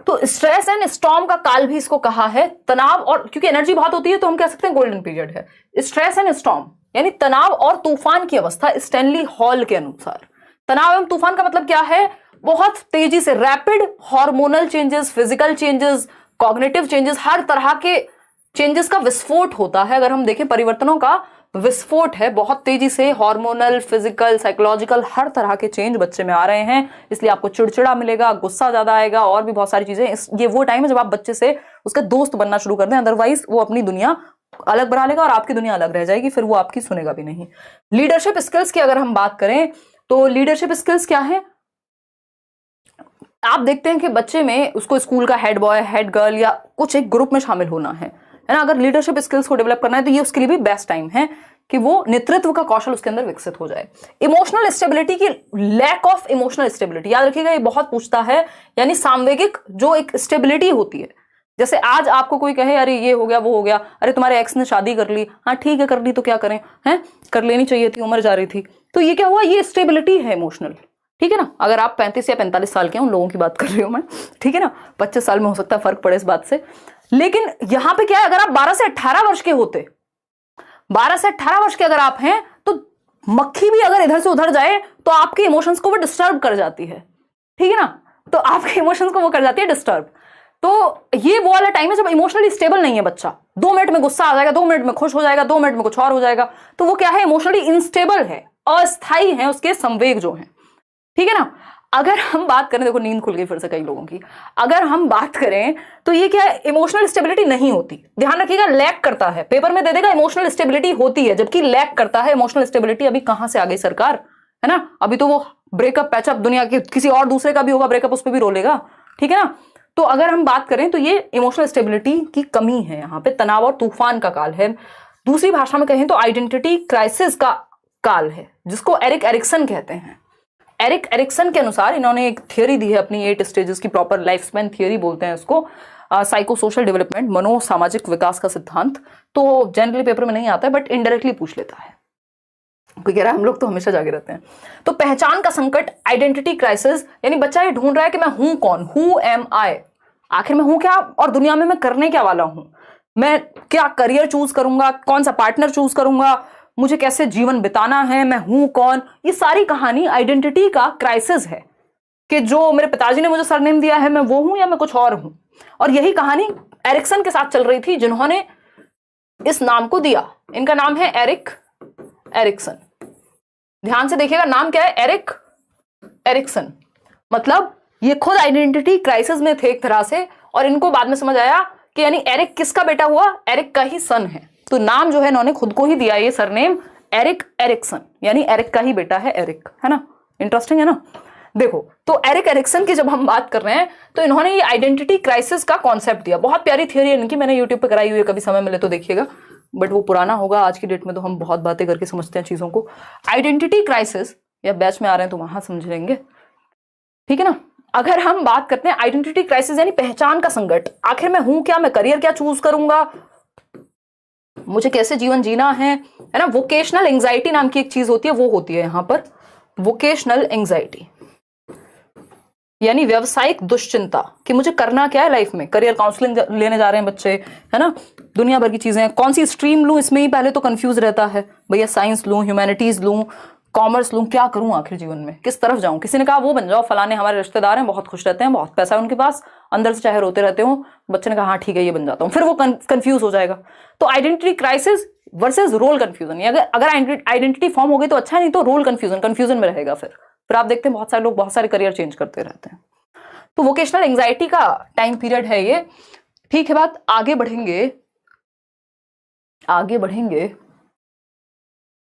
तो स्ट्रेस एंड स्टॉर्म का काल भी इसको कहा है, तनाव, और क्योंकि एनर्जी बहुत होती है तो हम कह सकते हैं गोल्डन पीरियड है। स्ट्रेस एंड स्टॉर्म यानी तनाव और तूफान की अवस्था, स्टैनली हॉल के अनुसार। तनाव एवं तूफान का मतलब क्या है? बहुत तेजी से rapid hormonal changes, physical changes, cognitive changes, हर तरह के चेंजेस का विस्फोट होता है। अगर हम देखें, परिवर्तनों का विस्फोट है, बहुत तेजी से हार्मोनल, फिजिकल, साइकोलॉजिकल, हर तरह के चेंज बच्चे में आ रहे हैं, इसलिए आपको चिड़चिड़ा मिलेगा, गुस्सा ज्यादा आएगा, और भी बहुत सारी चीजें। ये वो टाइम है जब आप बच्चे से उसका दोस्त बनना शुरू कर दें, अदरवाइज वो अपनी दुनिया अलग बना लेगा और आपकी दुनिया अलग रह जाएगी, फिर वो आपकी सुनेगा भी नहीं। लीडरशिप स्किल्स की अगर हम बात करें तो लीडरशिप स्किल्स क्या है? आप देखते हैं कि बच्चे में उसको स्कूल का हेड बॉय, हेड गर्ल या कुछ एक ग्रुप में शामिल होना है ना। अगर लीडरशिप स्किल्स को डेवलप करना है तो ये उसके लिए भी बेस्ट टाइम है कि वो नेतृत्व का कौशल उसके अंदर विकसित हो जाए। इमोशनल स्टेबिलिटी की, लैक ऑफ इमोशनल स्टेबिलिटी, याद रखिएगा ये बहुत पूछता है, यानी सामवेगिक जो एक स्टेबिलिटी होती है। जैसे आज आपको कोई कहे अरे ये हो गया वो हो गया, अरे तुम्हारे एक्स ने शादी कर ली, हाँ ठीक है कर ली तो क्या करें, हैं कर लेनी चाहिए थी, उम्र जा रही थी, तो ये क्या हुआ? ये स्टेबिलिटी है इमोशनल। ठीक है ना, अगर आप 35 या 45 साल के हैं, उन लोगों की बात कर रही हूं मैं, ठीक है ना, 25 साल में हो सकता है फर्क पड़े इस बात से। लेकिन यहां पे क्या है, अगर आप 12 से 18 वर्ष के होते, 12 से 18 वर्ष के अगर आप हैं, तो मक्खी भी अगर इधर से उधर जाए तो आपके इमोशंस को वो डिस्टर्ब कर जाती है। ठीक है ना, तो आपके इमोशंस को वो कर जाती है डिस्टर्ब। तो ये वो वाला टाइम है जब इमोशनली स्टेबल नहीं है बच्चा, 2 मिनट में गुस्सा आ जाएगा, 2 मिनट में खुश हो जाएगा, 2 मिनट में कुछ और हो जाएगा, तो वो क्या है? इमोशनली इनस्टेबल है, अस्थाई है उसके संवेग जो है। ठीक है ना। अगर हम बात करें, देखो नींद खुल गई फिर से कई लोगों की, अगर हम बात करें तो ये क्या है, इमोशनल स्टेबिलिटी नहीं होती। ध्यान रखिएगा, लैक करता है, पेपर में दे देगा इमोशनल स्टेबिलिटी होती है, जबकि लैक करता है इमोशनल स्टेबिलिटी। अभी कहां से आ गई सरकार, है ना, अभी तो वो ब्रेकअप पैचअप दुनिया के किसी और दूसरे का भी होगा ब्रेकअप, उस पर भी रोलेगा, ठीक है ना। तो अगर हम बात करें तो ये इमोशनल स्टेबिलिटी की कमी है, यहाँ पे तनाव और तूफान का काल है। दूसरी भाषा में कहें तो आइडेंटिटी क्राइसिस का काल है, जिसको एरिक एरिक्सन कहते हैं। एरिक एरिक्सन के अनुसार इन्होंने एक थियरी दी है अपनी 8 स्टेजेस की, प्रॉपर लाइफ स्पैन थियरी बोलते हैं इसको, साइको सोशल डेवलपमेंट, मनो सामाजिक विकास का सिद्धांत। तो जनरली पेपर में नहीं आता है, बट इनडायरेक्टली पूछ लेता है, कोई कह रहा है हम लोग तो हमेशा जागे रहते हैं। तो पहचान का संकट, आइडेंटिटी क्राइसिस, यानी बच्चा ये ढूंढ रहा है कि मैं हूं कौन, हु एम आई, आखिर मैं हूं क्या और दुनिया में मैं करने क्या वाला हूं, मैं क्या करियर चूज करूंगा, कौन सा पार्टनर चूज करूंगा, मुझे कैसे जीवन बिताना है, मैं हूं कौन। ये सारी कहानी आइडेंटिटी का क्राइसिस है कि जो मेरे पिताजी ने मुझे सरनेम दिया है, मैं वो हूं या मैं कुछ और हूं। और यही कहानी एरिक्सन के साथ चल रही थी, जिन्होंने इस नाम को दिया। इनका नाम है एरिक एरिक्सन। ध्यान से देखिएगा, नाम क्या है, एरिक एरिक्सन। मतलब ये खुद आइडेंटिटी क्राइसिस में थे एक तरह से, और इनको बाद में समझ आया कि यानी एरिक किसका बेटा हुआ, एरिक का ही सन है। तो नाम जो है इन्होंने खुद को ही दिया, ये सरनेम एरिक एरिक्सन, यानी एरिक का ही बेटा है एरिक, है ना। इंटरेस्टिंग है ना। देखो, तो एरिक एरिक्सन की जब हम बात कर रहे हैं तो इन्होंने ये आइडेंटिटी क्राइसिस का कॉन्सेप्ट दिया। बहुत प्यारी थियरी है इनकी, मैंने यूट्यूब पे कराई हुई है, कभी समय मिले तो देखिएगा, बट वो पुराना होगा, आज की डेट में तो हम बहुत बातें करके समझते हैं चीजों को। आइडेंटिटी क्राइसिस, या बैच में आ रहे हैं तो वहां समझ लेंगे, ठीक है ना। अगर हम बात करते हैं आइडेंटिटी क्राइसिस यानी पहचान का संकट, आखिर मैं हूं क्या, मैं करियर क्या चूज करूंगा, मुझे कैसे जीवन जीना है ना। वोकेशनल एंजाइटी नाम की एक चीज होती है, वो होती है यहां पर वोकेशनल एंजाइटी, यानी व्यवसायिक दुश्चिंता कि मुझे करना क्या है लाइफ में। करियर काउंसलिंग लेने जा रहे हैं बच्चे, है ना, दुनिया भर की चीजें, कौन सी स्ट्रीम लूं, इसमें ही पहले तो कंफ्यूज रहता है, भैया साइंस लूं, ह्यूमैनिटीज लूं, कॉमर्स लूं, क्या करूं आखिर जीवन में, किस तरफ जाऊं। किसी ने कहा वो बन जाओ, फलाने हमारे रिश्तेदार हैं, बहुत खुश रहते हैं, बहुत पैसा है उनके पास, अंदर से चाहे रोते रहते हो। बच्चे ने कहा हाँ ठीक है ये बन जाता हूं, फिर वो कंफ्यूज हो जाएगा। तो identity crisis versus role confusion, अगर आइडेंटिटी फॉर्म हो गई तो अच्छा है, नहीं तो रोल कंफ्यूजन में रहेगा। फिर आप देखते हैं बहुत सारे लोग बहुत सारे करियर चेंज करते रहते हैं। तो वोकेशनल एंजाइटी का टाइम पीरियड है ये, ठीक है। बात आगे बढ़ेंगे।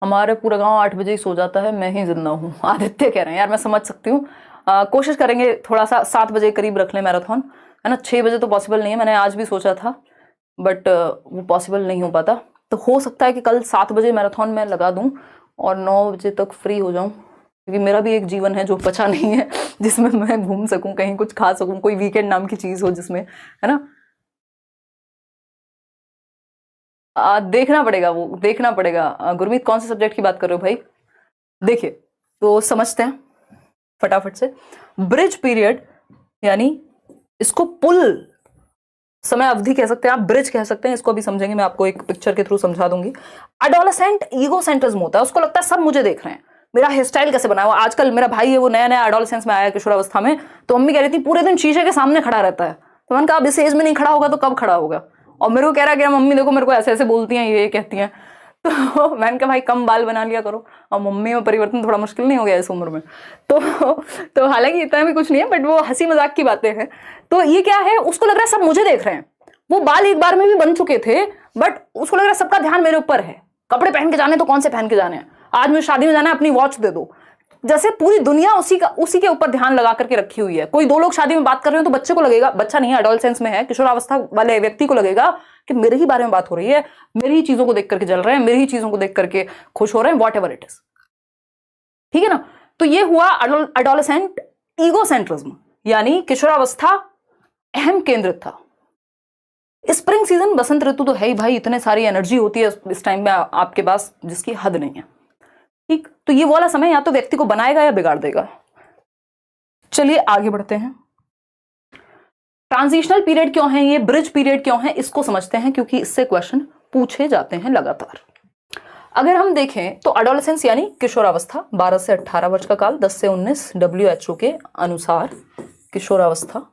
हमारे पूरा गांव 8 बजे ही सो जाता है, मैं ही जिंदा हूँ, आदित्य कह रहे हैं। यार मैं समझ सकती हूँ, कोशिश करेंगे थोड़ा सा 7 बजे करीब रख लें मैराथन, है ना। 6 बजे तो पॉसिबल नहीं है, मैंने आज भी सोचा था, बट वो पॉसिबल नहीं हो पाता। तो हो सकता है कि कल 7 बजे मैराथन में लगा दूं और 9 बजे तक फ्री हो जाऊं, क्योंकि मेरा भी एक जीवन है जो बचा नहीं है, जिसमें मैं घूम सकूं, कहीं कुछ खा सकूं, कोई वीकेंड नाम की चीज हो जिसमें, है ना। देखना पड़ेगा। गुरमीत कौन से सब्जेक्ट की बात कर रहे हो भाई। देखिए तो समझते हैं फटाफट से। ब्रिज पीरियड यानी इसको पुल समय अवधि कह सकते हैं आप, ब्रिज कह सकते हैं, इसको अभी समझेंगे, मैं आपको एक पिक्चर के थ्रू समझा दूंगी। एडोलेसेंट ईगो सेंट्रिज्म होता है, उसको लगता है सब मुझे देख रहे हैं, मेरा हेयर स्टाइल कैसे बना हुआ। आजकल मेरा भाई है वो नया एडोलेसेंस में आया किशोरावस्था में, तो मम्मी कह रही थी पूरे दिन शीशे के सामने खड़ा रहता है। तो मैंने कहा अब इस एज में नहीं खड़ा होगा तो कब खड़ा होगा। और मेरे को कह रहा है कि मम्मी देखो मेरे को ऐसे ऐसे बोलती हैं, ये कहती हैं। तो मैंने कहा भाई कम बाल बना लिया करो, और मम्मी में परिवर्तन थोड़ा मुश्किल नहीं हो गया इस उम्र में। तो हालांकि इतना भी कुछ नहीं है, बट वो हंसी मजाक की बातें हैं। तो ये क्या है, उसको लग रहा है सब मुझे देख रहे हैं। वो बाल एक बार में भी बन चुके थे, बट उसको लग रहा है सबका ध्यान मेरे ऊपर है। कपड़े पहन के जाने तो कौन से पहन के जाने हैं, आज मुझे शादी में जाना है अपनी वॉच दे दो। जैसे पूरी दुनिया उसी के ऊपर ध्यान लगा करके रखी हुई है। कोई 2 लोग शादी में बात कर रहे हो तो बच्चे को लगेगा, बच्चा नहीं है एडोलेसेंस में है, किशोरावस्था वाले व्यक्ति को लगेगा कि मेरे ही बारे में बात हो रही है, मेरी ही चीजों को देख करके जल रहे हैं, मेरी ही चीजों को देख करके खुश हो रहे हैं, वॉट एवर इट इज, ठीक है ना। तो ये हुआ एडोलेसेंट ईगोसेंट्रिज्म, यानी किशोरावस्था अहम केंद्रित था। स्प्रिंग सीजन, बसंत ऋतु तो है ही भाई, इतने सारी एनर्जी होती है इस टाइम में आपके पास जिसकी हद नहीं है, ठीक। तो ये वाला समय या तो व्यक्ति को बनाएगा या बिगाड़ देगा। चलिए आगे बढ़ते हैं। ट्रांजिशनल पीरियड क्यों है, ये ब्रिज पीरियड क्यों है, इसको समझते हैं, क्योंकि इससे क्वेश्चन पूछे जाते हैं लगातार। अगर हम देखें तो एडोलेसेंस यानी किशोरावस्था, 12 से 18 वर्ष का काल, 10 से 19 WHO के अनुसार किशोरावस्था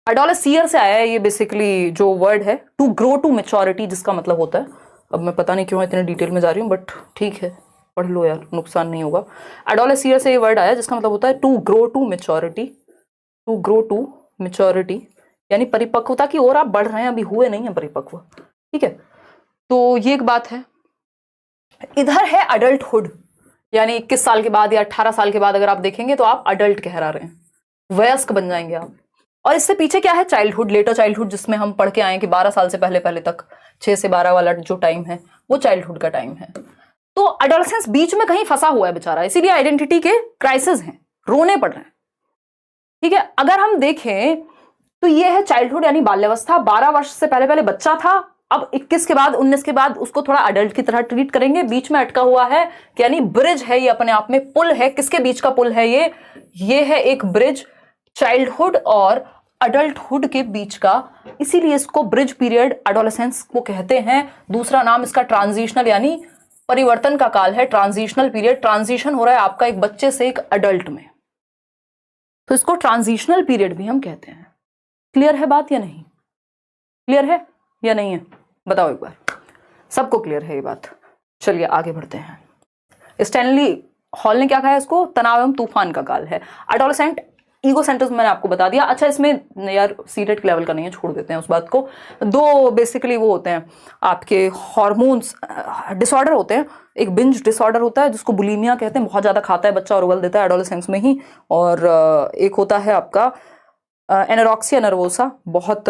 एडोलेसियर से आया है ये बेसिकली जो वर्ड है, टू ग्रो टू मेच्योरिटी, जिसका मतलब होता है अब मैं पता नहीं क्यों इतने डिटेल में जा रही हूँ, बट ठीक है, पढ़ लो यार, नुकसान नहीं होगा। एडोलेसिया से ये वर्ड आया जिसका मतलब होता है to grow to maturity, to grow to maturity, यानी परिपक्वता की ओर आप बढ़ रहे हैं, अभी हुए नहीं है परिपक्व, ठीक है। तो ये एक बात है। इधर है अडल्टहुड, यानी 21 साल के बाद या 18 साल के बाद अगर आप देखेंगे तो आप अडल्ट कहला रहे हैं, वयस्क बन जाएंगे आप। और इससे पीछे क्या है, चाइल्डहुड, लेटर चाइल्डहुड, जिसमें हम पढ़ के आए कि 12 साल से पहले पहले तक, 6 से 12 वाला जो टाइम है वो चाइल्डहुड का टाइम है। तो अडोलेसेंस बीच में कहीं फंसा हुआ है बेचारा, इसीलिए आइडेंटिटी के क्राइसिस हैं, रोने पड़ रहे हैं, ठीक है। अगर हम देखें तो ये है चाइल्डहुड यानी बाल्यावस्था, 12 वर्ष से पहले पहले बच्चा था, अब 21 के बाद 19 के बाद उसको थोड़ा अडल्ट की तरह ट्रीट करेंगे। बीच में अटका हुआ है कि यानी ब्रिज है ये, अपने आप में पुल है। किसके बीच का पुल है ये है एक ब्रिज चाइल्डहुड और अडल्टहुड के बीच का, इसीलिए इसको ब्रिज पीरियड एडोलेसेंस को कहते हैं। दूसरा नाम इसका ट्रांजिशनल यानी परिवर्तन का काल है, ट्रांजिशनल पीरियड। ट्रांजिशन हो रहा है आपका एक बच्चे से एक अडल्ट में, तो इसको ट्रांजिशनल पीरियड भी हम कहते हैं। क्लियर है बात या नहीं? क्लियर है या नहीं है बताओ एक बार, सबको क्लियर है ये बात? चलिए आगे बढ़ते हैं। स्टैनली हॉल ने क्या कहा है इसको, तनाव एवं तूफान का काल है। एडोलेसेंट ईगो सेंटर्स मैंने आपको बता दिया। अच्छा, इसमें यार सीटेट लेवल का नहीं है, छोड़ देते हैं उस बात को। दो बेसिकली वो होते हैं आपके हार्मोन्स डिसऑर्डर होते हैं। एक बिंज डिसऑर्डर होता है जिसको बुलीमिया कहते हैं, बहुत ज़्यादा खाता है बच्चा और उगल देता है एडोलेसेंस में ही। और एक होता है आपका एनोरेक्सिया नर्वोसा, बहुत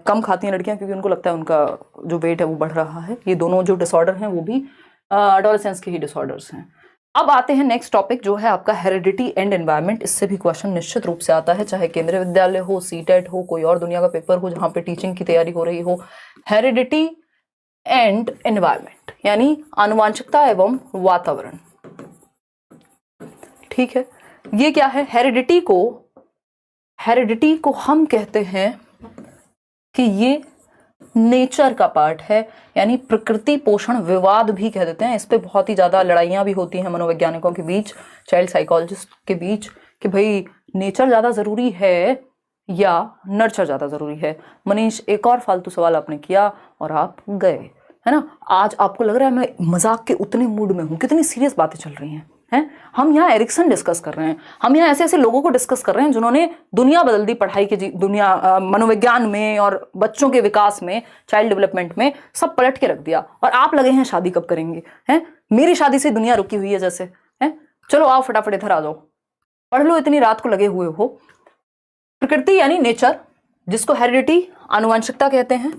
कम खाती हैं लड़कियां क्योंकि उनको लगता है उनका जो वेट है वो बढ़ रहा है। ये दोनों जो डिसऑर्डर हैं वो भी एडोलेसेंस के ही डिसऑर्डर्स हैं। अब आते हैं नेक्स्ट टॉपिक जो है आपका हेरिडिटी एंड एनवायरनमेंट। इससे भी क्वेश्चन निश्चित रूप से आता है, चाहे केंद्रीय विद्यालय हो, सीटेट हो, कोई और दुनिया का पेपर हो जहाँ पे टीचिंग की तैयारी हो रही हो। हेरिडिटी एंड एनवायरनमेंट यानी आनुवांशिकता एवं वातावरण, ठीक है। ये क्या है, हेरिडिटी को हम कहते हैं कि ये नेचर का पार्ट है, यानी प्रकृति पोषण विवाद भी कह देते हैं। इस पे बहुत ही ज्यादा लड़ाइयां भी होती हैं मनोवैज्ञानिकों के बीच, चाइल्ड साइकोलॉजिस्ट के बीच, कि भाई नेचर ज्यादा जरूरी है या नर्चर ज्यादा जरूरी है। मनीष, एक और फालतू सवाल आपने किया और आप गए, है ना। आज आपको लग रहा है मैं मजाक के उतने मूड में हूं, कितनी सीरियस बातें चल रही हैं। हम यहाँ एरिक्सन डिस्कस कर रहे हैं, हम यहाँ ऐसे ऐसे लोगों को डिस्कस कर रहे हैं जिन्होंने दुनिया बदल दी पढ़ाई की, दुनिया मनोविज्ञान में और बच्चों के विकास में, चाइल्ड डेवलपमेंट में, सब पलट के रख दिया। और आप लगे हैं शादी कब करेंगे, हैं? मेरी शादी से दुनिया रुकी हुई है जैसे, हैं? चलो आओ फटाफट इधर आ जाओ, पढ़ लो, इतनी रात को लगे हुए हो। प्रकृति यानी नेचर, जिसको हेरिडिटी आनुवंशिकता कहते हैं।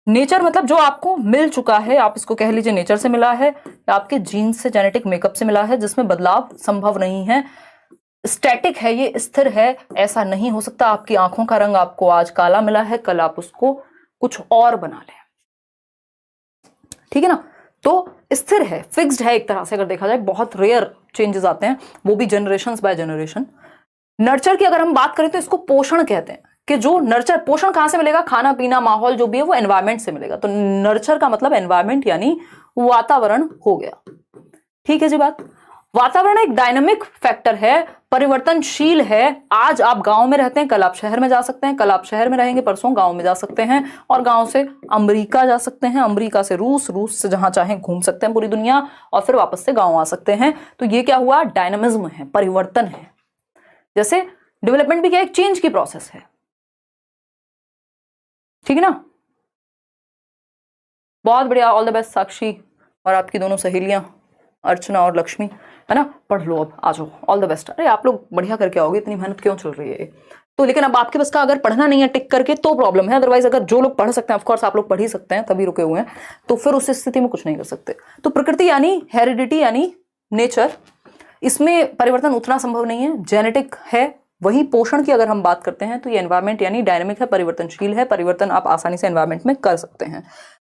नेचर मतलब जो आपको मिल चुका है, आप इसको कह लीजिए नेचर से मिला है या आपके जीन से, जेनेटिक मेकअप से मिला है, जिसमें बदलाव संभव नहीं है, स्टैटिक है, ये स्थिर है, ऐसा नहीं हो सकता। आपकी आंखों का रंग आपको आज काला मिला है, कल आप उसको कुछ और बना लें, ठीक है ना। तो स्थिर है, फिक्स्ड है एक तरह से अगर देखा जाए। बहुत रेयर चेंजेस आते हैं, वो भी जनरेशन बाय जनरेशन। नर्चर की अगर हम बात करें तो इसको पोषण कहते हैं, कि जो नर्चर, पोषण कहां से मिलेगा, खाना पीना माहौल जो भी है वो एनवायरमेंट से मिलेगा। तो नर्चर का मतलब एनवायरमेंट यानी वातावरण हो गया, ठीक है जी बात। वातावरण एक डायनामिक फैक्टर है, परिवर्तनशील है। आज आप गांव में रहते हैं, कल आप शहर में जा सकते हैं, कल आप शहर में रहेंगे, परसों गांव में जा सकते हैं, और गांव से अमेरिका जा सकते हैं, अमेरिका से रूस, रूस से जहां चाहें घूम सकते हैं पूरी दुनिया, और फिर वापस से गांव आ सकते हैं। तो ये क्या हुआ, डायनामिज्म है, परिवर्तन है। जैसे डेवलपमेंट भी क्या, एक चेंज की प्रोसेस है, ठीक है ना। बहुत बढ़िया, ऑल द बेस्ट साक्षी और आपकी दोनों सहेलियां अर्चना और लक्ष्मी, है ना। पढ़ लो, अब आ जाओ, ऑल द बेस्ट। अरे आप लोग बढ़िया करके आओगे, इतनी मेहनत क्यों चल रही है तो। लेकिन अब आपके बस का अगर पढ़ना नहीं है टिक करके तो प्रॉब्लम है, अदरवाइज अगर जो लोग पढ़ सकते हैं, ऑफकोर्स आप लोग पढ़ ही सकते हैं, तभी रुके हुए हैं, तो फिर उस स्थिति में कुछ नहीं कर सकते। तो प्रकृति यानी हेरिडिटी यानी नेचर, इसमें परिवर्तन उतना संभव नहीं है, जेनेटिक है। वही पोषण की अगर हम बात करते हैं तो ये एनवायरमेंट यानी डायनामिक है, परिवर्तनशील है, परिवर्तन आप आसानी से एनवायरमेंट में कर सकते हैं।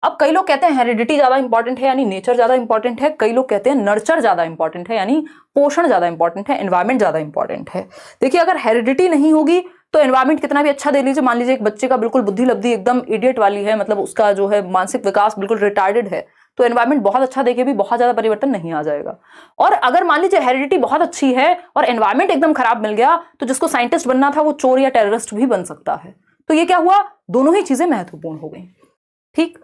अब कई लोग कहते हैं हेरिडिटी ज्यादा इंपॉर्टेंट है यानी नेचर ज्यादा इंपॉर्टेंट है, कई लोग कहते हैं नर्चर ज्यादा इंपॉर्टेंट है यानी पोषण ज्यादा इंपॉर्टेंट है, एनवायरमेंट ज्यादा इंपॉर्टेंट है। देखिए, अगर हेरिडिटी नहीं होगी तो एनवायरमेंट कितना भी अच्छा दे लीजिए, मान लीजिए एक बच्चे का बिल्कुल बुद्धि लब्धि एकदम इडियट वाली है, मतलब उसका जो है मानसिक विकास बिल्कुल रिटार्डेड है, तो एनवायरमेंट बहुत अच्छा देके भी बहुत ज्यादा परिवर्तन नहीं आ जाएगा। और अगर मान लीजिए हेरिडिटी बहुत अच्छी है और एनवायरमेंट एकदम खराब मिल गया, तो जिसको साइंटिस्ट बनना था वो चोर या टेररिस्ट भी बन सकता है। तो ये क्या हुआ, दोनों ही चीजें महत्वपूर्ण हो गई, ठीक।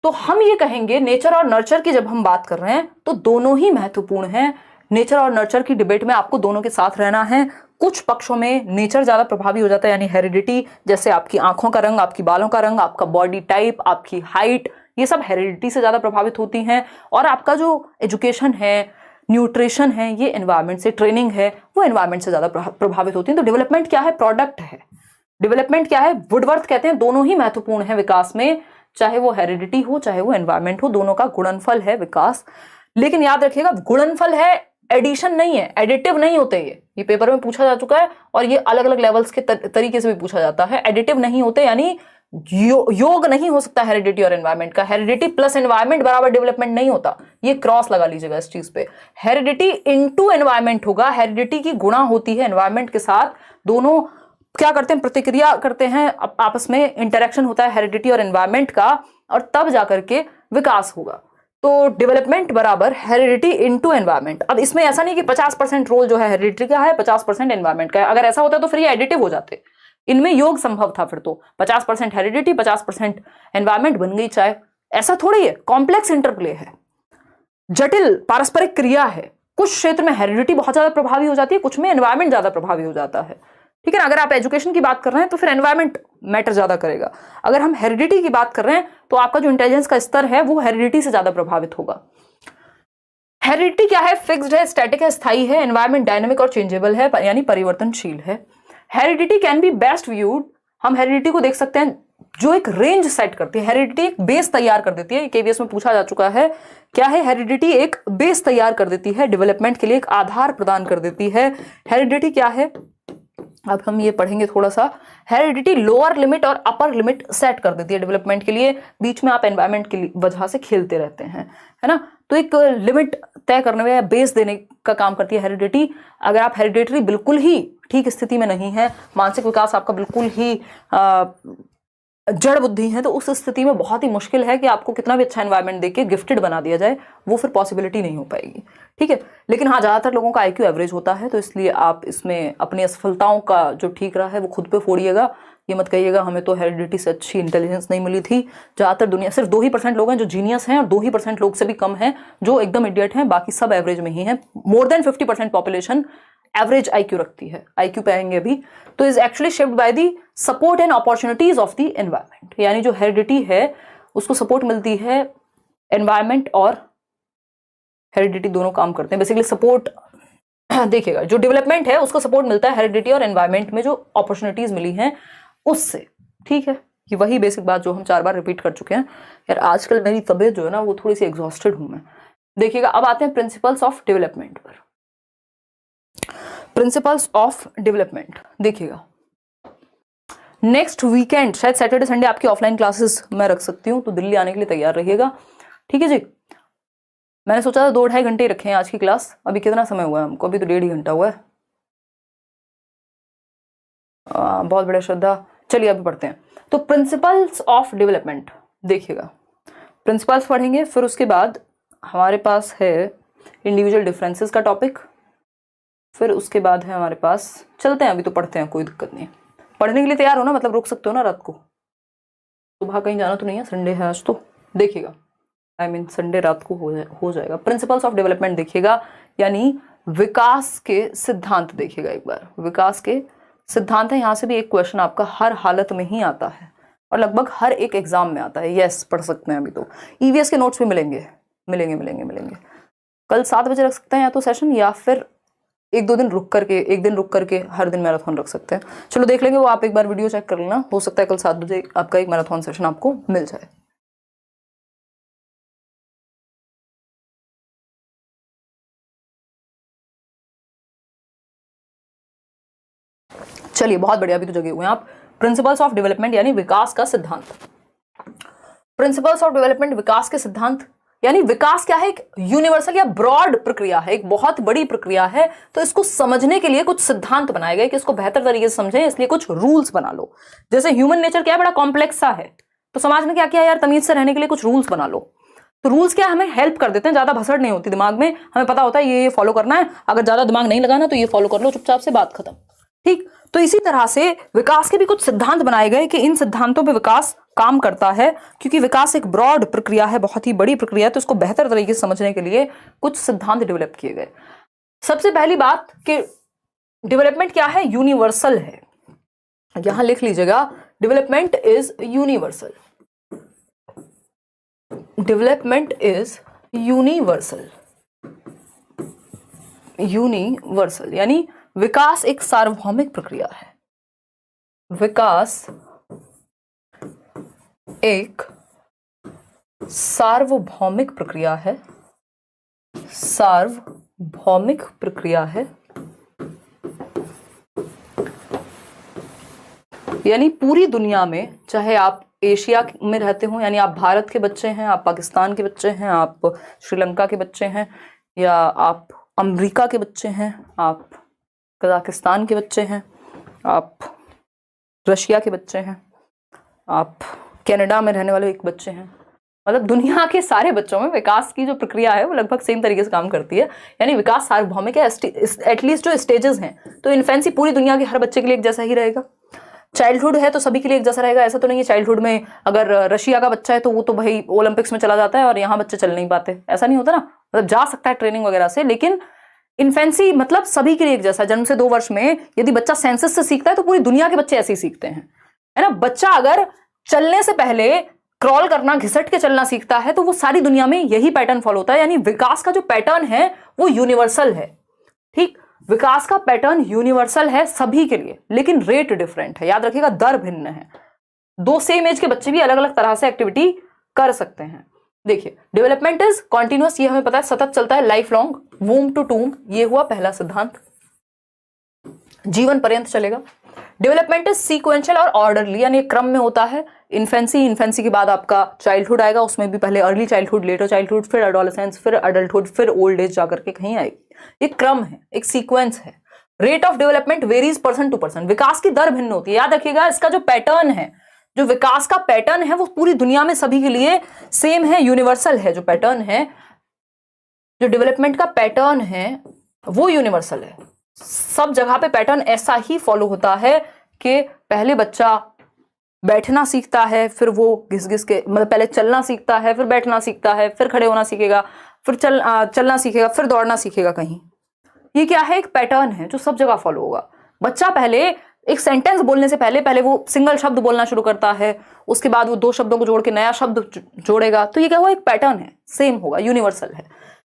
तो हम ये कहेंगे नेचर और नर्चर की जब हम बात कर रहे हैं तो दोनों ही महत्वपूर्ण हैं। नेचर और नर्चर की डिबेट में आपको दोनों के साथ रहना है। कुछ पक्षों में नेचर ज्यादा प्रभावी हो जाता है, यानी हेरिडिटी, जैसे आपकी आंखों का रंग, आपकी बालों का रंग, आपका बॉडी टाइप, आपकी हाइट, ये सब हेरिडिटी से ज्यादा प्रभावित होती हैं। और आपका जो एजुकेशन है, न्यूट्रिशन है, ये एनवायरमेंट से, ट्रेनिंग है, वो एनवायरमेंट से ज्यादा प्रभावित होती है। तो डेवलपमेंट क्या है? प्रोडक्ट है। डेवलपमेंट क्या है? वुडवर्थ कहते हैं दोनों ही महत्वपूर्ण है विकास में, चाहे वो हेरिडिटी हो चाहे वो एनवायरमेंट हो, दोनों का गुणनफल है विकास। लेकिन याद रखिएगा गुणनफल है, एडिशन नहीं है, एडिटिव नहीं होते ये पेपर में पूछा जा चुका है और ये अलग अलग लेवल्स के तरीके से भी पूछा जाता है। एडिटिव नहीं होते, यानी योग नहीं हो सकता हेरिडिटी और एनवायरमेंट का। हेरिडिटी प्लस एनवायरमेंट बराबर डेवलपमेंट नहीं होता, ये क्रॉस लगा लीजिएगा इस चीज पे। हेरिडिटी इनटू एनवायरमेंट होगा, हेरिडिटी की गुणा होती है एनवायरमेंट के साथ, दोनों क्या करते हैं? प्रतिक्रिया करते हैं, आपस में इंटरेक्शन होता है हेरिडिटी और एनवायरमेंट का, और तब जाकर के विकास होगा। तो डेवलपमेंट बराबर हेरिडिटी इनटू एनवायरमेंट। अब इसमें ऐसा नहीं कि 50% रोल जो है हेरिडिटी का है, 50% एनवायरमेंट का है। अगर ऐसा होता तो फिर ये एडिटिव हो जाते, इनमें योग संभव था। फिर तो 50% हेरिडिटी 50% एनवायरमेंट बन गई चाय। ऐसा थोड़ी है, कॉम्प्लेक्स इंटरप्ले है, जटिल पारस्परिक क्रिया है। कुछ क्षेत्र में हेरिडिटी बहुत ज्यादा प्रभावी हो जाती है, कुछ में एनवायरमेंट ज्यादा प्रभावी हो जाता है। ठीक है ना? अगर आप एजुकेशन की बात कर रहे हैं तो फिर एनवायरमेंट मैटर ज्यादा करेगा। अगर हम हेरिडिटी की बात कर रहे हैं तो आपका जो इंटेलिजेंस का स्तर है वो हेरिडिटी से ज्यादा प्रभावित होगा। हेरिडिटी क्या है? फिक्स्ड है, स्टैटिक है, स्थायी है। एनवायरमेंट डायनेमिक और चेंजेबल है, यानी परिवर्तनशील है। Heredity can be best viewed, हम हेरिडिटी को देख सकते हैं जो एक रेंज सेट करती है। हेरिडिटी एक बेस तैयार कर देती है, केवीएस में पूछा जा चुका है। क्या है? हेरिडिटी एक बेस तैयार कर देती है, डेवलपमेंट के लिए एक आधार प्रदान कर देती है। हेरिडिटी क्या है? अब हम ये पढ़ेंगे थोड़ा सा। हेरिडिटी लोअर लिमिट और अपर लिमिट सेट कर देती है डेवलपमेंट के लिए, बीच में आप एनवायरमेंट की वजह से खेलते रहते हैं, है ना? तो एक लिमिट तय करने में या बेस देने का काम करती है हेरिडिटी। अगर आप हेरिडिटरी बिल्कुल ही ठीक स्थिति में नहीं है, मानसिक विकास आपका बिल्कुल ही जड़ बुद्धि है, तो उस स्थिति में बहुत ही मुश्किल है कि आपको कितना भी अच्छा एनवायरनमेंट देके गिफ्टेड बना दिया जाए, वो फिर पॉसिबिलिटी नहीं हो पाएगी। ठीक है, लेकिन हाँ, ज्यादातर लोगों का आईक्यू एवरेज होता है, तो इसलिए आप इसमें अपनी असफलताओं का जो ठीक रहा है वो खुद पे फोड़िएगा। ये मत कहिएगा हमें तो हेरिडिटी से अच्छी इंटेलिजेंस नहीं मिली थी। ज्यादातर दुनिया सिर्फ 2% लोग हैं जो जीनियस हैं और 2% लोग से भी कम हैं जो एकदम इडियट हैं, बाकी सब एवरेज में ही हैं। More than 50% population average IQ रखती है। आईक्यू पे आएंगे अभी। तो is actually shaped by the support and opportunities of the environment, यानी जो हेरिडिटी है उसको सपोर्ट मिलती है, एनवायरनमेंट और हेरिडिटी दोनों काम करते हैं। बेसिकली सपोर्ट देखिएगा, जो डेवलपमेंट है उसको सपोर्ट मिलता है हेरिडिटी और एनवायरनमेंट में जो अपॉर्चुनिटीज मिली हैं उससे। ठीक है, ये वही बेसिक बात जो हम 4 बार रिपीट कर चुके हैं। यार आजकल मेरी तबीयत जो है ना वो थोड़ी सी एग्जॉस्टेड हूं मैं। देखिएगा, अब आते हैं प्रिंसिपल्स ऑफ डेवलपमेंट पर। प्रिंसिपल्स ऑफ डेवलपमेंट देखिएगा, नेक्स्ट वीकेंड शायद सैटरडे संडे आपकी ऑफलाइन क्लासेस मैं रख सकती हूँ, तो दिल्ली आने के लिए तैयार रहिएगा। ठीक है जी, मैंने सोचा था 2-2.5 घंटे ही रखे हैं आज की क्लास। अभी कितना समय हुआ है हमको? अभी तो 1.5 घंटा हुआ है। बहुत बड़ा श्रद्धा। चलिए अभी पढ़ते हैं। तो प्रिंसिपल्स ऑफ डेवलपमेंट देखिएगा, प्रिंसिपल्स पढ़ेंगे, फिर उसके बाद हमारे पास है इंडिविजुअल डिफरेंसेस का टॉपिक, फिर उसके बाद है हमारे पास, चलते हैं अभी तो पढ़ते हैं, कोई दिक्कत नहीं है। पढ़ने के लिए तैयार हो ना, मतलब रुक सकते हो ना रात को, सुबह कहीं जाना तो नहीं है, संडे है आज तो। देखिएगा, संडे रात को हो जाएगा। प्रिंसिपल्स ऑफ डेवलपमेंट देखिएगा, यानी विकास के सिद्धांत देखिएगा एक बार। विकास के सिद्धांत है, यहाँ से भी एक क्वेश्चन आपका हर हालत में ही आता है और लगभग हर एक एग्जाम में आता है। यस, पढ़ सकते हैं अभी तो। ईवीएस के नोट्स भी मिलेंगे। कल 7 बजे रख सकते हैं या तो सेशन, या फिर एक दिन रुक करके हर दिन मैराथन रख सकते हैं। चलो देख लेंगे वो, आप एक बार वीडियो चेक कर लेना, हो सकता है कल 7 बजे आपका एक मैराथन सेशन आपको मिल जाए। चलिए बहुत बढ़िया, अभी तो जगे हुए हैं आप। प्रिंसिपल्स ऑफ डेवलपमेंट यानी विकास का सिद्धांत। प्रिंसिपल्स ऑफ डेवलपमेंट, विकास के सिद्धांत, यानी विकास क्या है? एक यूनिवर्सल या ब्रॉड प्रक्रिया है, एक बहुत बड़ी प्रक्रिया है। तो इसको समझने के लिए कुछ सिद्धांत बनाए गए कि इसको बेहतर तरीके से समझें, इसलिए कुछ रूल्स बना लो। जैसे ह्यूमन नेचर क्या है, बड़ा कॉम्प्लेक्स सा है, तो समाज में क्या किया यार, तमीज से रहने के लिए कुछ रूल्स बना लो। तो रूल्स क्या हमें हेल्प कर देते हैं, ज्यादा भसड़ नहीं होती दिमाग में, हमें पता होता है ये फॉलो करना है। अगर ज्यादा दिमाग नहीं लगाना तो ये फॉलो कर लो, चुपचाप से बात खत्म। ठीक, तो इसी तरह से विकास के भी कुछ सिद्धांत बनाए गए कि इन सिद्धांतों पे विकास काम करता है, क्योंकि विकास एक ब्रॉड प्रक्रिया है, बहुत ही बड़ी प्रक्रिया है, तो इसको बेहतर तरीके से समझने के लिए कुछ सिद्धांत डेवलप किए गए। सबसे पहली बात कि डेवलपमेंट क्या है, यूनिवर्सल है। यहां लिख लीजिएगा, development is universal. Development is universal. Universal यानी विकास एक सार्वभौमिक प्रक्रिया है। विकास एक सार्वभौमिक प्रक्रिया है। सार्वभौमिक प्रक्रिया है यानी पूरी दुनिया में, चाहे आप एशिया में रहते हो, यानी आप भारत के बच्चे हैं, आप पाकिस्तान के बच्चे हैं, आप श्रीलंका के बच्चे हैं, या आप अमेरिका के बच्चे हैं, आप कजाकिस्तान के बच्चे हैं, आप रशिया के बच्चे हैं, आप कनाडा में रहने वाले एक बच्चे हैं, मतलब दुनिया के सारे बच्चों में विकास की जो प्रक्रिया है वो लगभग सेम तरीके से काम करती है। यानी विकास सार्वभौमिक है। एटलीस्ट जो स्टेजेस हैं, तो इन्फेंसी पूरी दुनिया के हर बच्चे के लिए एक जैसा ही रहेगा। चाइल्डहुड है तो सभी के लिए एक जैसा रहेगा, ऐसा तो नहीं है चाइल्डहुड में अगर रशिया का बच्चा है तो वो तो भाई ओलंपिक्स में चला जाता है और यहाँ बच्चे चल नहीं पाते, ऐसा नहीं होता ना। मतलब जा सकता है ट्रेनिंग वगैरह से, लेकिन इन्फेंसी मतलब सभी के लिए एक जैसा। जन्म से 2 वर्ष में यदि बच्चा सेंसस से सीखता है तो पूरी दुनिया के बच्चे ऐसे ही सीखते हैं, है ना। बच्चा अगर चलने से पहले क्रॉल करना, घिसट के चलना सीखता है तो वो सारी दुनिया में यही पैटर्न फॉलो होता है। यानी विकास का जो पैटर्न है वो यूनिवर्सल है। ठीक, विकास का पैटर्न यूनिवर्सल है सभी के लिए, लेकिन रेट डिफरेंट है। याद रखिएगा, दर भिन्न है। 2 सेम एज के बच्चे भी अलग अलग तरह से एक्टिविटी कर सकते हैं। देखिए, डेवलपमेंट इज कॉन्टिन्यूअस, ये हमें पता है, सतत चलता है, लाइफ लॉन्ग, वूम टू टूम, ये हुआ पहला सिद्धांत, जीवन पर्यंत चलेगा। डेवलपमेंट इज सीक्वेंशियल और ऑर्डरली, यानी क्रम में होता है। इन्फेंसी के बाद आपका चाइल्डहुड आएगा, उसमें भी पहले अर्ली चाइल्डहुड, लेटर चाइल्डहुड, फिर एडोलेसेंस, फिर अडल्टहुड, फिर ओल्ड एज जाकर के कहीं आएगी। एक क्रम है, एक सीक्वेंस है। Rate of development varies person to person, विकास की दर भिन्न होती है। याद रखिएगा, इसका जो पैटर्न है, जो विकास का पैटर्न है वो पूरी दुनिया में सभी के लिए सेम है, यूनिवर्सल है। जो पैटर्न है, जो डेवलपमेंट का पैटर्न है वो यूनिवर्सल है। सब जगह पे पैटर्न ऐसा ही फॉलो होता है कि पहले बच्चा बैठना सीखता है, फिर वो घिस घिस के, मतलब पहले चलना सीखता है, फिर बैठना सीखता है, फिर खड़े होना सीखेगा, फिर चलना सीखेगा, फिर दौड़ना सीखेगा कहीं। ये क्या है, एक पैटर्न है जो सब जगह फॉलो होगा। बच्चा पहले एक सेंटेंस बोलने से पहले वो सिंगल शब्द बोलना शुरू करता है, उसके बाद वो 2 शब्दों को जोड़ के नया शब्द जोड़ेगा। तो ये क्या हुआ, एक पैटर्न है, सेम होगा, यूनिवर्सल है।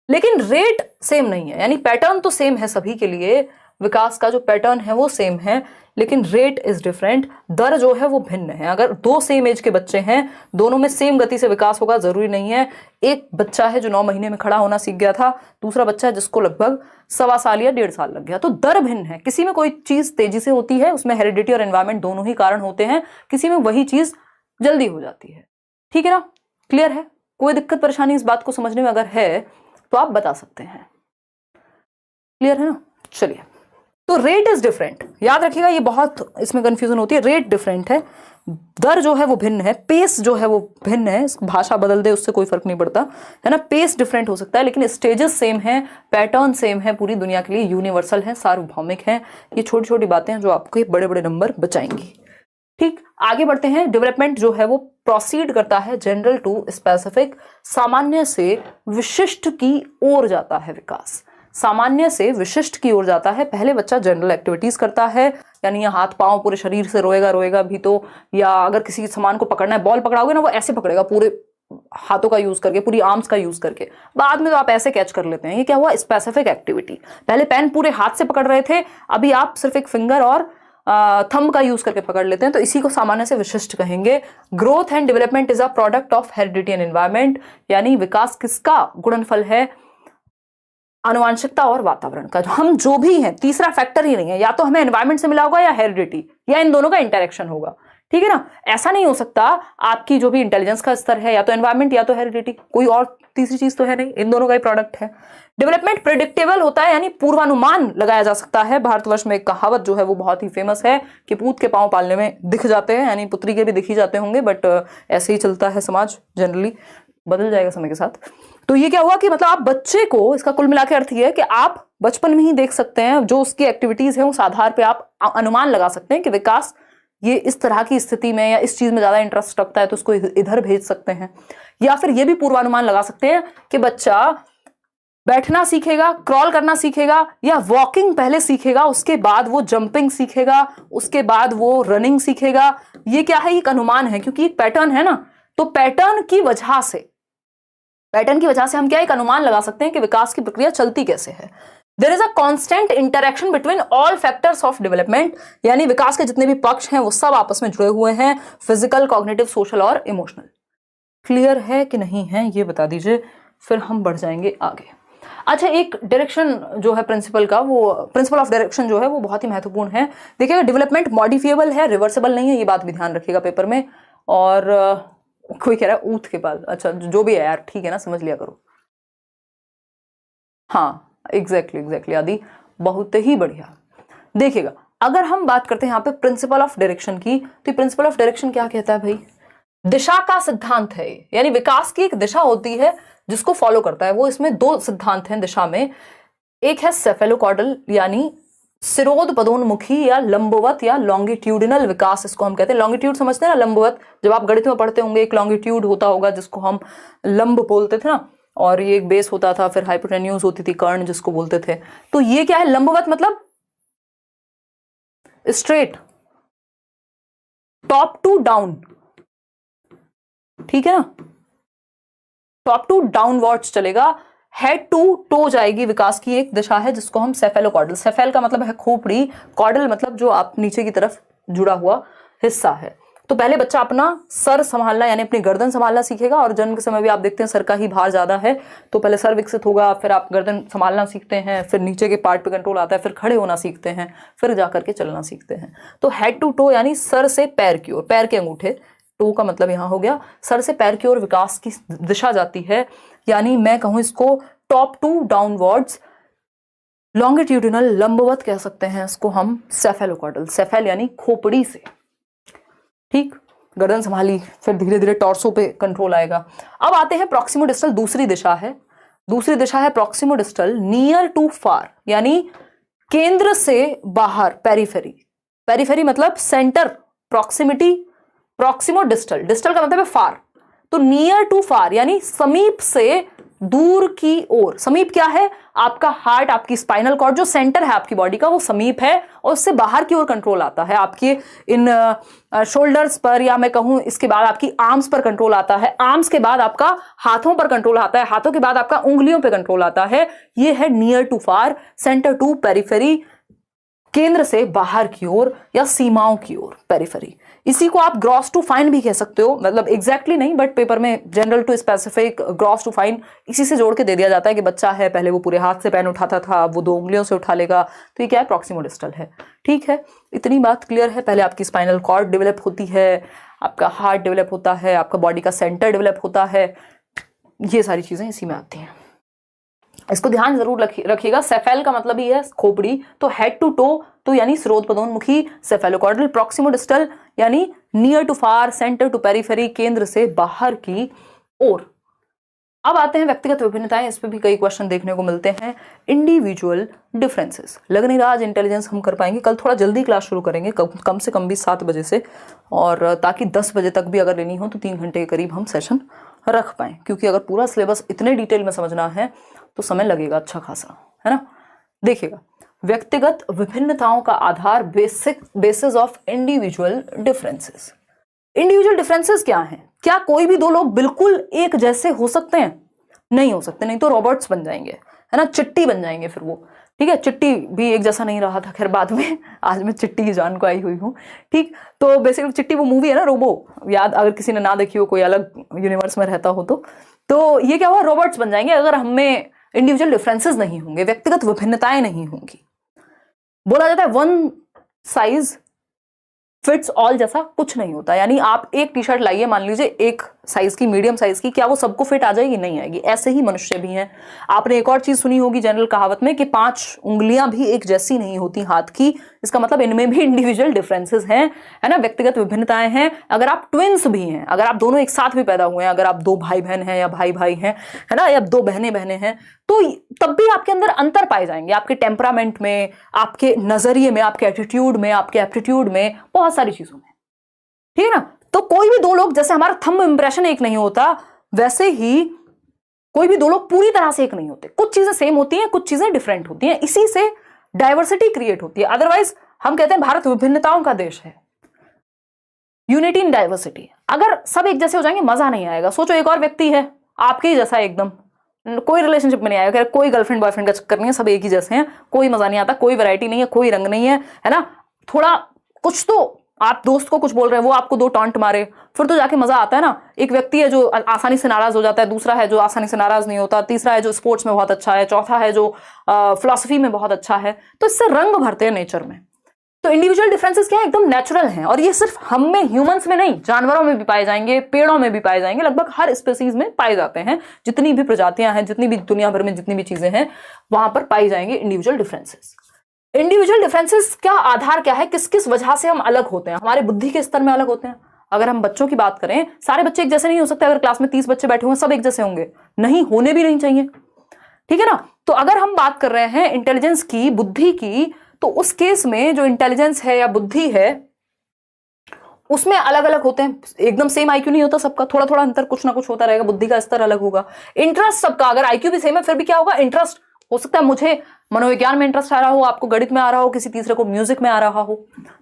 लेकिन रेट सेम नहीं है। यानी पैटर्न तो सेम है सभी के लिए, विकास का जो पैटर्न है वो सेम है, लेकिन रेट इज डिफरेंट, दर जो है वो भिन्न है। अगर 2 सेम एज के बच्चे हैं, दोनों में सेम गति से विकास होगा जरूरी नहीं है। एक बच्चा है जो 9 महीने में खड़ा होना सीख गया था, दूसरा बच्चा है जिसको लगभग 1.25 साल या 1.5 साल लग गया, तो दर भिन्न है। किसी में कोई चीज तेजी से होती है, उसमें हेरिडिटी और एनवायरमेंट दोनों ही कारण होते हैं, किसी में वही चीज जल्दी हो जाती है। ठीक है ना, क्लियर है? कोई दिक्कत परेशानी इस बात को समझने में अगर है तो आप बता सकते हैं। क्लियर है ना? चलिए, तो रेट इज डिफरेंट, याद रखिएगा, ये बहुत इसमें कंफ्यूजन होती है। रेट डिफरेंट है, दर जो है वो भिन्न है, पेस जो है वो भिन्न है। भाषा बदल दे उससे कोई फर्क नहीं पड़ता, है ना। पेस डिफरेंट हो सकता है, लेकिन स्टेजेस सेम है, पैटर्न सेम है, पूरी दुनिया के लिए यूनिवर्सल है, सार्वभौमिक है। ये छोटी छोटी बातें हैं जो आपको बड़े बड़े नंबर बचाएंगी। ठीक, आगे बढ़ते हैं। डेवलपमेंट जो है वो प्रोसीड करता है जनरल टू स्पेसिफिक, सामान्य से विशिष्ट की ओर जाता है विकास, सामान्य से विशिष्ट की ओर जाता है। पहले बच्चा जनरल एक्टिविटीज करता है, यानी हाथ पांव पूरे शरीर से रोएगा भी तो, या अगर किसी सामान को पकड़ना है, बॉल पकड़ाओगे ना, वो ऐसे पकड़ेगा पूरे हाथों का यूज करके, पूरी आर्म्स का यूज करके। बाद में तो आप ऐसे कैच कर लेते हैं। ये क्या हुआ, स्पेसिफिक एक्टिविटी। पहले पेन पूरे हाथ से पकड़ रहे थे, अभी आप सिर्फ एक फिंगर और थंब का यूज करके पकड़ लेते हैं, तो इसी को सामान्य से विशिष्ट कहेंगे। Growth and development is a product of heredity and environment, यानी विकास किसका गुणनफल है, आनुवांशिकता और वातावरण का। हम जो भी हैं, तीसरा फैक्टर ही नहीं है, या तो हमें एनवायरमेंट से मिला होगा या हेरिडिटी, या इन दोनों का इंटरेक्शन होगा। ठीक है ना, ऐसा नहीं हो सकता आपकी जो भी इंटेलिजेंस का स्तर है या तो एनवायरमेंट या तो हेरिडिटी, कोई और तीसरी चीज तो है नहीं, इन दोनों का ही प्रोडक्ट है। डेवलपमेंट प्रिडिक्टेबल होता है, यानी पूर्वानुमान लगाया जा सकता है। भारतवर्ष में एक कहावत जो है वो बहुत ही फेमस है कि पूत के पांव पालने में दिख जाते हैं, यानी पुत्री के भी दिख ही जाते होंगे, बट ऐसे ही चलता है समाज जनरली। बदल जाएगा समय के साथ। तो ये क्या हुआ कि मतलब आप बच्चे को, इसका कुल मिला के अर्थ ये है कि आप बचपन में ही देख सकते हैं जो उसकी एक्टिविटीज है, उस आधार पे आप अनुमान लगा सकते हैं कि विकास ये इस तरह की स्थिति में या इस चीज में ज्यादा इंटरेस्ट रखता है तो उसको इधर भेज सकते हैं। या फिर ये भी पूर्वानुमान लगा सकते हैं कि बच्चा बैठना सीखेगा, क्रॉल करना सीखेगा, या वॉकिंग पहले सीखेगा, उसके बाद वो जंपिंग सीखेगा, उसके बाद वो रनिंग सीखेगा। ये क्या है, एक अनुमान है, क्योंकि एक पैटर्न है ना। तो पैटर्न की वजह से हम क्या एक अनुमान लगा सकते हैं कि विकास की प्रक्रिया चलती कैसे है। There is a constant interaction between all factors of development, यानी विकास के जितने भी पक्ष हैं वो सब आपस में जुड़े हुए हैं, फिजिकल, कॉग्निटिव, सोशल और इमोशनल। क्लियर है कि नहीं है ये बता दीजिए, फिर हम बढ़ जाएंगे आगे। अच्छा, एक डायरेक्शन जो है प्रिंसिपल का, वो प्रिंसिपल ऑफ डायरेक्शन जो है वो बहुत ही महत्वपूर्ण है। देखिएगा, डेवलपमेंट मॉडिफिएबल है, रिवर्सेबल नहीं है, ये बात भी ध्यान रखिएगा पेपर में। और कोई कह रहा है ऊँट के बाल, अच्छा जो भी है यार, ठीक है ना, समझ लिया करो। हाँ एग्जैक्टली आदि, बहुत ही बढ़िया। देखिएगा, अगर हम बात करते हैं यहाँ पे प्रिंसिपल ऑफ डायरेक्शन की, तो प्रिंसिपल ऑफ डायरेक्शन क्या कहता है भाई, दिशा का सिद्धांत है, यानी विकास की एक दिशा होती है जिसको फॉलो करता है वो। इसमें दो सिद्धांत हैं दिशा में, एक है सेफेलोकॉर्डल यानी सिरोध पदोन्मुखी या लंबवत या लॉन्गिट्यूडिनल विकास, इसको हम कहते हैं। लॉन्गिट्यूड समझते हैं ना, लंबवत, जब आप गणित में पढ़ते होंगे एक लॉन्गिट्यूड होता होगा जिसको हम लंब बोलते थे ना, और ये एक बेस होता था, फिर हाइपोटेन्यूज होती थी, कर्ण जिसको बोलते थे। तो ये क्या है, लंबवत मतलब स्ट्रेट, टॉप टू डाउन, ठीक है ना, टॉप टू डाउनवर्ड्स चलेगा, हेड टू टो जाएगी, विकास की एक दिशा है जिसको हम सेफेलोकॉर्डल, सेफेल का मतलब है खोपड़ी, कॉर्डल मतलब जो आप नीचे की तरफ जुड़ा हुआ हिस्सा है। तो पहले बच्चा अपना सर संभालना यानी अपनी गर्दन संभालना सीखेगा, और जन्म के समय भी आप देखते हैं सर का ही भार ज्यादा है, तो पहले सर विकसित होगा, फिर आप गर्दन संभालना सीखते हैं, फिर नीचे के पार्ट पे कंट्रोल आता है, फिर खड़े होना सीखते हैं, फिर जाकर के चलना सीखते हैं। तो हेड टू टो यानी सर से पैर की ओर, पैर के अंगूठे, टो का मतलब यहां हो गया सर से पैर की ओर विकास की दिशा जाती है, यानी मैं कहूं इसको टॉप टू डाउनवर्ड्स, लॉन्गिट्यूडिनल लंबवत कह सकते हैं इसको हम, सेफेलोकॉर्डल, सेफेल यानी खोपड़ी से, ठीक, गर्दन संभाली, फिर धीरे धीरे टॉर्सो पे कंट्रोल आएगा। अब आते हैं प्रॉक्सिमो डिस्टल, दूसरी दिशा है प्रॉक्सिमो डिस्टल, नियर टू फार यानी केंद्र से बाहर, पेरिफेरी, पेरिफेरी मतलब centre, proximity, proximo distal, distal का मतलब है फार, तो नियर टू फार यानी समीप से दूर की ओर। समीप क्या है, आपका हार्ट, आपकी स्पाइनल कॉर्ड जो सेंटर है आपकी बॉडी का वो समीप है, और उससे बाहर की ओर कंट्रोल आता है, आपके इन शोल्डर्स पर, या मैं कहूं इसके बाद आपकी आर्म्स पर कंट्रोल आता है, आर्म्स के बाद आपका हाथों पर कंट्रोल आता है, हाथों के बाद आपका उंगलियों पर कंट्रोल आता है। ये है near to far, centre to periphery, केंद्र से बाहर की ओर या सीमाओं की ओर, पेरिफेरी। इसी को आप ग्रॉस टू फाइन भी कह सकते हो, मतलब एग्जैक्टली नहीं, बट पेपर में general to specific, gross to fine इसी से जोड़ के दे दिया जाता है कि बच्चा है, पहले वो पूरे हाथ से पेन उठाता था, अब वो 2 उंगलियों से उठा लेगा, तो ये क्या है, प्रॉक्सिमो डिस्टल है। ठीक है, इतनी बात क्लियर है। पहले आपकी स्पाइनल कॉर्ड डेवलप होती है, आपका हार्ट डेवलप होता है, आपका बॉडी का सेंटर डेवलप होता है, ये सारी चीजें इसी में आती हैं। इसको ध्यान जरूर रखिएगा। सेफेल का मतलब ही है खोपड़ी, तो हेड टू टो तो यानी स्रोत पदोन्मुखी, सेफेलोकॉर्डल, प्रॉक्सिमो डिस्टल यानी near to far, centre to periphery, केंद्र से बाहर की ओर। अब आते हैं व्यक्तिगत विभिन्नताएं, इस पे भी कई क्वेश्चन देखने को मिलते हैं। इंडिविजुअल डिफरेंसेस, लग नहीं रहा आज इंटेलिजेंस हम कर पाएंगे, कल थोड़ा जल्दी क्लास शुरू करेंगे, कम से कम भी 7 बजे से, और ताकि 10 बजे तक भी अगर लेनी हो तो 3 घंटे के करीब हम सेशन रख पाएं, क्योंकि अगर पूरा सिलेबस इतने डिटेल में समझना है तो समय लगेगा अच्छा खासा, है ना। देखिएगा, व्यक्तिगत विभिन्नताओं का आधार, basis of individual differences. Individual differences क्या हैं? क्या कोई भी 2 लोग बिल्कुल एक जैसे हो सकते हैं? नहीं हो सकते, नहीं तो रॉबर्ट्स बन जाएंगे, है ना, चिट्टी बन जाएंगे फिर वो। ठीक है, चिट्टी भी एक जैसा नहीं रहा था, खैर बाद में, आज मैं चिट्टी की जान को आई हुई हूँ। ठीक, तो बेसिकली चिट्टी वो मूवी है ना, रोबो, याद अगर किसी ने ना देखी हो, कोई अलग यूनिवर्स में रहता हो तो ये क्या हुआ, रॉबर्ट्स बन जाएंगे अगर हमें इंडिविजुअल डिफरेंसेस नहीं होंगे, व्यक्तिगत विभिन्नताएं नहीं होंगी। बोला जाता है वन साइज फिट्स ऑल जैसा कुछ नहीं होता, यानी आप एक टी शर्ट लाइए, मान लीजिए एक साइज की, मीडियम साइज की, क्या वो सबको फिट आ जाएगी? नहीं आएगी। ऐसे ही मनुष्य भी हैं। आपने एक और चीज सुनी होगी जनरल कहावत में कि 5 उंगलियां भी एक जैसी नहीं होती हाथ की। इसका मतलब इनमें भी इंडिविजुअल डिफरेंसेस हैं, है ना, व्यक्तिगत विभिन्नताएं हैं। अगर आप ट्विंस भी हैं, अगर आप दोनों एक साथ भी पैदा हुए हैं, अगर आप 2 भाई बहन हैं या भाई भाई हैं, है ना, या 2 बहनें बहनें हैं, तो तब भी आपके अंदर अंतर पाए जाएंगे, आपके टेम्परामेंट में, आपके नजरिए में, आपके एटीट्यूड में, आपके एप्टीट्यूड में, बहुत सारी चीजों में। ठीक है ना? तो कोई भी 2 लोग, जैसे हमारा थंब इंप्रेशन एक नहीं होता, वैसे ही कोई भी 2 लोग पूरी तरह से एक नहीं होते। कुछ चीजें सेम होती हैं, कुछ चीजें डिफरेंट होती हैं, इसी से डाइवर्सिटी क्रिएट होती है। अदरवाइज हम कहते हैं भारत विभिन्नताओं का देश है, यूनिटी इन डाइवर्सिटी। अगर सब एक जैसे हो जाएंगे मजा नहीं आएगा। सोचो एक और व्यक्ति है आपके ही जैसा, एकदम कोई रिलेशनशिप में नहीं आएगा, कोई गर्लफ्रेंड बॉयफ्रेंड का चक्कर नहीं है, सब एक ही जैसे हैं, कोई मजा नहीं आता, कोई वैरायटी नहीं है, कोई रंग नहीं है ना। थोड़ा कुछ तो, आप दोस्त को कुछ बोल रहे हैं, वो आपको 2 टॉन्ट मारे, फिर तो जाके मजा आता है ना। एक व्यक्ति है जो आसानी से नाराज हो जाता है, दूसरा है जो आसानी से नाराज नहीं होता, तीसरा है जो स्पोर्ट्स में बहुत अच्छा है, चौथा है जो फिलॉसफी में बहुत अच्छा है। तो इससे रंग भरते हैं नेचर में। तो इंडिविजुअल डिफरेंसेस क्या है? एकदम नेचुरल हैं, और ये सिर्फ हम में, ह्यूमंस में नहीं, जानवरों में भी पाए जाएंगे, पेड़ों में भी पाए जाएंगे, लगभग हर स्पीसीज में पाए जाते हैं। जितनी भी प्रजातियां हैं, जितनी भी दुनिया भर में जितनी भी चीजें हैं, वहां पर पाई जाएंगे इंडिविजुअल डिफरेंसेस। इंडिविजुअल डिफरेंसेस का आधार क्या है? किस किस वजह से हम अलग होते हैं? हमारे बुद्धि के स्तर में अलग होते हैं। अगर हम बच्चों की बात करें, सारे बच्चे एक जैसे नहीं हो सकते। अगर क्लास में 30 बच्चे बैठे हुए सब एक जैसे होंगे नहीं, होने भी नहीं चाहिए। ठीक है ना? तो अगर हम बात कर रहे हैं इंटेलिजेंस की, बुद्धि की, तो उस केस में जो इंटेलिजेंस है या बुद्धि है, उसमें अलग अलग होते हैं। एकदम सेम आईक्यू नहीं होता सबका, थोड़ा थोड़ा अंतर कुछ ना कुछ होता रहेगा, बुद्धि का स्तर अलग होगा। इंटरेस्ट सबका, अगर आईक्यू भी सेम है फिर भी क्या होगा? इंटरेस्ट हो सकता है मुझे मनोविज्ञान में इंटरेस्ट आ रहा हो, आपको गणित में आ रहा हो, किसी तीसरे को म्यूजिक में आ रहा हो।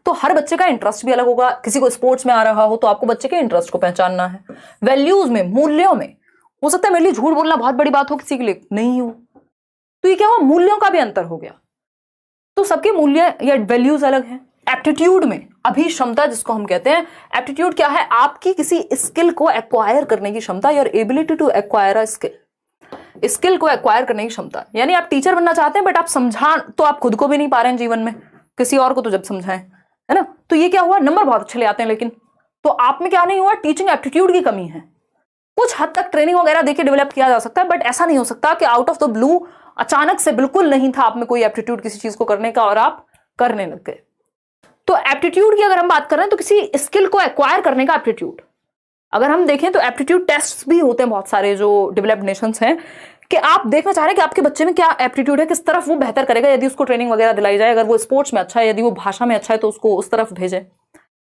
तो हर बच्चे का इंटरेस्ट भी अलग होगा। किसी को स्पोर्ट्स में आ रहा हो तो आपको बच्चे के इंटरेस्ट को पहचानना है। वैल्यूज में, मूल्यों में, हो सकता है मेरे लिए झूठ बोलना बहुत बड़ी बात हो, किसी के लिए नहीं हो। तो ये क्या हुआ? मूल्यों का भी अंतर हो गया। तो सबके मूल्य या वैल्यूज अलग हैं। एप्टीट्यूड में, अभिक्षमता जिसको हम कहते हैं, एप्टीट्यूड क्या है? आपकी किसी स्किल को एक्वायर करने की क्षमता, your ability to acquire a skill. Skill को एक्वायर करने की क्षमता, यानी आप टीचर बनना चाहते हैं बट आप समझा तो आप खुद को भी नहीं पा रहे हैं जीवन में, किसी और को तो जब समझाएं, है ना। तो ये क्या हुआ? नंबर बहुत अच्छे ले आते हैं लेकिन, तो आप में क्या नहीं हुआ? टीचिंग एप्टीट्यूड की कमी है। कुछ हद तक ट्रेनिंग वगैरह देके डेवलप किया जा सकता है, बट ऐसा नहीं हो सकता कि आउट ऑफ द ब्लू अचानक से बिल्कुल नहीं था आप में कोई एप्टीट्यूड किसी चीज को करने का और आप करने लग गए। तो एप्टीट्यूड की अगर हम बात कर रहे हैं तो किसी स्किल को एक्वायर करने का एप्टीट्यूड, अगर हम देखें तो एप्टीट्यूड टेस्ट भी होते हैं बहुत सारे जो डेवलप्ड नेशंस हैं, कि आप देखना चाह रहे हैं कि आपके बच्चे में क्या एप्टीट्यूड है, किस तरफ वो बेहतर करेगा। यदि उसको ट्रेनिंग वगैरह दिलाई जाए, अगर वो स्पोर्ट्स में अच्छा है, यदि वो भाषा में अच्छा है तो उसको उस तरफ भेजें,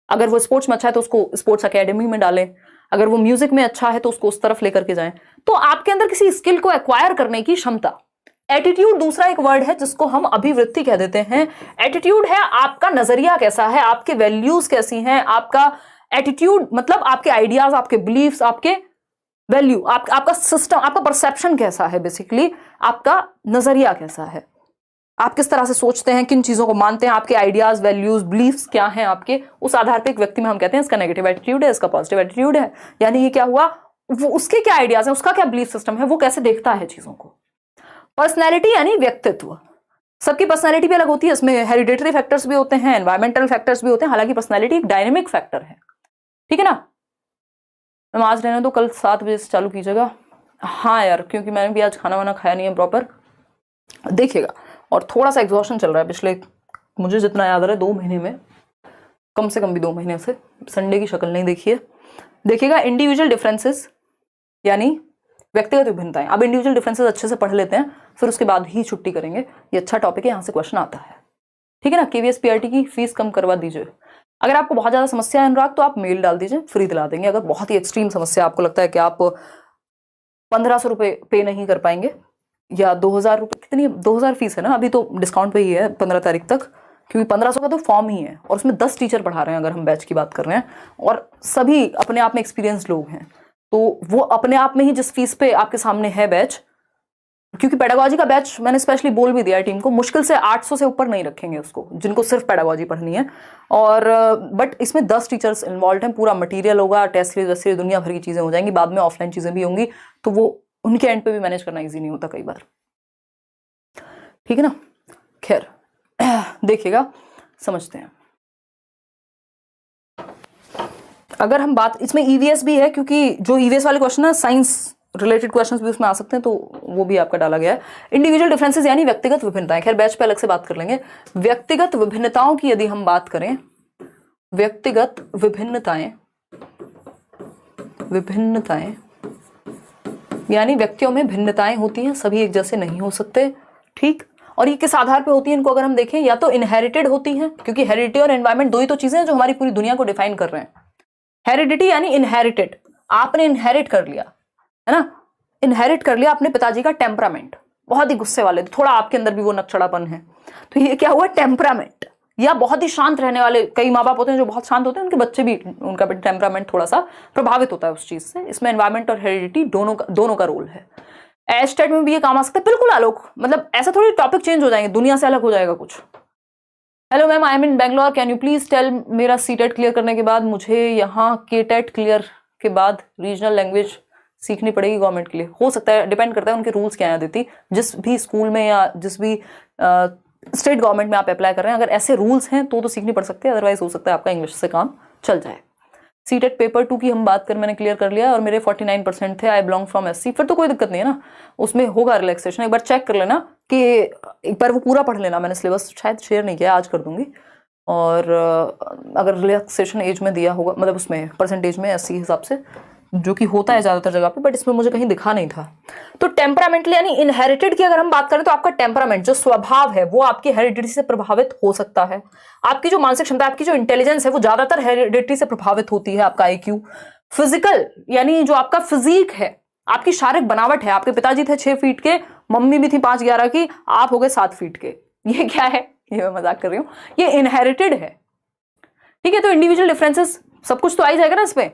अगर वो स्पोर्ट्स में अच्छा है तो उसको स्पोर्ट्स अकेडमी में डालें, अगर वो म्यूजिक में अच्छा है तो उसको उस तरफ लेकर के जाएं। तो आपके अंदर किसी स्किल को एक्वायर करने की क्षमता। एटीट्यूड दूसरा एक वर्ड है जिसको हम अभिवृत्ति कह देते हैं। एटीट्यूड है आपका नजरिया कैसा है, आपके वैल्यूज कैसी हैं, आपका एटीट्यूड मतलब आपके आइडियाज, आपके बिलीफ्स, आपके वैल्यू, आपका सिस्टम, आपका परसेप्शन कैसा है, बेसिकली आपका नजरिया कैसा है, आप किस तरह से सोचते हैं, किन चीजों को मानते हैं, आपके आइडियाज, वैल्यूज, बिलीफ्स क्या हैं आपके, उस आधार पे एक व्यक्ति में हम कहते हैं इसका नेगेटिव एटीट्यूड है, इसका पॉजिटिव एटीट्यूड है। यानी ये क्या हुआ? वो उसके क्या आइडियाज हैं, उसका क्या बिलीफ सिस्टम है, वो कैसे देखता है चीजों को। पर्सनैलिटी यानी व्यक्तित्व। सबकी पर्सनैलिटी भी अलग होती है, इसमें हेरिडेटरी फैक्टर्स भी होते हैं, एनवायरमेंटल फैक्टर्स भी होते हैं। हालांकि पर्सनैलिटी एक डायनेमिक फैक्टर है, ठीक है ना। नमाज रहने दो, कल 7 बजे से चालू कीजिएगा। हाँ यार, क्योंकि मैंने भी आज खाना वाना खाया नहीं है प्रॉपर, देखिएगा। और थोड़ा सा एग्जॉशन चल रहा है पिछले, मुझे जितना याद आ रहा है 2 महीने में, कम से कम भी 2 महीने से संडे की शक्ल नहीं देखी है। देखिएगा, इंडिविजुअल डिफरेंसेस यानी व्यक्तिगत विभिन्नताएं। अब इंडिविजुअल डिफरेंसेस अच्छे से पढ़ लेते हैं, फिर उसके बाद ही छुट्टी करेंगे। ये अच्छा टॉपिक है, यहाँ से क्वेश्चन आता है, ठीक है ना। केवीएस पीआरटी की फीस कम करवा दीजिए। अगर आपको बहुत ज्यादा समस्या है अनुराग, तो आप मेल डाल दीजिए, फ्री दिला देंगे। अगर बहुत ही एक्सट्रीम समस्या, आपको लगता है कि आप 1500 रुपये पे नहीं कर पाएंगे या 2000 रुपये, कितनी 2000 फीस है ना, अभी तो डिस्काउंट पे ही है 15 तारीख तक, क्योंकि 1500 का तो फॉर्म ही है और उसमें 10 टीचर पढ़ा रहे हैं अगर हम बैच की बात कर रहे हैं, और सभी अपने आप में एक्सपीरियंस लोग हैं। तो वो अपने आप में ही जिस फीस पे आपके सामने है बैच, क्योंकि पेडागोजी का बैच मैंने स्पेशली बोल भी दिया टीम को, मुश्किल से 800 से ऊपर नहीं रखेंगे उसको, जिनको सिर्फ पेडागोजी पढ़नी है। और बट इसमें 10 टीचर्स इन्वॉल्व हैं, पूरा मटेरियल होगा, टेस्ट सीरीज वैसे दुनिया भर की चीजें हो जाएंगी, बाद में ऑफलाइन चीजें भी होंगी, तो वो उनके एंड पे भी मैनेज करना ईजी नहीं होता कई बार, ठीक है ना। खैर देखिएगा, समझते हैं। अगर हम बात, इसमें ईवीएस भी है क्योंकि जो ईवीएस वाले क्वेश्चन है साइंस रिलेटेड क्वेश्चंस भी उसमें आ सकते हैं, तो वो भी आपका डाला गया है। इंडिविजुअल डिफरेंसेस यानी व्यक्तिगत विभिन्नताएं, खैर बैच पे अलग से बात कर लेंगे। व्यक्तिगत विभिन्नताओं की यदि हम बात करें, व्यक्तिगत विभिन्नताएं, विभिन्नताएं यानी व्यक्तियों में भिन्नताएं होती हैं, सभी एक जैसे नहीं हो सकते, ठीक। और ये किस आधार पे होती है इनको अगर हम देखें, या तो इनहेरिटेड होती हैं, क्योंकि हेरिडिटी और एनवायरमेंट दो ही तो चीजें हैं जो हमारी पूरी दुनिया को डिफाइन कर रहे हैं। हेरिडिटी यानी इनहेरिटेड, आपने इनहेरिट कर लिया, है ना, इनहेरिट कर लिया अपने पिताजी का टेम्परामेंट, बहुत ही गुस्से वाले, थोड़ा आपके अंदर भी वो नकचड़ापन है, तो ये क्या हुआ, टेम्परामेंट। या बहुत ही शांत रहने वाले, कई माँ बाप होते हैं जो बहुत शांत होते हैं, उनके बच्चे भी, उनका भी टेम्परामेंट थोड़ा सा प्रभावित होता है उस चीज से। इसमें एनवायरमेंट और हेरिडिटी दोनों का रोल है। एस्टेट में भी ये काम आ सकता है, बिल्कुल आलोक, मतलब ऐसा थोड़ी टॉपिक चेंज हो जाएंगे, दुनिया से अलग हो जाएगा कुछ। Hello ma'am, I am in Bangalore, can you please tell, मेरा सीटेट क्लियर करने के बाद मुझे यहाँ केटेट क्लियर के बाद रीजनल लैंग्वेज सीखनी पड़ेगी गवर्नमेंट के लिए। हो सकता है, डिपेंड करता है उनके रूल्स क्या है देती, जिस भी स्कूल में या जिस भी स्टेट गवर्नमेंट में आप अप्लाई कर रहे हैं, अगर ऐसे रूल्स हैं तो सीखनी पड़ सकती है, अदरवाइज हो सकता है आपका इंग्लिश से काम चल जाए। सीटेट पेपर 2 की हम बात करें, मैंने क्लियर कर लिया और मेरे 49% थे, आई बिलोंग फ्रॉम एससी, फिर तो कोई दिक्कत नहीं है ना, उसमें होगा रिलैक्सेशन। एक बार चेक कर लेना कि एक बार वो पूरा पढ़ लेना, मैंने सिलेबस शायद शेयर नहीं किया, आज कर दूंगी। और अगर रिलैक्सेशन एज में दिया होगा, मतलब उसमें परसेंटेज में एससी हिसाब से, जो कि होता है ज्यादातर जगह पे, बट इसमें मुझे कहीं दिखा नहीं था। तो टेम्परामेंटली यानी इनहेरिटेड की अगर हम बात करें तो आपका टेम्परामेंट जो स्वभाव है वो आपकी हेरिडिटी से प्रभावित हो सकता है। आपकी जो मानसिक क्षमता, आपकी जो इंटेलिजेंस है वो ज्यादातर हेरिडिटी से प्रभावित होती है। आपका आईक्यू, फिजिकल यानी जो आपका फिजिक है, आपकी शारीरिक बनावट है, आपके पिताजी थे 6 फीट के, मम्मी भी थी 5'11" की, आप हो गए 7 फीट के, ये क्या है, ये मैं मजाक कर रही हूँ, ये इनहेरिटेड है, ठीक है। तो इंडिविजुअल डिफरेंसेस सब कुछ तो आ ही जाएगा ना इसमें।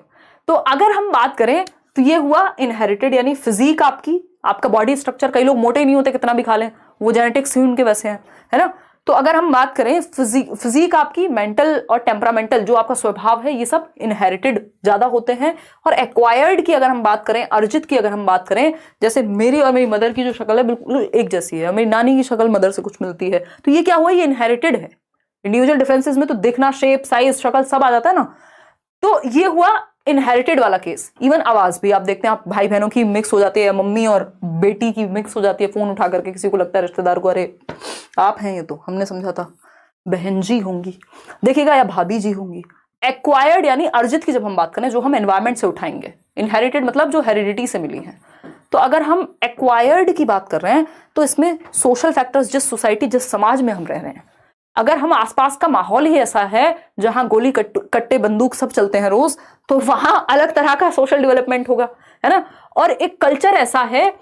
तो अगर हम बात करें तो ये हुआ इनहेरिटेड यानी फिजिक, आपका बॉडी स्ट्रक्चर, कई लोग मोटे नहीं होते कितना भी खा लें, वो जेनेटिक्स ही उनके वैसे हैं, है ना। तो अगर हम बात करें फिजिक आपकी, मेंटल और टेम्परामेंटल जो आपका स्वभाव है, ये सब इनहेरिटेड ज्यादा होते हैं। और एक्वायर्ड की अगर हम बात करें, अर्जित की अगर हम बात करें, जैसे मेरी और मेरी मदर की जो शक्ल है बिल्कुल एक जैसी है, मेरी नानी की शक्ल मदर से कुछ मिलती है, तो ये क्या हुआ, ये इनहेरिटेड है। इंडिविजुअल डिफरेंसेस में तो दिखना, शेप, साइज, शक्ल सब आ जाता है ना, तो ये हुआ इनहेरिटेड वाला केस। इवन आवाज भी आप देखते हैं, आप भाई बहनों की मिक्स हो जाती है, मम्मी और बेटी की मिक्स हो जाती है, फोन उठा करके किसी को लगता है रिश्तेदार को, अरे आप हैं ये तो हमने समझा था बहन जी होंगी, देखिएगा, या भाभी जी होंगी। एक्वायर्ड यानी अर्जित की जब हम बात करें, जो हम एनवायरमेंट से उठाएंगे, इनहेरिटेड मतलब जो हेरिडिटी से मिली है। तो अगर हम एक्वायर्ड की बात कर रहे हैं तो इसमें सोशल फैक्टर्स, जिस सोसाइटी, जिस समाज में हम रह रहे हैं, अगर हम आसपास का माहौल ही ऐसा है जहां गोली कट्टे बंदूक सब चलते हैं रोज, तो वहां अलग तरह का सोशल डेवलपमेंट होगा, है ना। और एक कल्चर ऐसा है,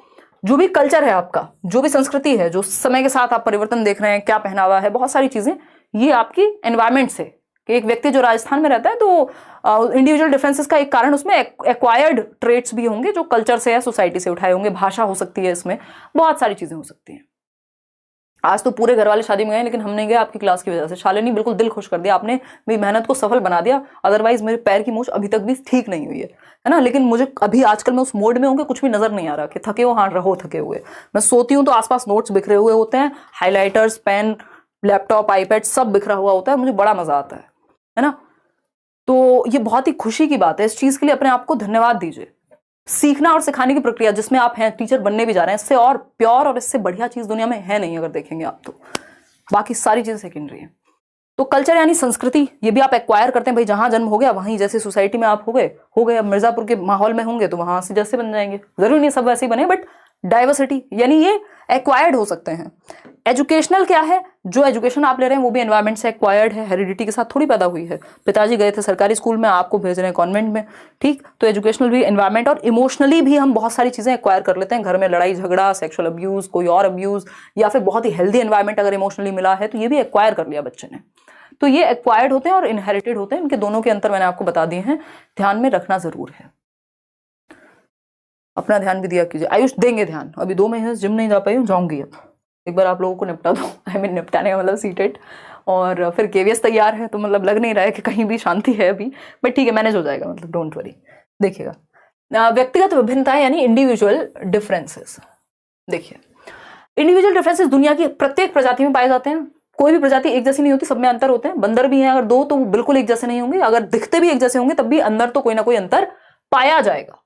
जो भी कल्चर है आपका, जो भी संस्कृति है, जो समय के साथ आप परिवर्तन देख रहे हैं, क्या पहनावा है, बहुत सारी चीजें, ये आपकी एनवायरमेंट से, कि एक व्यक्ति जो राजस्थान में रहता है तो इंडिविजुअल डिफरेंसेस का एक कारण उसमें एक्वायर्ड ट्रेट्स भी होंगे जो कल्चर से या सोसाइटी से उठाए होंगे। भाषा हो सकती है, इसमें बहुत सारी चीजें हो सकती हैं। आज तो पूरे घर वाले शादी में गए, लेकिन हम नहीं गए आपकी क्लास की वजह से। शालिनी बिल्कुल दिल खुश कर दिया आपने, मेरी मेहनत को सफल बना दिया, अदरवाइज मेरे पैर की मूछ अभी तक भी ठीक नहीं हुई है ना। लेकिन मुझे अभी आजकल मैं उस मोड में हूँ कि कुछ भी नजर नहीं आ रहा कि थके हो, हाँ रहो थके हुए। मैं सोती हूँ तो आसपास नोट्स बिखरे हुए होते हैं, हाईलाइटर्स, पेन, लैपटॉप, आईपैड सब बिखरा हुआ होता है, मुझे बड़ा मजा आता है ना। तो ये बहुत ही खुशी की बात है, इस चीज के लिए अपने आप को धन्यवाद दीजिए। सीखना और सिखाने की प्रक्रिया जिसमें आप हैं, टीचर बनने भी जा रहे हैं, इससे और प्योर और इससे बढ़िया चीज दुनिया में है नहीं, अगर देखेंगे आप तो। बाकी सारी चीजें सेकेंडरी है। तो कल्चर यानी संस्कृति, ये भी आप एक्वायर करते हैं भाई, जहां जन्म हो गया वहीं, जैसे सोसाइटी में आप हो गए। अब मिर्जापुर के माहौल में होंगे तो वहां से जैसे बन जाएंगे, जरूरी नहीं सब वैसे ही बने, बट डाइवर्सिटी यानी ये एक्वायर्ड हो सकते हैं। एजुकेशनल क्या है, जो एजुकेशन आप ले रहे हैं वो भी एनवायरमेंट से एक्वायर्ड है, हेरिडिटी के साथ थोड़ी पैदा हुई है। पिताजी गए थे सरकारी स्कूल में, आपको भेज रहे हैं कॉन्वेंट में, ठीक। तो एजुकेशनल भी एनवायरमेंट, और इमोशनली भी हम बहुत सारी चीजें एक्वायर कर लेते हैं। घर में लड़ाई झगड़ा, सेक्सुअल अब्यूज, कोई और अब्यूज, या फिर बहुत ही हेल्दी एनवायरमेंट अगर इमोशनली मिला है तो ये भी एक्वायर कर लिया बच्चे ने। तो ये एक्वायर्ड होते हैं और इनहेरिटेड होते हैं, इनके दोनों के अंतर मैंने आपको बता दिए हैं, ध्यान में रखना जरूर है। अपना ध्यान भी दिया कीजिए। आयुष देंगे ध्यान, अभी 2 महीने जिम नहीं जा पाई हूँ, जाऊंगी अब। एक बार आप लोगों को निपटा दो, आई मीन निपटाने का मतलब सीटेट, और फिर केवीएस तैयार है, तो मतलब लग नहीं रहा है कि कहीं भी शांति है अभी, बट ठीक है मैनेज हो जाएगा, मतलब डोंट वरी। देखिएगा, व्यक्तिगत विभिन्नताएं यानी इंडिविजुअल डिफरेंसेस। देखिए, इंडिविजुअल डिफरेंसेस दुनिया की प्रत्येक प्रजाति में पाए जाते हैं, कोई भी प्रजाति एक जैसी नहीं होती, सब में अंतर होते हैं। बंदर भी हैं अगर दो तो बिल्कुल एक जैसे नहीं होंगे, अगर दिखते भी एक जैसे होंगे तब भी अंदर तो कोई ना कोई अंतर पाया जाएगा।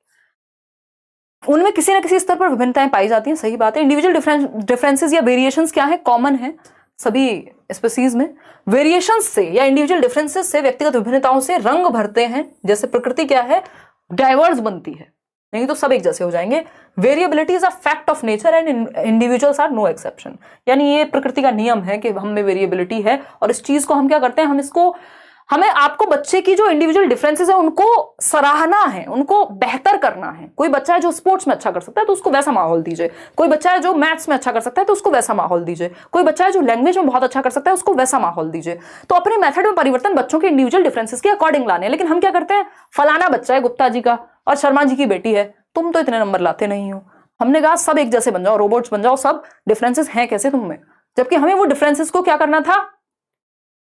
उनमें किसी ना किसी स्तर पर विभिन्नताएं पाई जाती हैं, सही बात है। इंडिविजुअल डिफरेंसेस या वेरिएशंस क्या है, कॉमन है सभी स्पीसीज में। वेरिएशंस से या इंडिविजुअल डिफरेंसेस से, व्यक्तिगत विभिन्नताओं से रंग भरते हैं। जैसे प्रकृति क्या है, डाइवर्स बनती है, नहीं तो सब एक जैसे हो जाएंगे। Variability is a fact of nature and individuals are no exception. यानी ये प्रकृति का नियम है कि हम में वेरिएबिलिटी है, और इस चीज को हम क्या करते हैं, हमें आपको बच्चे की जो इंडिविजुअल डिफरेंसेस है उनको सराहना है, उनको बेहतर करना है। कोई बच्चा है जो स्पोर्ट्स में अच्छा कर सकता है तो उसको वैसा माहौल दीजिए। कोई बच्चा है जो मैथ्स में अच्छा कर सकता है तो उसको वैसा माहौल दीजिए। कोई बच्चा है जो लैंग्वेज में बहुत अच्छा कर सकता है उसको वैसा माहौल दीजिए। तो अपने मेथड में परिवर्तन बच्चों के इंडिविजुअल डिफरेंसेस के अकॉर्डिंग लाने हैं। लेकिन हम क्या करते हैं, फलाना बच्चा है गुप्ता जी का और शर्मा जी की बेटी है, तुम तो इतने नंबर लाते नहीं हो। हमने कहा सब एक जैसे बन जाओ, रोबोट्स बन जाओ, सब डिफरेंसेस हैं कैसे तुम में। जबकि हमें वो डिफरेंसेस को क्या करना था,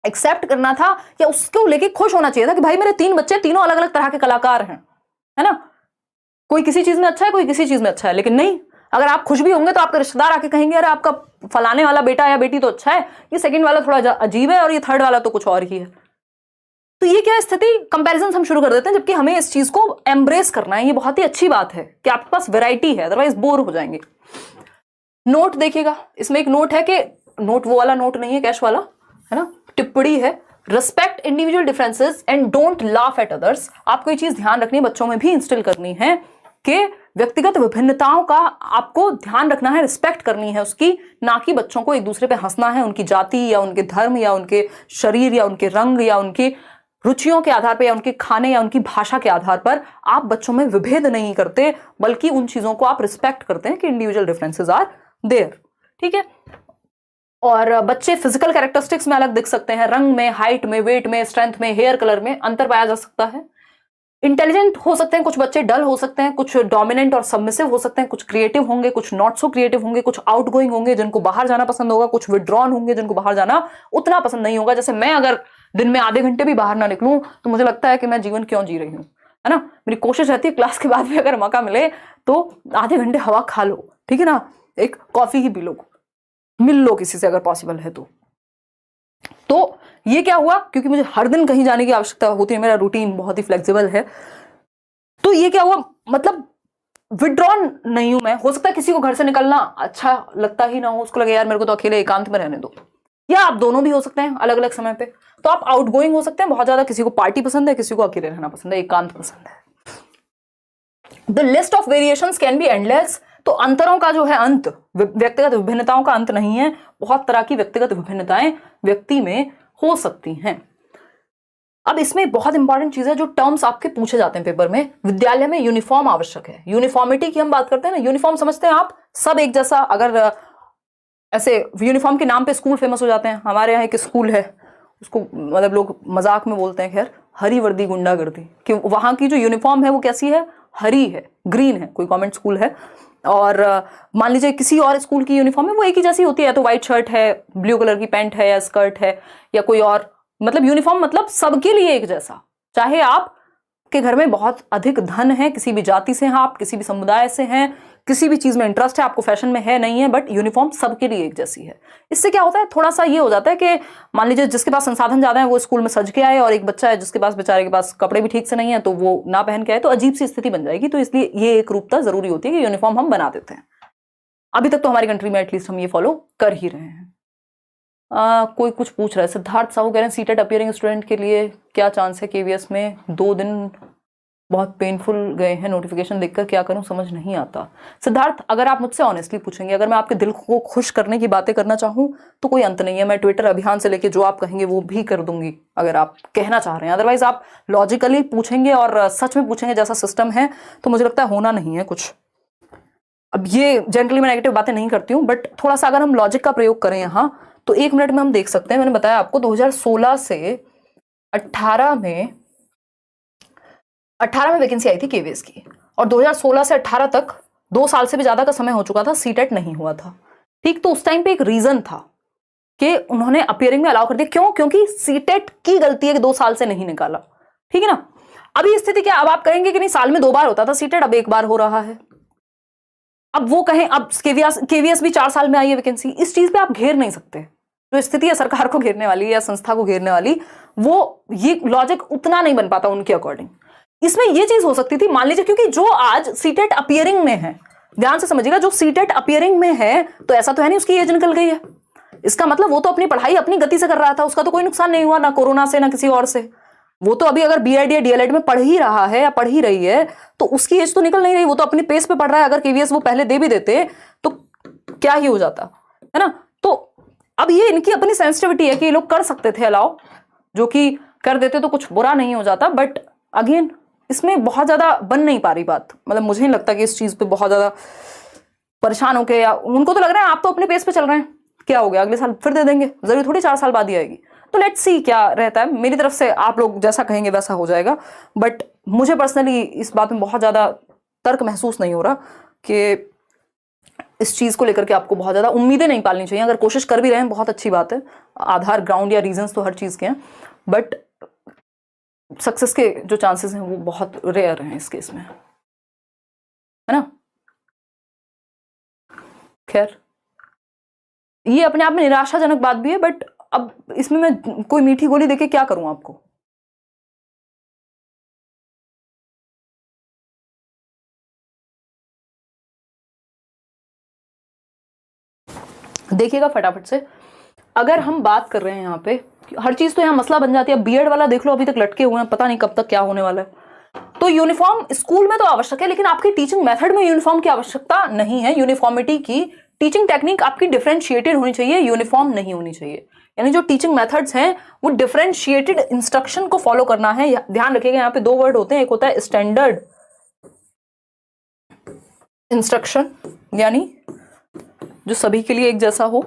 एक्सेप्ट करना था, या उसको लेके खुश होना चाहिए था कि भाई मेरे 3 बच्चे तीनों अलग अलग तरह के कलाकार हैं, है ना। कोई किसी चीज में अच्छा है, कोई किसी चीज में अच्छा है। लेकिन नहीं, अगर आप खुश भी होंगे तो आपके रिश्तेदार आके कहेंगे अरे आपका फलाने वाला बेटा या बेटी तो अच्छा है, ये सेकंड वाला थोड़ा अजीब है, और ये थर्ड वाला तो कुछ और ही है। तो ये क्या स्थिति, कंपैरिजन हम शुरू कर देते हैं, जबकि हमें इस चीज को एम्ब्रेस करना है। ये बहुत ही अच्छी बात है कि आपके पास वैरायटी है, अदरवाइज बोर हो जाएंगे। नोट देखिएगा, इसमें एक नोट है कि नोट वो वाला नोट नहीं है कैश वाला, है ना, टिप्पणी है, respect individual differences and don't laugh at others. आपको ये चीज ध्यान रखनी है, बच्चों में भी इंस्टिल करनी है कि व्यक्तिगत विभिन्नताओं का आपको ध्यान रखना है, रिस्पेक्ट करनी है उसकी, ना कि बच्चों को एक दूसरे पे हंसना है उनकी जाति या उनके धर्म या उनके शरीर या उनके रंग या उनकी रुचियों के आधार पर या उनके खाने या उनकी भाषा के आधार पर। आप बच्चों में विभेद नहीं करते, बल्कि उन चीजों को आप रिस्पेक्ट करते हैं कि इंडिविजुअल डिफरेंसेस आर देयर, ठीक है। और बच्चे फिजिकल कैरेक्टरिस्टिक्स में अलग दिख सकते हैं, रंग में, हाइट में, वेट में, स्ट्रेंथ में, हेयर कलर में अंतर पाया जा सकता है। इंटेलिजेंट हो सकते हैं कुछ बच्चे, डल हो सकते हैं कुछ, डोमिनेंट और सबमिसिव हो सकते हैं कुछ, क्रिएटिव होंगे कुछ, नॉट सो क्रिएटिव होंगे कुछ, आउटगोइंग होंगे जिनको बाहर जाना पसंद होगा, कुछ विड्रॉन होंगे जिनको बाहर जाना उतना पसंद नहीं होगा। जैसे मैं अगर दिन में आधे घंटे भी बाहर ना निकलूं तो मुझे लगता है कि मैं जीवन क्यों जी रही हूं, है ना। मेरी कोशिश रहती है क्लास के बाद भी अगर मौका मिले तो आधे घंटे हवा खा लो, ठीक है ना, एक कॉफी ही पी लो, मिल लो किसी से अगर पॉसिबल है तो ये क्या हुआ, क्योंकि मुझे हर दिन कहीं जाने की आवश्यकता होती है, मेरा रूटीन बहुत ही फ्लेक्सिबल है। तो ये क्या हुआ, मतलब विड्रॉन नहीं हूं मैं। हो सकता है किसी को घर से निकलना अच्छा लगता ही ना हो, उसको लगे यार मेरे को तो अकेले एकांत में रहने दो, या आप दोनों भी हो सकते हैं अलग अलग समय पे। तो आप आउटगोइंग हो सकते हैं बहुत ज्यादा, किसी को पार्टी पसंद है, किसी को अकेले रहना पसंद है, एकांत पसंद है। The list of variations can be endless. तो अंतरों का जो है अंत, व्यक्तिगत विभिन्नताओं का अंत नहीं है। बहुत तरह की व्यक्तिगत विभिन्नताएं व्यक्ति में हो सकती हैं। अब इसमें बहुत इंपॉर्टेंट चीज है, जो टर्म्स आपके पूछे जाते हैं पेपर में। विद्यालय में यूनिफॉर्म आवश्यक है। यूनिफॉर्मिटी की हम बात करते हैं ना, यूनिफॉर्म समझते हैं आप, सब एक जैसा। अगर ऐसे यूनिफॉर्म के नाम पे स्कूल फेमस हो जाते हैं। हमारे यहाँ एक स्कूल है, उसको मतलब लोग मजाक में बोलते हैं, खैर, हरी वर्दी गुंडागर्दी, कि वहां की जो यूनिफॉर्म है वो कैसी है, हरी है, ग्रीन है। कोई कॉन्वेंट स्कूल है और मान लीजिए किसी और स्कूल की यूनिफॉर्म है, वो एक ही जैसी होती है, तो व्हाइट शर्ट है, ब्लू कलर की पैंट है या स्कर्ट है, या कोई और, मतलब यूनिफॉर्म मतलब सबके लिए एक जैसा। चाहे आप के घर में बहुत अधिक धन है, किसी भी जाति से हैं आप, किसी भी समुदाय से हैं, किसी भी चीज में इंटरेस्ट है, आपको फैशन में है नहीं है, बट यूनिफॉर्म सबके लिए एक जैसी है। इससे क्या होता है, थोड़ा सा ये हो जाता है कि मान लीजिए जिसके पास संसाधन ज्यादा है वो स्कूल में सज के आए, और एक बच्चा है जिसके पास, बेचारे के पास कपड़े भी ठीक से नहीं है, तो वो ना पहन के आए, तो अजीब सी स्थिति बन जाएगी। तो इसलिए ये एक रूपता जरूरी होती है कि यूनिफॉर्म हम बना देते हैं। अभी तक तो हमारी कंट्री में एटलीस्ट हम ये फॉलो कर ही रहे हैं। कोई कुछ पूछ रहा है, सिद्धार्थ साहू कह रहे हैं सीटेट अपियरिंग स्टूडेंट के लिए क्या चांस है केवीएस में? 2 दिन बहुत पेनफुल गए हैं, नोटिफिकेशन देखकर क्या करूं समझ नहीं आता। सिद्धार्थ, अगर आप मुझसे ऑनेस्टली पूछेंगे, अगर मैं आपके दिल को खुश करने की बातें करना चाहूं तो कोई अंत नहीं है। मैं ट्विटर अभियान से लेके जो आप कहेंगे वो भी कर दूंगी, अगर आप कहना चाह रहे हैं। अदरवाइज आप लॉजिकली पूछेंगे और सच में पूछेंगे जैसा सिस्टम है, तो मुझे लगता है होना नहीं है कुछ। अब ये जनरली मैं नेगेटिव बातें नहीं करती हूँ, बट थोड़ा सा अगर हम लॉजिक का प्रयोग करें यहाँ, तो 1 मिनट में हम देख सकते हैं। मैंने बताया आपको 2016 से 18 में वैकेंसी आई थी केवीएस की, और 2016 से 18 तक 2 साल से भी ज्यादा का समय हो चुका था, सीटेट नहीं हुआ था। ठीक, तो उस टाइम पे एक रीजन था कि उन्होंने अपियरिंग में अलाउ कर दिया। क्यों? क्योंकि सीटेट की गलती है कि 2 साल से नहीं निकाला। ठीक है ना। अभी स्थिति क्या, अब आप कहेंगे कि नहीं साल में 2 बार होता था सीटेट, अब 1 बार हो रहा है। अब वो कहें, अब केवीएस भी 4 साल में आई है वैकेंसी, इस चीज पे आप घेर नहीं सकते। जो स्थिति है सरकार को घेरने वाली या संस्था को घेरने वाली, वो ये लॉजिक उतना नहीं बन पाता उनके अकॉर्डिंग। इसमें ये चीज हो सकती थी, मान लीजिए, क्योंकि जो आज सीटेट अपियरिंग में है, ध्यान से समझिएगा, जो सीटेट अपियरिंग में है तो ऐसा तो है नहीं उसकी एज निकल गई है। इसका मतलब वो तो अपनी पढ़ाई अपनी गति से कर रहा था, उसका तो कोई नुकसान नहीं हुआ, ना कोरोना से ना किसी और से। वो तो अभी अगर बीएड या डीएलएड में पढ़ ही रहा है या पढ़ ही रही है तो उसकी एज तो निकल नहीं रही, वो तो अपनी पेस पे पढ़ रहा है। अगर केवीएस वो पहले दे भी देते तो क्या ही हो जाता है ना। तो अब ये इनकी अपनी सेंसिटिविटी है कि ये लोग कर सकते थे अलाउ, जो कि कर देते तो कुछ बुरा नहीं हो जाता। बट अगेन इसमें बहुत ज्यादा बन नहीं पा रही बात, मतलब मुझे नहीं लगता कि इस चीज पे बहुत ज्यादा परेशान होके, या उनको तो लग रहा है आप तो अपने पेस पे चल रहे हैं, क्या हो गया अगले साल फिर दे देंगे, जरूरी थोड़ी 4 साल बाद ही आएगी। तो लेट्स सी क्या रहता है। मेरी तरफ से आप लोग जैसा कहेंगे वैसा हो जाएगा, बट मुझे पर्सनली इस बात में बहुत ज्यादा तर्क महसूस नहीं हो रहा कि इस चीज को लेकर के आपको बहुत ज्यादा उम्मीदें नहीं पालनी चाहिए। अगर कोशिश कर भी रहे हैं बहुत अच्छी बात है, आधार ग्राउंड या रीजंस तो हर चीज के हैं, बट सक्सेस के जो चांसेस हैं वो बहुत रेयर हैं इस केस में, है ना। खैर ये अपने आप में निराशाजनक बात भी है, बट अब इसमें मैं कोई मीठी गोली देके क्या करूं आपको। देखिएगा फटाफट से, अगर हम बात कर रहे हैं यहाँ पे, हर चीज तो यहाँ मसला बन जाती है। बीएड वाला देख लो, अभी तक लटके हुए हैं, पता नहीं कब तक क्या होने वाला है। तो यूनिफॉर्म स्कूल में तो आवश्यक है, लेकिन आपकी टीचिंग मेथड में यूनिफॉर्म की आवश्यकता नहीं है। यूनिफॉर्मिटी की टीचिंग टेक्निक आपकी डिफरेंशिएटेड होनी चाहिए, यूनिफॉर्म नहीं होनी चाहिए। यानी जो टीचिंग मेथड्स हैं वो डिफरेंशिएटेड इंस्ट्रक्शन को फॉलो करना है। ध्यान रखिएगा यहाँ पे 2 वर्ड होते हैं, एक होता है स्टैंडर्ड इंस्ट्रक्शन, यानी जो सभी के लिए एक जैसा हो,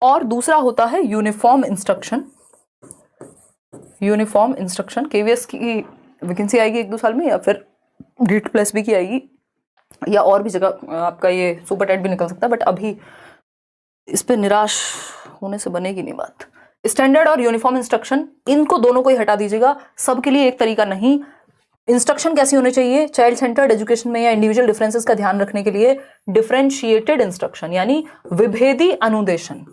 और दूसरा होता है uniform instruction. Uniform instruction KVS की वैकेंसी आएगी 1-2 साल में, या फिर डीट प्लस बी की आएगी, या और भी जगह आपका ये सुपर टेट भी निकल सकता है। बट अभी इस पे निराश होने से बनेगी नहीं बात। स्टैंडर्ड और यूनिफॉर्म इंस्ट्रक्शन, इनको दोनों को ही हटा दीजिएगा, सबके लिए एक तरीका नहीं। इंस्ट्रक्शन कैसी होनी चाहिए चाइल्ड सेंटर्ड एजुकेशन में या इंडिविजुअल डिफरेंसेस का ध्यान रखने के लिए? डिफरेंशिएटेड इंस्ट्रक्शन, यानी विभेदी अनुदेशन।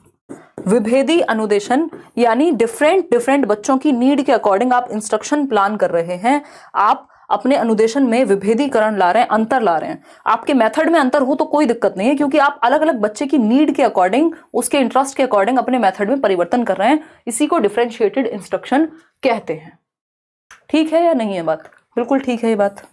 विभेदी अनुदेशन यानी डिफरेंट बच्चों की नीड के अकॉर्डिंग आप इंस्ट्रक्शन प्लान कर रहे हैं, आप अपने अनुदेशन में विभेदीकरण ला रहे हैं, अंतर ला रहे हैं। आपके मेथड में अंतर हो तो कोई दिक्कत नहीं है, क्योंकि आप अलग अलग बच्चे की नीड के अकॉर्डिंग, उसके इंटरेस्ट के अकॉर्डिंग अपने मेथड में परिवर्तन कर रहे हैं। इसी को डिफरेंशिएटेड इंस्ट्रक्शन कहते हैं। ठीक है या नहीं है बात? बिल्कुल ठीक है ये बात।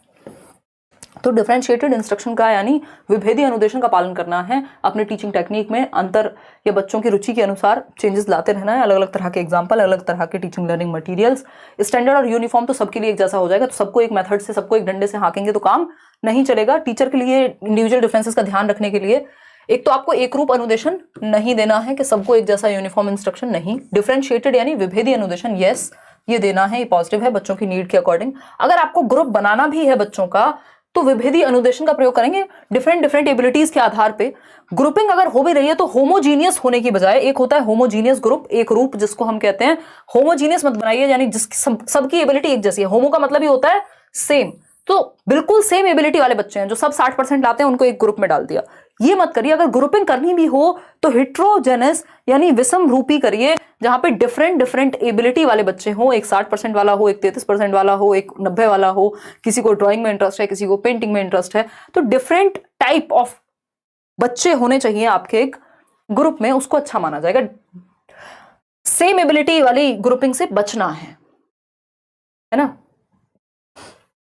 तो डिफरेंशिएटेड इंस्ट्रक्शन का यानी विभेदी अनुदेशन का पालन करना है, अपने टीचिंग टेक्निक में अंतर या बच्चों की रुचि के अनुसार चेंजेस लाते रहना है, अलग अलग तरह के एग्जाम्पल, अलग अलग तरह के टीचिंग लर्निंग मटेरियल्स। स्टैंडर्ड और यूनिफॉर्म तो सबके लिए एक जैसा हो जाएगा, तो सबको एक मेथड से, सबको एक डंडे से हाँकेंगे तो काम नहीं चलेगा। टीचर के लिए इंडिविजुअल डिफरेंसेस का ध्यान रखने के लिए एक तो आपको एक रूप अनुदेशन नहीं देना है कि सबको एक जैसा यूनिफॉर्म इंस्ट्रक्शन नहीं। डिफरेंशिएटेड यानी विभेदी अनुदेशन, यस ये देना है, ये पॉजिटिव है बच्चों की नीड के अकॉर्डिंग। अगर आपको ग्रुप बनाना भी है बच्चों का तो विभेदी अनुदेशन का प्रयोग करेंगे डिफरेंट एबिलिटीज के आधार पे। ग्रुपिंग अगर हो भी रही है तो होमोजीनियस होने की बजाय, एक होता है होमोजीनियस ग्रुप, एक रूप जिसको हम कहते हैं, होमोजीनियस मत बनाइए, यानी जिसकी सबकी एबिलिटी एक जैसी है। होमो का मतलब ही होता है सेम, तो बिल्कुल सेम एबिलिटी वाले बच्चे हैं जो सब 60% लाते हैं, उनको एक ग्रुप में डाल दिया। ये मत करिए। अगर ग्रुपिंग करनी भी हो तो हिट्रोजेनस यानी विषम रूपी करिए, जहां पे डिफरेंट एबिलिटी वाले बच्चे हो, एक 60% वाला हो, एक 33% वाला हो, एक 90 वाला हो, किसी को ड्राइंग में इंटरेस्ट है, किसी को पेंटिंग में इंटरेस्ट है, तो डिफरेंट टाइप ऑफ बच्चे होने चाहिए आपके एक ग्रुप में, उसको अच्छा माना जाएगा। सेम एबिलिटी वाली ग्रुपिंग से बचना है ना।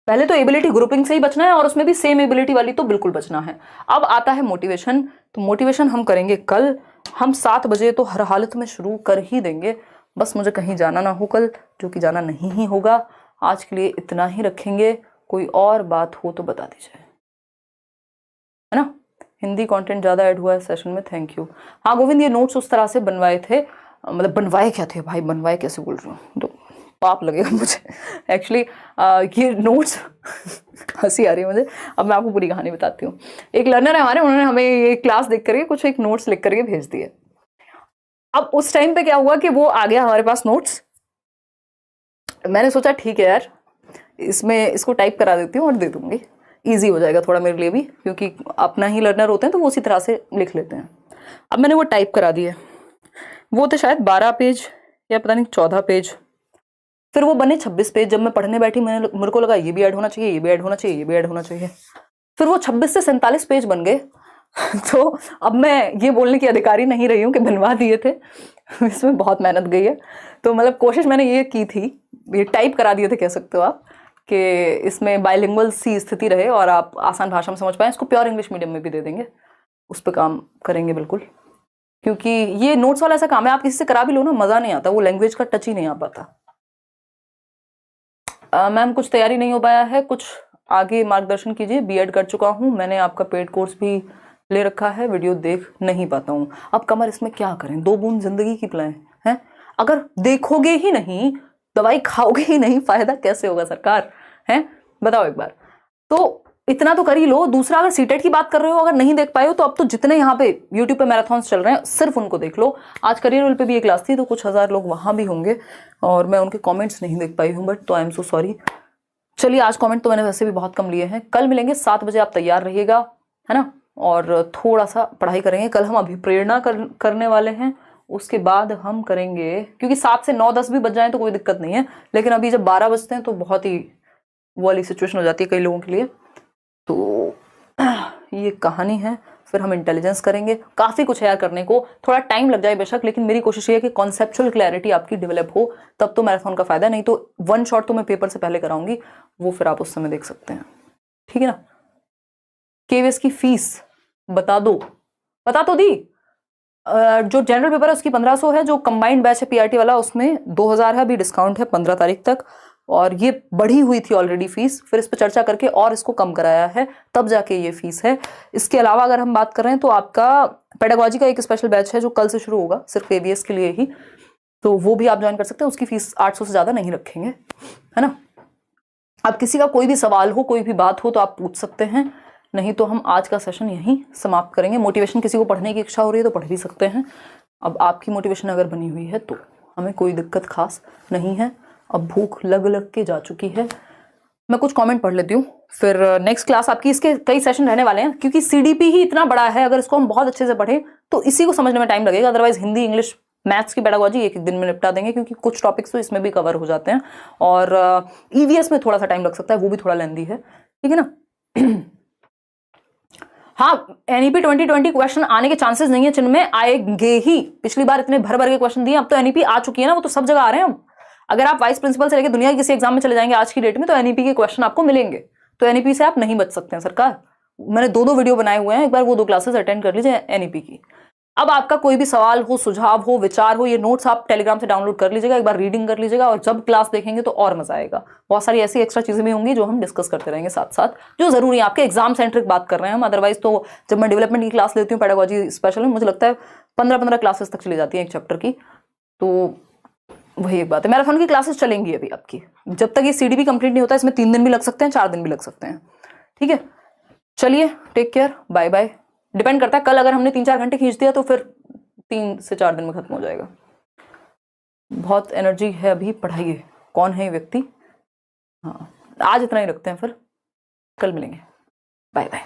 पहले तो एबिलिटी ग्रुपिंग से ही बचना है और उसमें भी सेम एबिलिटी वाली तो बिल्कुल बचना है। अब आता है मोटिवेशन। तो मोटिवेशन हम करेंगे कल, हम 7 बजे तो हर हालत में शुरू कर ही देंगे। बस मुझे कहीं जाना ना हो कल, जो कि जाना नहीं ही होगा। आज के लिए इतना ही रखेंगे, कोई और बात हो तो बता दीजिए, है ना। हिंदी कंटेंट ज़्यादा ऐड हुआ है सेशन में, थैंक यू। हाँ गोविंद, ये नोट्स उस तरह से बनवाए थे, मतलब बनवाए क्या थे भाई, बनवाए कैसे बोल रही हूँ, तो पाप लगेगा मुझे एक्चुअली। ये नोट्स हंसी आ रही है मुझे। अब मैं आपको पूरी कहानी बताती हूँ। एक लर्नर है हमारे, उन्होंने हमें ये क्लास देख करके कुछ एक नोट्स लिख करके भेज दिए। अब उस टाइम पे क्या हुआ कि वो आ गया हमारे पास नोट्स, मैंने सोचा ठीक है यार, इसको टाइप करा देती हूँ और दे दूंगी, ईजी हो जाएगा थोड़ा मेरे लिए भी, क्योंकि अपना ही लर्नर होते हैं तो वो उसी तरह से लिख लेते हैं। अब मैंने वो टाइप करा दिए, वो थे शायद 12 पेज या पता नहीं 14 पेज, फिर वो बने 26 पेज। जब मैं पढ़ने बैठी मेरे को लगा ये भी ऐड होना चाहिए, ये भी ऐड होना चाहिए, ये भी ऐड होना चाहिए, फिर वो 26 से 47 पेज बन गए। तो अब मैं ये बोलने की अधिकारी नहीं रही हूँ कि बनवा दिए थे, इसमें बहुत मेहनत गई है। तो मतलब कोशिश मैंने ये की थी, ये टाइप करा दिए थे कह सकते हो आप, कि इसमें बाइलिंगुअल सी स्थिति रहे और आप आसान भाषा में समझ पाएं। इसको प्योर इंग्लिश मीडियम में भी दे देंगे, उस पर काम करेंगे बिल्कुल, क्योंकि ये नोट्स वाला ऐसा काम है, आप किसी से करा भी लो ना मज़ा नहीं आता, वो लैंग्वेज का टच ही नहीं आ पाता। मैम कुछ तैयारी नहीं हो पाया है, कुछ आगे मार्गदर्शन कीजिए। बीएड कर चुका हूँ मैंने, आपका पेड कोर्स भी ले रखा है, वीडियो देख नहीं पाता हूँ। अब कमर इसमें क्या करें, 2 बूंद जिंदगी की पिलाएं हैं। अगर देखोगे ही नहीं, दवाई खाओगे ही नहीं, फायदा कैसे होगा सरकार, है बताओ एक बार। तो इतना तो कर ही लो। दूसरा, अगर सीटेट की बात कर रहे हो, अगर नहीं देख पाए हो तो अब तो जितने यहाँ पे यूट्यूब पे मैराथॉन्स चल रहे हैं सिर्फ उनको देख लो। आज करियर रोल पे भी एक क्लास थी तो कुछ 1000 लोग वहां भी होंगे और मैं उनके कमेंट्स नहीं देख पाई हूँ, बट तो आई एम सो सॉरी। चलिए आज कमेंट तो मैंने वैसे भी बहुत कम लिए हैं। कल मिलेंगे 7 बजे, आप तैयार रहिएगा, है ना, और थोड़ा सा पढ़ाई करेंगे। कल हम अभिप्रेरणा करने वाले हैं, उसके बाद हम करेंगे, क्योंकि 7 से 9-10 भी बज जाए तो कोई दिक्कत नहीं है, लेकिन अभी जब 12 बजते हैं तो बहुत ही वो वाली सिचुएशन हो जाती है कई लोगों के लिए। तो ये कहानी है, फिर हम इंटेलिजेंस करेंगे। काफ़ी कुछ है यार करने को, थोड़ा टाइम लग जाए बेशक, लेकिन मेरी कोशिश ये है कि कॉन्सेप्चुअल क्लैरिटी आपकी डेवलप हो, तब तो मैराथन का फायदा। नहीं तो 1 शॉट तो मैं पेपर से पहले कराऊंगी, वो फिर आप उस समय देख सकते हैं, ठीक है ना। केवीएस की फीस बता दो, बता तो दी। जो जनरल पेपर है उसकी 1500 है, जो कंबाइंड बैच है पीआरटी वाला उसमें 2000 है, अभी डिस्काउंट है 15 तारीख तक, और ये बढ़ी हुई थी ऑलरेडी फीस, फिर इस पर चर्चा करके और इसको कम कराया है, तब जाके ये फीस है। इसके अलावा अगर हम बात कर रहे हैं तो आपका पेडागोजी का एक स्पेशल बैच है जो कल से शुरू होगा सिर्फ केवीएस के लिए ही, तो वो भी आप ज्वाइन कर सकते हैं। उसकी फीस 800 से ज़्यादा नहीं रखेंगे, है ना। अब किसी का कोई भी सवाल हो, कोई भी बात हो तो आप पूछ सकते हैं, नहीं तो हम आज का सेशन यहीं समाप्त करेंगे। मोटिवेशन किसी को पढ़ने की इच्छा हो रही है तो पढ़ भी सकते हैं। अब आपकी मोटिवेशन अगर बनी हुई है तो हमें कोई दिक्कत खास नहीं है। अब भूख लग के जा चुकी है। मैं कुछ कमेंट पढ़ लेती हूँ, फिर नेक्स्ट क्लास आपकी, इसके कई सेशन रहने वाले हैं, क्योंकि सीडीपी ही इतना बड़ा है, अगर इसको हम बहुत अच्छे से पढ़ें तो इसी को समझने में टाइम लगेगा। अदरवाइज हिंदी, इंग्लिश, मैथ्स की पेडागोजी एक दिन में निपटा देंगे, क्योंकि कुछ टॉपिक्स तो इसमें भी कवर हो जाते हैं, और ईवीएस में थोड़ा सा टाइम लग सकता है, वो भी थोड़ा लेंदी है, ठीक है ना। हाँ, एनईपी 2020 क्वेश्चन आने के चांसेस नहीं है, चिन्ह आएंगे ही। पिछली बार इतने भर के क्वेश्चन दिए, अब तो एनईपी आ चुकी है ना, वो तो सब जगह आ रहे हैं। अगर आप वाइस प्रिंसिपल से लेकर दुनिया के किसी एग्जाम में चले जाएंगे आज की डेट में, तो एनईपी के क्वेश्चन आपको मिलेंगे। तो एनईपी से आप नहीं बच सकते हैं सरकार। मैंने 2 वीडियो बनाए हुए हैं, एक बार वो 2 क्लासेस अटेंड कर लीजिए एनईपी की। अब आपका कोई भी सवाल हो, सुझाव हो, विचार हो, ये नोट्स आप टेलीग्राम से डाउनलोड कर लीजिएगा, एक बार रीडिंग कर लीजिएगा, और जब क्लास देखेंगे तो और मजा आएगा। बहुत सारी ऐसी एक्स्ट्रा चीजें भी होंगी जो हम डिस्कस करते रहेंगे साथ साथ, जो जरूरी है। आपके एग्जाम सेंट्रिक बात कर रहे हैं हम, अदरवाइज तो जब मैं डेवलपमेंट की क्लास लेती हूँ पेडागोजी स्पेशल में, मुझे लगता है 15 क्लासेस तक चली जाती है एक चैप्टर की। तो वही एक बात है। मैराथन की क्लासेस चलेंगी अभी आपकी, जब तक ये सीडीपी कंप्लीट नहीं होता। इसमें 3 दिन भी लग सकते हैं, 4 दिन भी लग सकते हैं, ठीक है। चलिए, take care, bye bye. Depend करता है, कल अगर हमने 3-4 घंटे खींच दिया तो फिर 3 से 4 दिन में खत्म हो जाएगा। बहुत एनर्जी है अभी, पढ़ाइए। कौन है ये व्यक्ति? हाँ, आज इतना ही रखते हैं, फिर कल मिलेंगे। Bye bye.